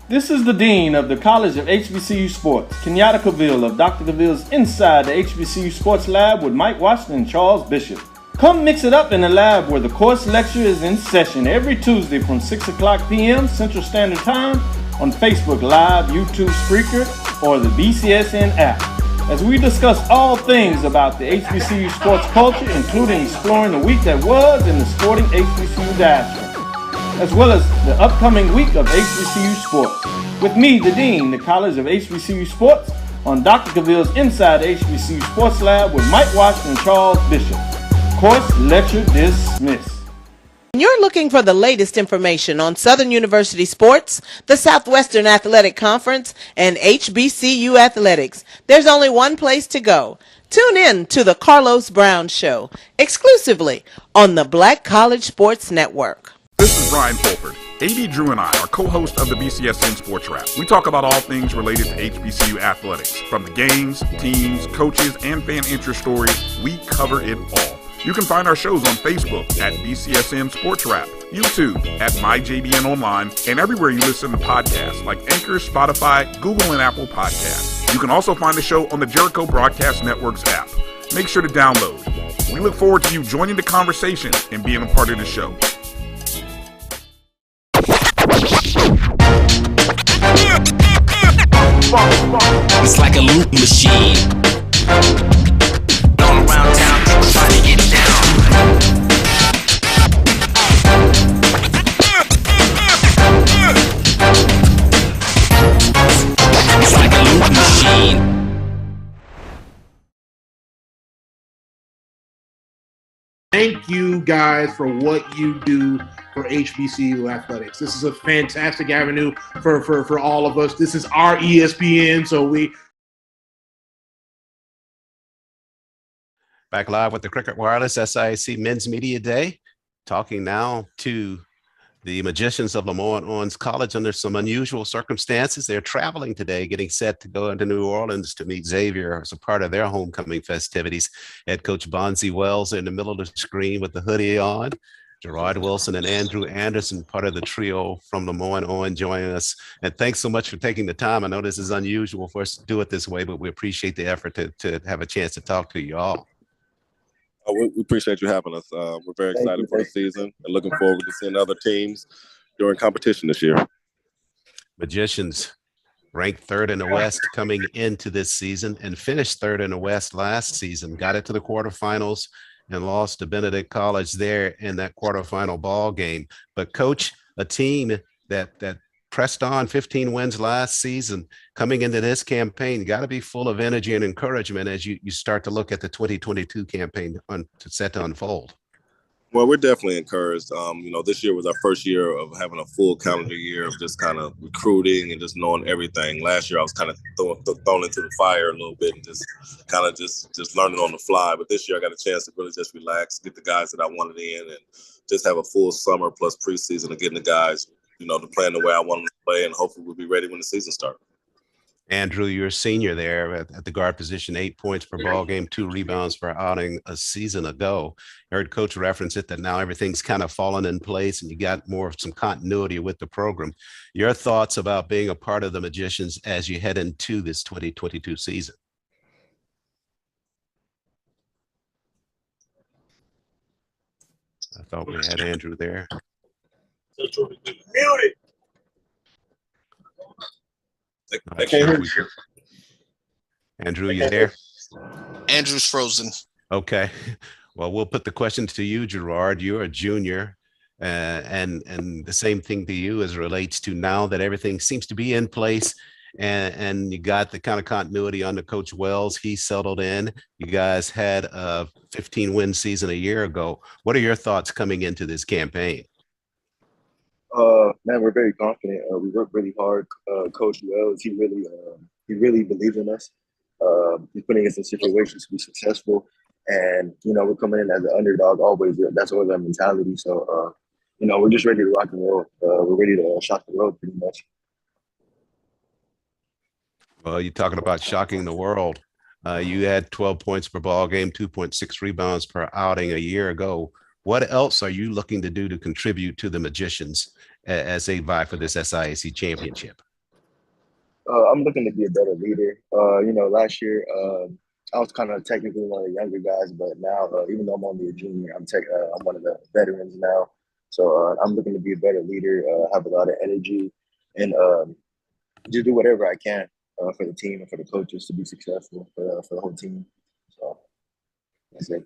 This is the Dean of the College of HBCU Sports, Kenyatta Cavill of Dr. Cavill's Inside the HBCU Sports Lab with Mike Washington and Charles Bishop. Come mix it up in the lab where the course lecture is in session every Tuesday from 6 o'clock p.m. Central Standard Time on Facebook Live, YouTube Spreaker, or the BCSN app, as we discuss all things about the HBCU sports culture, including exploring the week that was in the sporting HBCU diaspora, as well as the upcoming week of HBCU sports. With me, the Dean, the College of HBCU Sports, on Dr. Cavill's Inside the HBCU Sports Lab with Mike Washington and Charles Bishop. Course lecture dismissed. When you're looking for the latest information on Southern University sports, the Southwestern Athletic Conference, and HBCU athletics, there's only one place to go. Tune in to the Carlos Brown Show, exclusively on the Black College Sports Network. This is Brian Fulford. AD Drew and I are co-hosts of the BCSN Sports Wrap. We talk about all things related to HBCU athletics. From the games, teams, coaches, and fan interest stories, we cover it all. You can find our shows on Facebook at BCSN Sports Wrap, YouTube at MyJBN Online, and everywhere you listen to podcasts like Anchor, Spotify, Google, and Apple Podcasts. You can also find the show on the Jericho Broadcast Network's app. Make sure to download. We look forward to you joining the conversation and being a part of the show. It's like a loop machine. All around town, people trying to get down. It's like a loop machine. Thank you guys for what you do for HBCU athletics. This is a fantastic avenue for all of us. This is our ESPN, so we Back live with the Cricket Wireless SIAC Men's Media Day, talking now to the Magicians of Lemoyne-Owens College under some unusual circumstances. They're traveling today, getting set to go into New Orleans to meet Xavier as a part of their homecoming festivities. Head coach Bonzi Wells in the middle of the screen with the hoodie on. Gerard Wilson and Andrew Anderson, part of the trio from Lemoyne-Owens, joining us. And thanks so much for taking the time. I know this is unusual for us to do it this way, but we appreciate the effort to have a chance to talk to you all. We appreciate you having us. We're very excited for the season and looking forward to seeing other teams during competition this year. Magicians ranked third in the West coming into this season and finished third in the West last season. Got it to the quarterfinals and lost to Benedict College there in that quarterfinal ball game. But coach, a team that pressed on 15 wins last season, coming into this campaign, got to be full of energy and encouragement as you start to look at the 2022 campaign set to unfold. Well, we're definitely encouraged. This year was our first year of having a full calendar year of just kind of recruiting and just knowing everything. Last year, I was kind of thrown into the fire a little bit and just learning on the fly. But this year, I got a chance to really just relax, get the guys that I wanted in, and just have a full summer plus preseason of getting the guys, to play in the way I want them to play, and hopefully we'll be ready when the season starts. Andrew, you're a senior there at the guard position, 8 points per ball game, 2 rebounds per outing a season ago. I heard coach reference it that now everything's kind of fallen in place and you got more of some continuity with the program. Your thoughts about being a part of the Magicians as you head into this 2022 season? I thought we had Andrew there. I can't hear you. Andrew, you there? Andrew's frozen. Okay. Well, we'll put the question to you, Gerard. You're a junior, and the same thing to you as it relates to now that everything seems to be in place, and you got the kind of continuity under Coach Wells. He settled in. You guys had a 15-win season a year ago. What are your thoughts coming into this campaign? Man, we're very confident. We work really hard. Coach Wells, he really believes in us. He's putting us in situations to be successful. And, we're coming in as an underdog always. That's always our mentality. So, we're just ready to rock and roll. We're ready to shock the world pretty much. Well, you're talking about shocking the world. You had 12 points per ball game, 2.6 rebounds per outing a year ago. What else are you looking to do to contribute to the Magicians as they vie for this SIAC championship? I'm looking to be a better leader. Last year I was kind of technically one of the younger guys, but now even though I'm only a junior, I'm one of the veterans now. So I'm looking to be a better leader, have a lot of energy, and just do whatever I can for the team and for the coaches to be successful for the whole team. So that's it.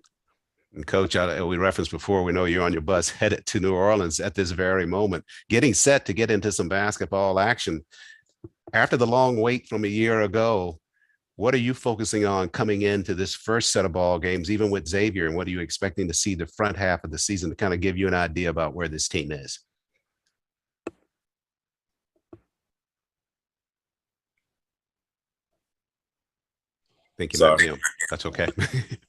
And Coach, we referenced before, we know you're on your bus headed to New Orleans at this very moment, getting set to get into some basketball action. After the long wait from a year ago, what are you focusing on coming into this first set of ball games, even with Xavier, and what are you expecting to see the front half of the season to kind of give you an idea about where this team is? Thank you, Sorry. That's okay.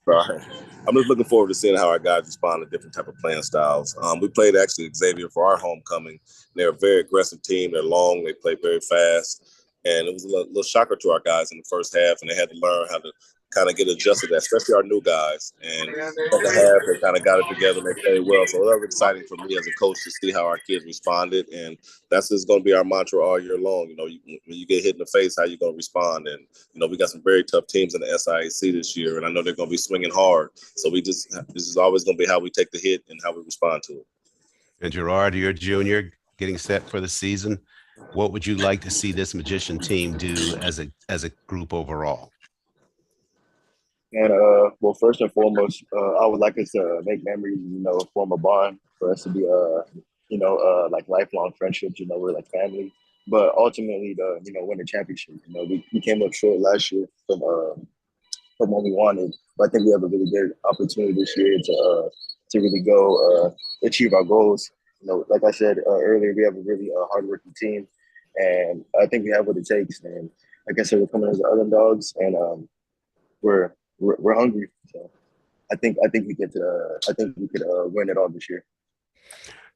Sorry. I'm just looking forward to seeing how our guys respond to different type of playing styles. We played actually Xavier for our homecoming. They're a very aggressive team. They're long. They play very fast. And it was a little shocker to our guys in the first half, and they had to learn how to kind of get adjusted to that, especially our new guys. And in the half, they kind of got it together and they played well. So it was exciting for me as a coach to see how our kids responded. And that's just going to be our mantra all year long. When you get hit in the face, how you going to respond? And, we got some very tough teams in the SIAC this year, and I know they're going to be swinging hard. So this is always going to be how we take the hit and how we respond to it. And Gerard, you're a junior getting set for the season. What would you like to see this Magician team do as a group overall? And well, first and foremost, I would like us to make memories, form a bond for us to be, like lifelong friendships. We're like family. But ultimately, win the championship. We came up short last year from what we wanted. But I think we have a really good opportunity this year to really go achieve our goals. Like I said earlier, we have a really hardworking team, and I think we have what it takes. And like I said, we're coming as the underdogs, and we're hungry. So I think we could win it all this year.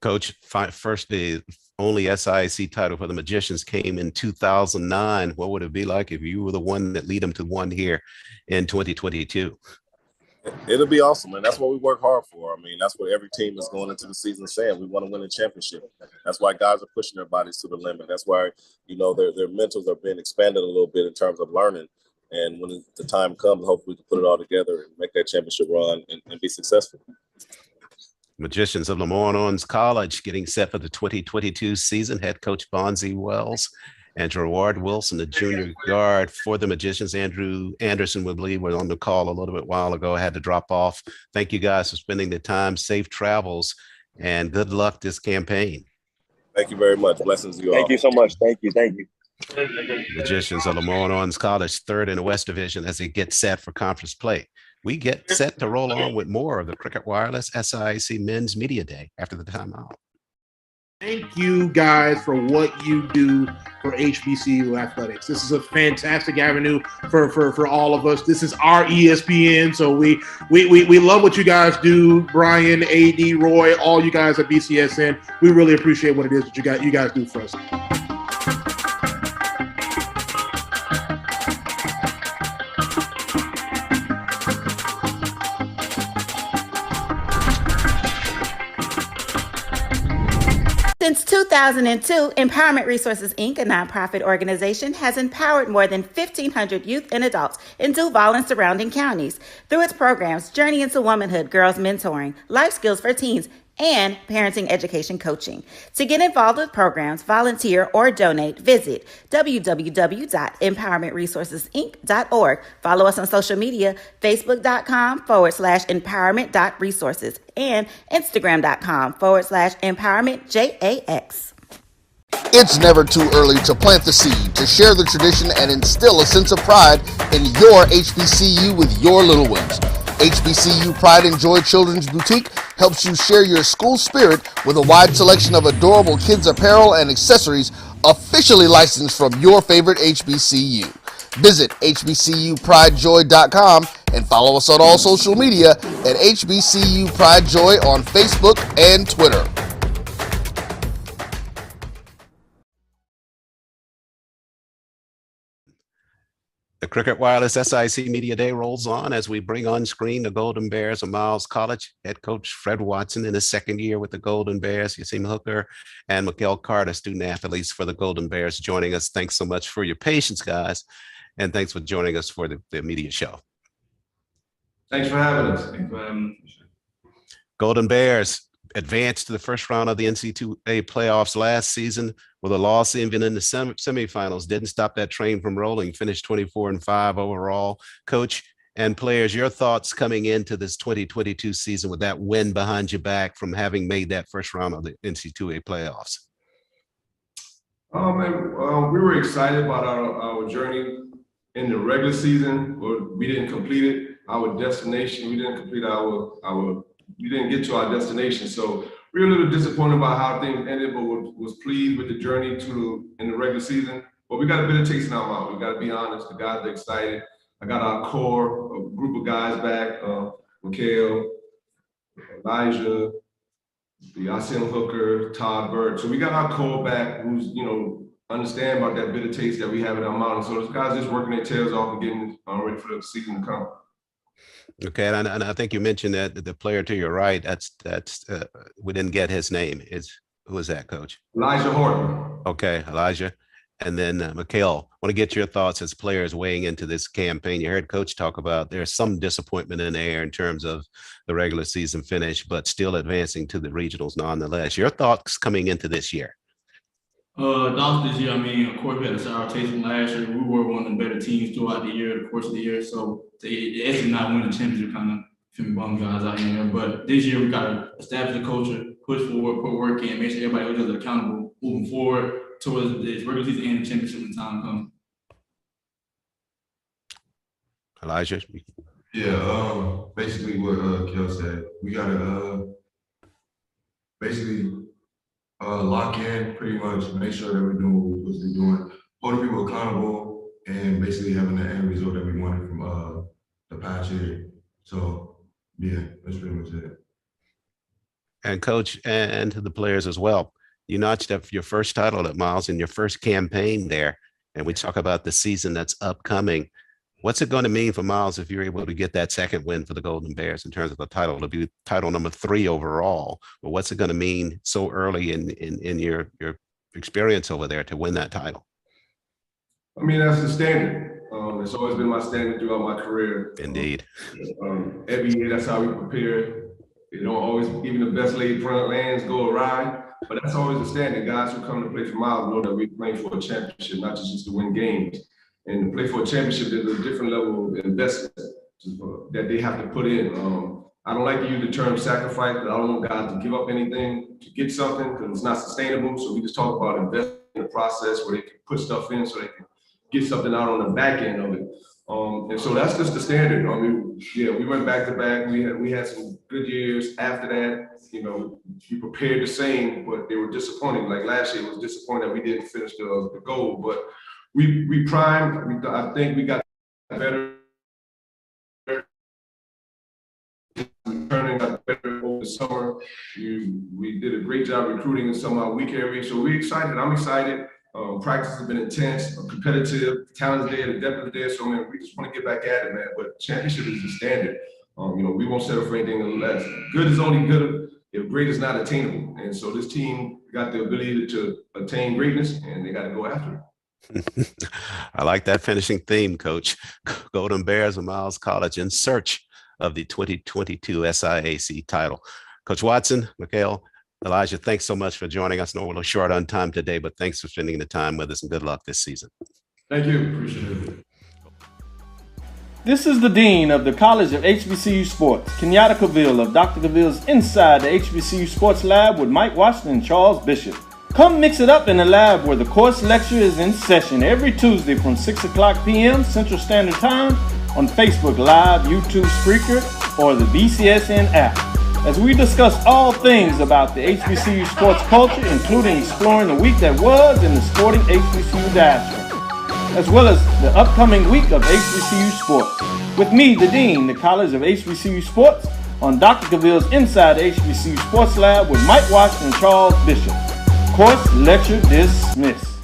Coach, first, the only SIAC title for the Magicians came in 2009. What would it be like if you were the one that lead them to one here in 2022? It'll be awesome, and that's what we work hard for. I mean, that's what every team is going into the season saying. We want to win a championship. That's why guys are pushing their bodies to the limit. That's why, their mentals are being expanded a little bit in terms of learning. And when the time comes, hopefully we can put it all together and make that championship run and be successful. Magicians of Lamar College getting set for the 2022 season. Head coach Bonzi Wells and Gerard Wilson, the junior guard for the Magicians. Andrew Anderson, we believe, was on the call a little bit while ago, had to drop off. Thank you guys for spending the time. Safe travels and good luck this campaign. Thank you very much. Blessings to you all. Thank you so much. Thank you. Magicians of Lamar College, third in the West Division as they get set for conference play. We get set to roll on with more of the Cricket Wireless SIAC Men's Media Day after the timeout. Thank you guys for what you do for HBCU athletics. This is a fantastic avenue for all of us. This is our ESPN, so we love what you guys do. Brian, AD, Roy, all you guys at BCSN. We really appreciate what it is that you guys do for us. Since 2002, Empowerment Resources, Inc., a nonprofit organization, has empowered more than 1,500 youth and adults in Duval and surrounding counties through its programs Journey into Womanhood, Girls Mentoring, Life Skills for Teens, and parenting education coaching. To get involved with programs, volunteer, or donate, visit www.empowermentresourcesinc.org. Follow us on social media, facebook.com/empowerment.resources and instagram.com/empowermentjax. It's never too early to plant the seed, to share the tradition, and instill a sense of pride in your HBCU with your little ones. HBCU Pride and Joy Children's Boutique helps you share your school spirit with a wide selection of adorable kids apparel and accessories officially licensed from your favorite HBCU. Visit hbcupridejoy.com and follow us on all social media at HBCU Pride Joy on Facebook and Twitter. The Cricket Wireless SIAC Media Day rolls on as we bring on screen the Golden Bears of Miles College. Head coach Fred Watson in his second year with the Golden Bears. Yasim Hooker and Miguel Carter, student athletes for the Golden Bears, joining us. Thanks so much for your patience, guys. And thanks for joining us for the media show. Thanks for having us. Golden Bears advanced to the first round of the NCAA playoffs last season with a loss even in the semifinals. Didn't stop that train from rolling, finished 24-5 overall. Coach and players, your thoughts coming into this 2022 season with that win behind your back from having made that first round of the NCAA playoffs? We were excited about our journey in the regular season. We didn't complete it. Our destination, we didn't complete we didn't get to our destination. So we were a little disappointed about how things ended, but was pleased with the journey in the regular season. But we got a bit of taste in our mouth. We got to be honest. The guys are excited. I got our core, a group of guys back, Mikhail, Elijah, Yasim Hooker, Todd Bird. So we got our core back who's, understand about that bitter taste that we have in our mouth. So those guys just working their tails off and getting ready for the season to come. Okay, and I think you mentioned that the player to your right, that's we didn't get his name. Who is that, Coach? Elijah Horton. Okay, Elijah. And then Mikhail, I want to get your thoughts as players weighing into this campaign. You heard Coach talk about there's some disappointment in the air in terms of the regular season finish, but still advancing to the regionals nonetheless. Your thoughts coming into this year? Dogs this year, I mean, of course, we had a sour taste from last year. We were one of the better teams throughout the course of the year. So to actually not win the championship kind of feel me bum guys out here. But this year we got to establish the culture, push forward, put work in, make sure everybody holds each other accountable moving forward towards the regular season and the championship when time comes. Elijah? Yeah, basically what Kel said. We gotta basically lock in pretty much, make sure that we're doing what we're supposed to be doing, holding people accountable, and basically having the end result that we wanted from the past year. So yeah, that's pretty much it. And coach, and to the players as well. You notched up your first title at Miles in your first campaign there. And we talk about the season that's upcoming. What's it going to mean for Miles if you're able to get that second win for the Golden Bears in terms of the title? It'll be title number 3 overall. But what's it going to mean so early in your experience over there to win that title? I mean, that's the standard. It's always been my standard throughout my career. Indeed. Every year, that's how we prepare. You know, always, even the best laid plans go awry. But that's always the standard. Guys who come to play for Miles know that we're playing for a championship, not just to win games. And to play for a championship, there's a different level of investment that they have to put in. I don't like to use the term sacrifice, but I don't want guys to give up anything to get something because it's not sustainable. So we just talk about investing in the process where they can put stuff in so they can get something out on the back end of it. And so that's just the standard. I mean, yeah, we went back to back. We had some good years after that. You know, we prepared the same, but they were disappointing. Like last year, it was disappointing that we didn't finish the goal. But we primed. I think we got better. Turning out better over the summer. We did a great job recruiting in some of our weak areas. So we're excited. I'm excited. Practice has been intense, competitive, talent's there, the depth is there. So, man, we just want to get back at it, man. But championship is the standard. You know, we won't settle for anything less. Good is only good if great is not attainable. And so this team got the ability to attain greatness, and they got to go after it. I like that finishing theme, Coach. Golden Bears of Miles College in search of the 2022 SIAC title. Coach Watson, Mikhail, Elijah, thanks so much for joining us. I know we're a little short on time today, but thanks for spending the time with us and good luck this season. Thank you. Appreciate it. This is the Dean of the College of HBCU Sports, Kenyatta Cavill of Dr. Cavill's Inside the HBCU Sports Lab with Mike Washington and Charles Bishop. Come mix it up in the lab where the course lecture is in session every Tuesday from 6 o'clock p.m. Central Standard Time on Facebook Live, YouTube Spreaker, or the BCSN app, as we discuss all things about the HBCU sports culture, including exploring the week that was in the sporting HBCU diaspora, as well as the upcoming week of HBCU sports. With me, the Dean, the College of HBCU Sports, on Dr. Cavill's Inside the HBCU Sports Lab with Mike Washington and Charles Bishop. Course lecture dismissed.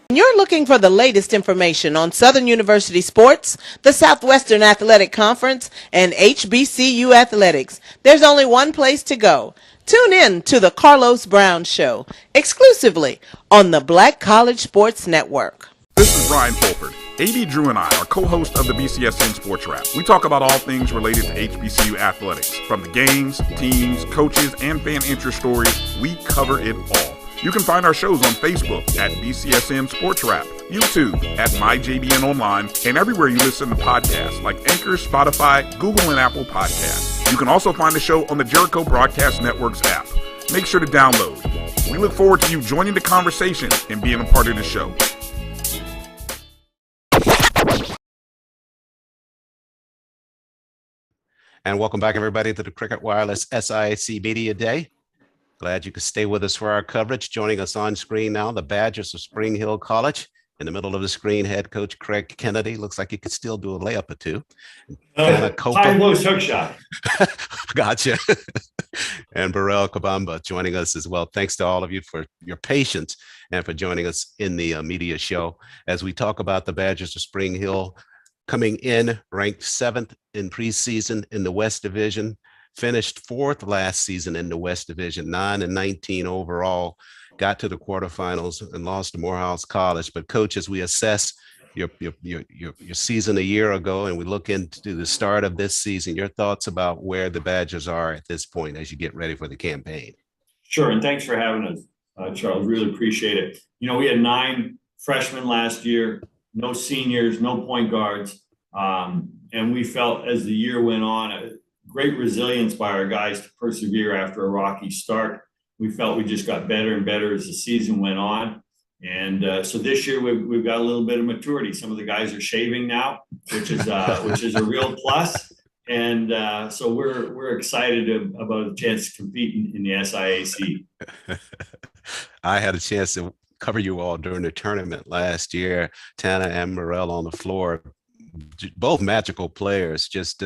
When you're looking for the latest information on Southern University sports, the Southwestern Athletic Conference, and HBCU athletics, there's only one place to go. Tune in to the Carlos Brown Show, exclusively on the Black College Sports Network. This is Brian Fulford. AD Drew and I are co-hosts of the BCSN Sports Wrap. We talk about all things related to HBCU athletics. From the games, teams, coaches, and fan interest stories, we cover it all. You can find our shows on Facebook at BCSN Sports Wrap, YouTube at MyJBN Online, and everywhere you listen to podcasts like Anchor, Spotify, Google, and Apple Podcasts. You can also find the show on the Jericho Broadcast Network's app. Make sure to download. We look forward to you joining the conversation and being a part of the show. And welcome back, everybody, to the Cricket Wireless SIAC Media Day. Glad you could stay with us for our coverage. Joining us on screen now, the Badgers of Spring Hill College. In the middle of the screen, head coach Craig Kennedy. Looks like he could still do a layup or two. High and low hook shot. Gotcha. And Burrell Kabamba joining us as well. Thanks to all of you for your patience and for joining us in the media show as we talk about the Badgers of Spring Hill coming in ranked 7th in preseason in the West Division. Finished 4th last season in the West Division, 9-19 overall, got to the quarterfinals and lost to Morehouse College. But coach, as we assess your season a year ago and we look into the start of this season, your thoughts about where the Badgers are at this point as you get ready for the campaign. Sure, and thanks for having us. Charles. Really appreciate it. You know, we had 9 freshmen last year, no seniors, no point guards. And we felt as the year went on, a great resilience by our guys to persevere after a rocky start. We felt we just got better and better as the season went on. And so this year we've got a little bit of maturity. Some of the guys are shaving now, which is a real plus. And so we're excited about a chance to compete in the SIAC. I had a chance to cover you all during the tournament last year. Tana and Morel on the floor, both magical players, just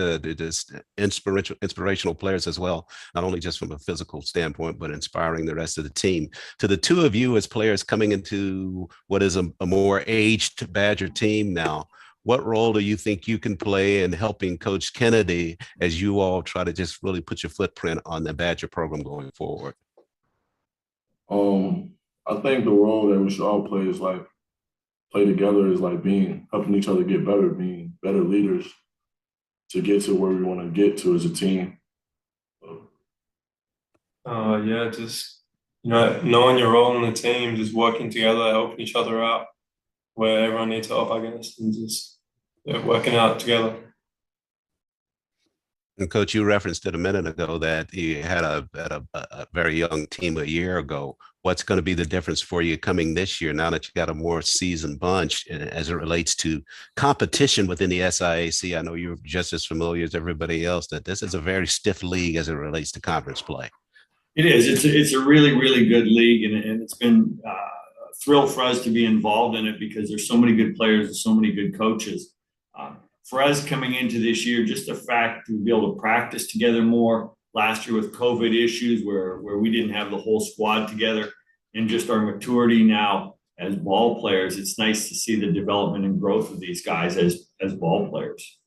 inspirational players as well, not only just from a physical standpoint, but inspiring the rest of the team. To the two of you as players coming into what is a more aged Badger team now, what role do you think you can play in helping Coach Kennedy as you all try to just really put your footprint on the Badger program going forward? I think the role that we should all play is like play together, is like helping each other get better, being better leaders to get to where we want to get to as a team. Yeah, just knowing your role in the team, just working together, helping each other out where everyone needs help, I guess, and just working out together. And Coach, you referenced it a minute ago that you had a very young team a year ago. What's going to be the difference for you coming this year now that you got a more seasoned bunch as it relates to competition within the SIAC? I know you're just as familiar as everybody else that this is a very stiff league as it relates to conference play. It is. It's a really, really good league, and it's been a thrill for us to be involved in it because there's so many good players and so many good coaches. For us coming into this year, just the fact to be able to practice together more. Last year with COVID issues where we didn't have the whole squad together, and just our maturity now as ball players, it's nice to see the development and growth of these guys as ball players.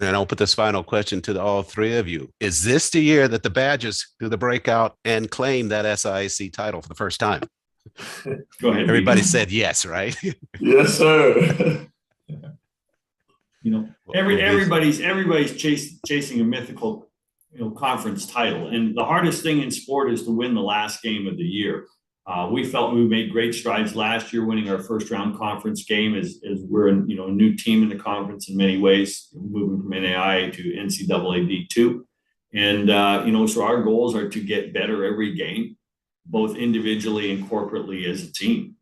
And I'll put this final question to all three of you. Is this the year that the Badgers do the breakout and claim that SIAC title for the first time? Go ahead. Everybody said yes, right? Yes, sir. Everybody's chasing a mythical conference title. And the hardest thing in sport is to win the last game of the year. We felt we made great strides last year, winning our first round conference game as we're a new team in the conference in many ways, moving from NAIA to NCAA D2. And, so our goals are to get better every game, both individually and corporately as a team.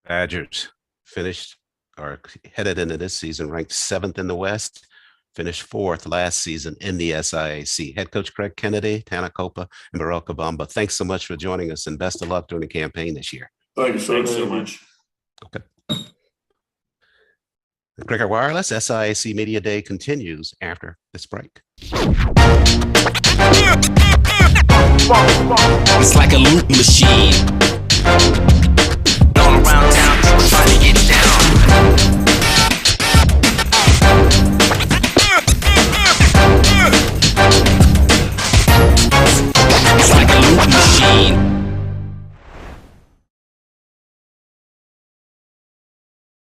Badgers headed into this season ranked 7th in the West. Finished 4th last season in the SIAC. Head coach Craig Kennedy, Tana Copa, and Barel Kabamba, thanks so much for joining us and best of luck during the campaign this year. Thanks so much. Okay. The Cricket Wireless SIAC Media Day continues after this break. It's like a loot machine. All around town, people trying to get down. It's like a loot machine.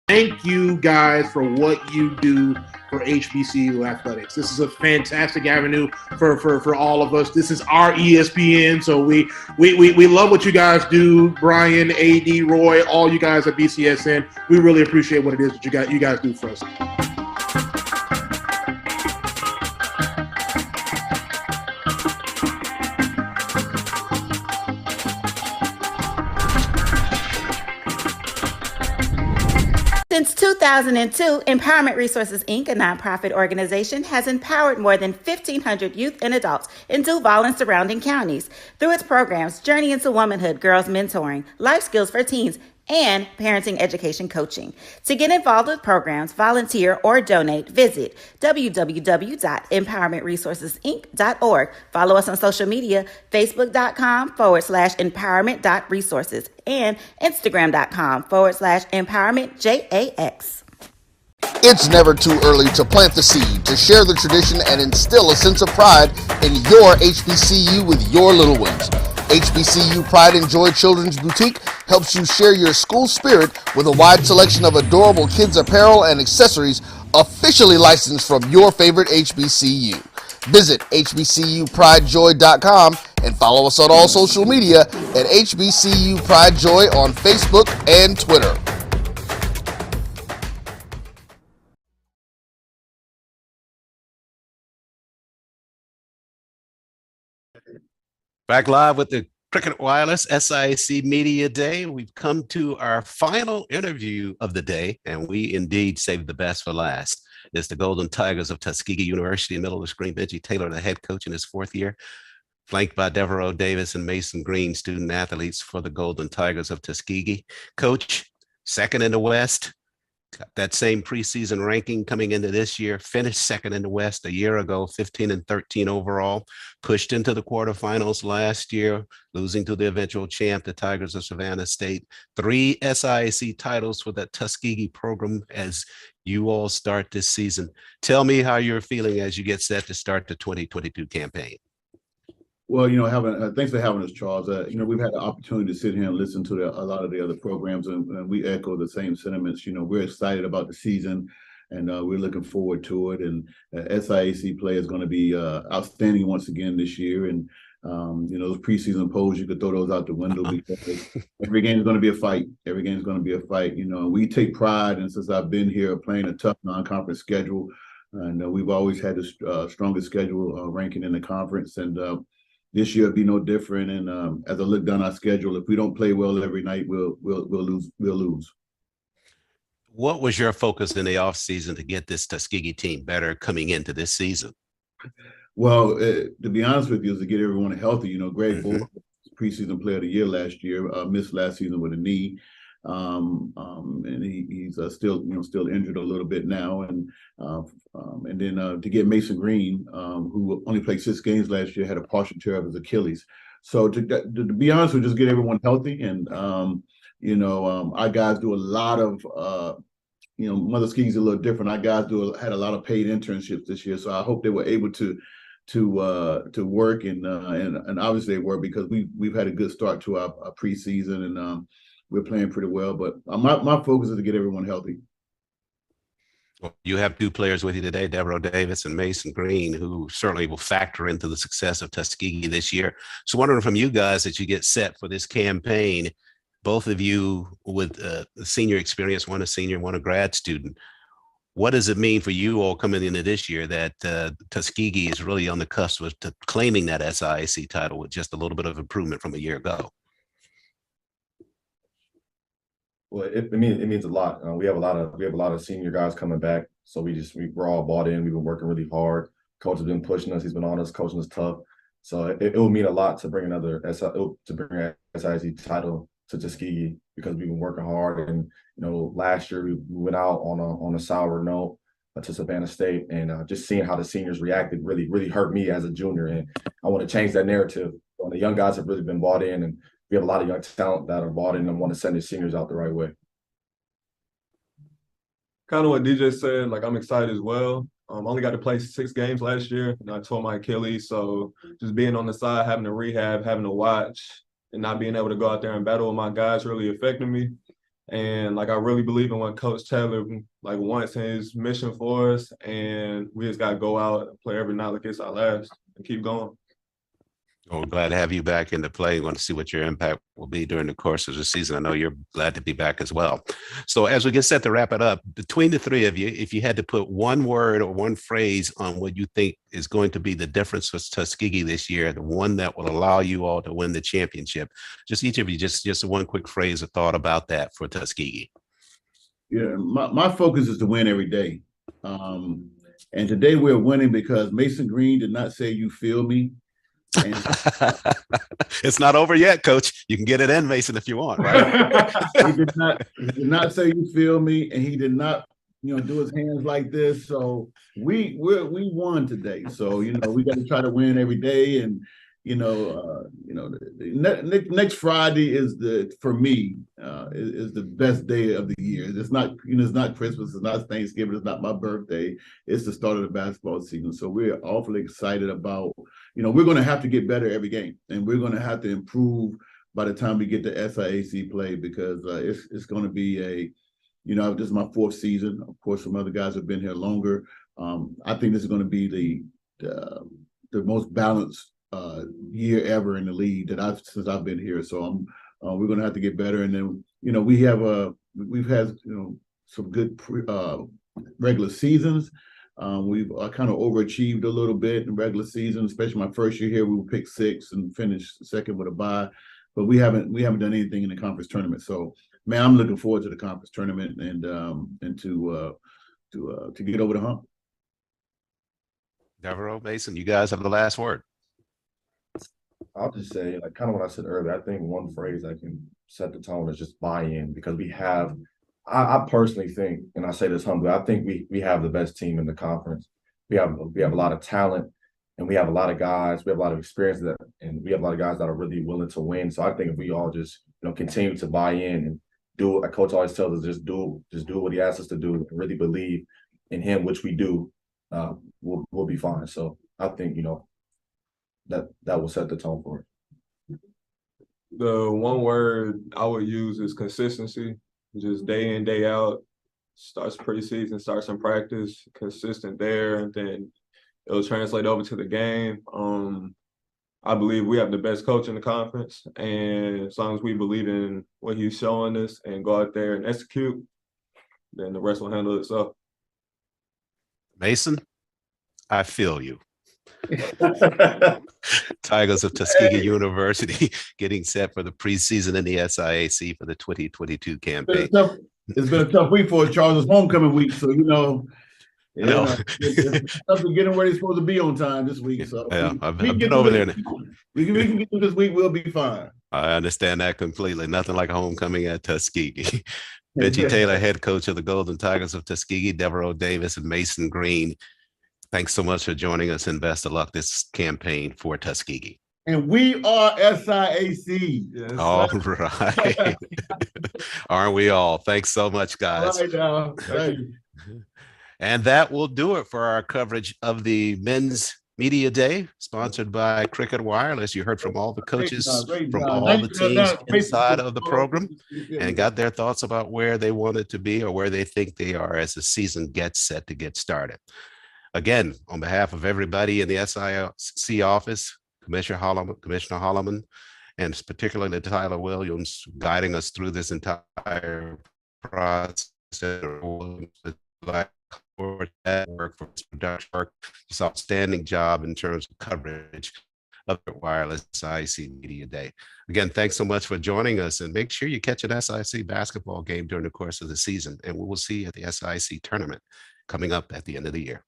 Thank you guys for what you do for HBCU athletics. This is a fantastic avenue for all of us. This is our ESPN, so we love what you guys do. Brian, AD, Roy, all you guys at BCSN. We really appreciate what it is that you guys do for us. Since 2002, Empowerment Resources, Inc., a nonprofit organization, has empowered more than 1,500 youth and adults in Duval and surrounding counties through its programs Journey into Womanhood, Girls Mentoring, Life Skills for Teens, and Parenting Education Coaching. To get involved with programs, volunteer, or donate, visit www.empowermentresourcesinc.org. Follow us on social media, facebook.com/empowerment.resources and instagram.com/empowermentjax. It's never too early to plant the seed, to share the tradition, and instill a sense of pride in your HBCU with your little ones. HBCU Pride and Joy Children's Boutique helps you share your school spirit with a wide selection of adorable kids apparel and accessories officially licensed from your favorite HBCU. Visit hbcupridejoy.com and follow us on all social media at HBCU Pride Joy on Facebook and Twitter. Back live with the Cricket Wireless SIAC Media Day. We've come to our final interview of the day, and we indeed saved the best for last. It's the Golden Tigers of Tuskegee University. Middle of the screen, Benji Taylor, the head coach in his fourth year, flanked by Devereaux Davis and Mason Green, student athletes for the Golden Tigers of Tuskegee. Coach, second in the West. Got that same preseason ranking coming into this year, finished second in the West a year ago, 15-13 overall, pushed into the quarterfinals last year, losing to the eventual champ, the Tigers of Savannah State. 3 SIAC titles for that Tuskegee program as you all start this season. Tell me how you're feeling as you get set to start the 2022 campaign. Well, thanks for having us, Charles. We've had the opportunity to sit here and listen to a lot of the other programs, and we echo the same sentiments. We're excited about the season, and we're looking forward to it. And SIAC play is going to be outstanding once again this year. And those preseason polls, you could throw those out the window because every game is going to be a fight. Every game is going to be a fight. And we take pride, and since I've been here, playing a tough non-conference schedule, and we've always had the strongest schedule ranking in the conference, and this year it'll be no different. And as I look down our schedule, if we don't play well every night, we'll lose. We'll lose. What was your focus in the offseason to get this Tuskegee team better coming into this season? Well, to be honest with you, is to get everyone healthy. Greg Ford, preseason player of the year last year, missed last season with a knee. And he's still injured a little bit now, and then to get Mason Green, who only played 6 games last year, had a partial tear of his Achilles. So to be honest, we just get everyone healthy, and our guys do a lot of Mother Ski's a little different. Our guys had a lot of paid internships this year, so I hope they were able to work, and obviously they were, because we've had a good start to our preseason, and we're playing pretty well, but my focus is to get everyone healthy. Well, you have 2 players with you today, Devereaux Davis and Mason Green, who certainly will factor into the success of Tuskegee this year. So wondering from you guys, as you get set for this campaign, both of you with senior experience, one a senior, one a grad student, what does it mean for you all coming into this year that Tuskegee is really on the cusp of claiming that SIAC title with just a little bit of improvement from a year ago? Well, it means a lot. We have a lot of senior guys coming back, so we're all bought in. We've been working really hard. Coach has been pushing us. He's been on us, coaching us tough. So it will mean a lot to bring an SIAC title to Tuskegee, because we've been working hard. And last year we went out on a sour note to Savannah State, and just seeing how the seniors reacted really hurt me as a junior. And I want to change that narrative. The young guys have really been bought in, and we have a lot of young talent that are bought in and want to send their seniors out the right way. Kind of what DJ said, I'm excited as well. I only got to play 6 games last year, and I tore my Achilles. So just being on the side, having to rehab, having to watch, and not being able to go out there and battle with my guys really affected me. And I really believe in what Coach Taylor wants in his mission for us, and we just got to go out and play every night like it's our last and keep going. Well, we're glad to have you back into play. We want to see what your impact will be during the course of the season. I know you're glad to be back as well. So as we get set to wrap it up, between the 3 of you, if you had to put one word or one phrase on what you think is going to be the difference with Tuskegee this year, the one that will allow you all to win the championship, just each of you, just one quick phrase or thought about that for Tuskegee. Yeah, my focus is to win every day. And today we're winning because Mason Green did not say, "You feel me?" It's not over yet, Coach. You can get it in, Mason, if you want, right? He did not say, "You feel me," and he did not, do his hands like this. So we won today. So we got to try to win every day, and next Friday is for me is the best day of the year. It's not it's not Christmas, it's not Thanksgiving, it's not my birthday. It's the start of the basketball season. So we're awfully excited about. We're going to have to get better every game, and we're going to have to improve by the time we get to SIAC play, because it's going to be this is my 4th season. Of course, some other guys have been here longer. I think this is going to be most balanced year ever in the league since I've been here. So we're going to have to get better. And then we've had some good regular seasons. We've kind of overachieved a little bit in regular season, especially my first year here. We were picked 6th and finished second with a bye, but we haven't done anything in the conference tournament. So, man, I'm looking forward to the conference tournament and to get over the hump. Devereaux, Mason, you guys have the last word. I'll just say, like kind of what I said earlier, I think one phrase that can set the tone is just buy-in, because we have, I personally think, and I say this humbly, I think we have the best team in the conference. We have a lot of talent, and we have a lot of guys, we have a lot of experience, and we have a lot of guys that are really willing to win. So I think if we all just continue to buy in and do what Coach always tells us, just do what he asks us to do, and really believe in him, which we do, we'll be fine. So I think that will set the tone for it. The one word I would use is consistency. Just day in, day out. Starts preseason, starts in practice, consistent there, and then it'll translate over to the game. I believe we have the best coach in the conference, and as long as we believe in what he's showing us and go out there and execute, then the rest will handle itself. Mason, I feel you. Tigers of Tuskegee University getting set for the preseason in the SIAC for the 2022 campaign. It's been a tough week for Charles. It's homecoming week, so it's tough to get them where they're supposed to be on time this week. So I've been over there. We can get through this week. We'll be fine. I understand that completely. Nothing like a homecoming at Tuskegee. Benji Taylor, head coach of the Golden Tigers of Tuskegee, Devereaux Davis, and Mason Green. Thanks so much for joining us, and best of luck this campaign for Tuskegee. And we are SIAC. Yes, all right. Aren't we all? Thanks so much, guys. All right, now. Thank you. And that will do it for our coverage of the Men's Media Day, sponsored by Cricket Wireless. You heard from all the coaches from all the teams inside of the program and got their thoughts about where they wanted to be or where they think they are as the season gets set to get started. Again, on behalf of everybody in the SIAC office, Commissioner Holloman, and particularly Tyler Williams, guiding us through this entire process. For that work, for production work, just outstanding job in terms of coverage of the Wireless SIAC Media Day. Again, thanks so much for joining us, and make sure you catch an SIAC basketball game during the course of the season, and we will see you at the SIAC tournament coming up at the end of the year.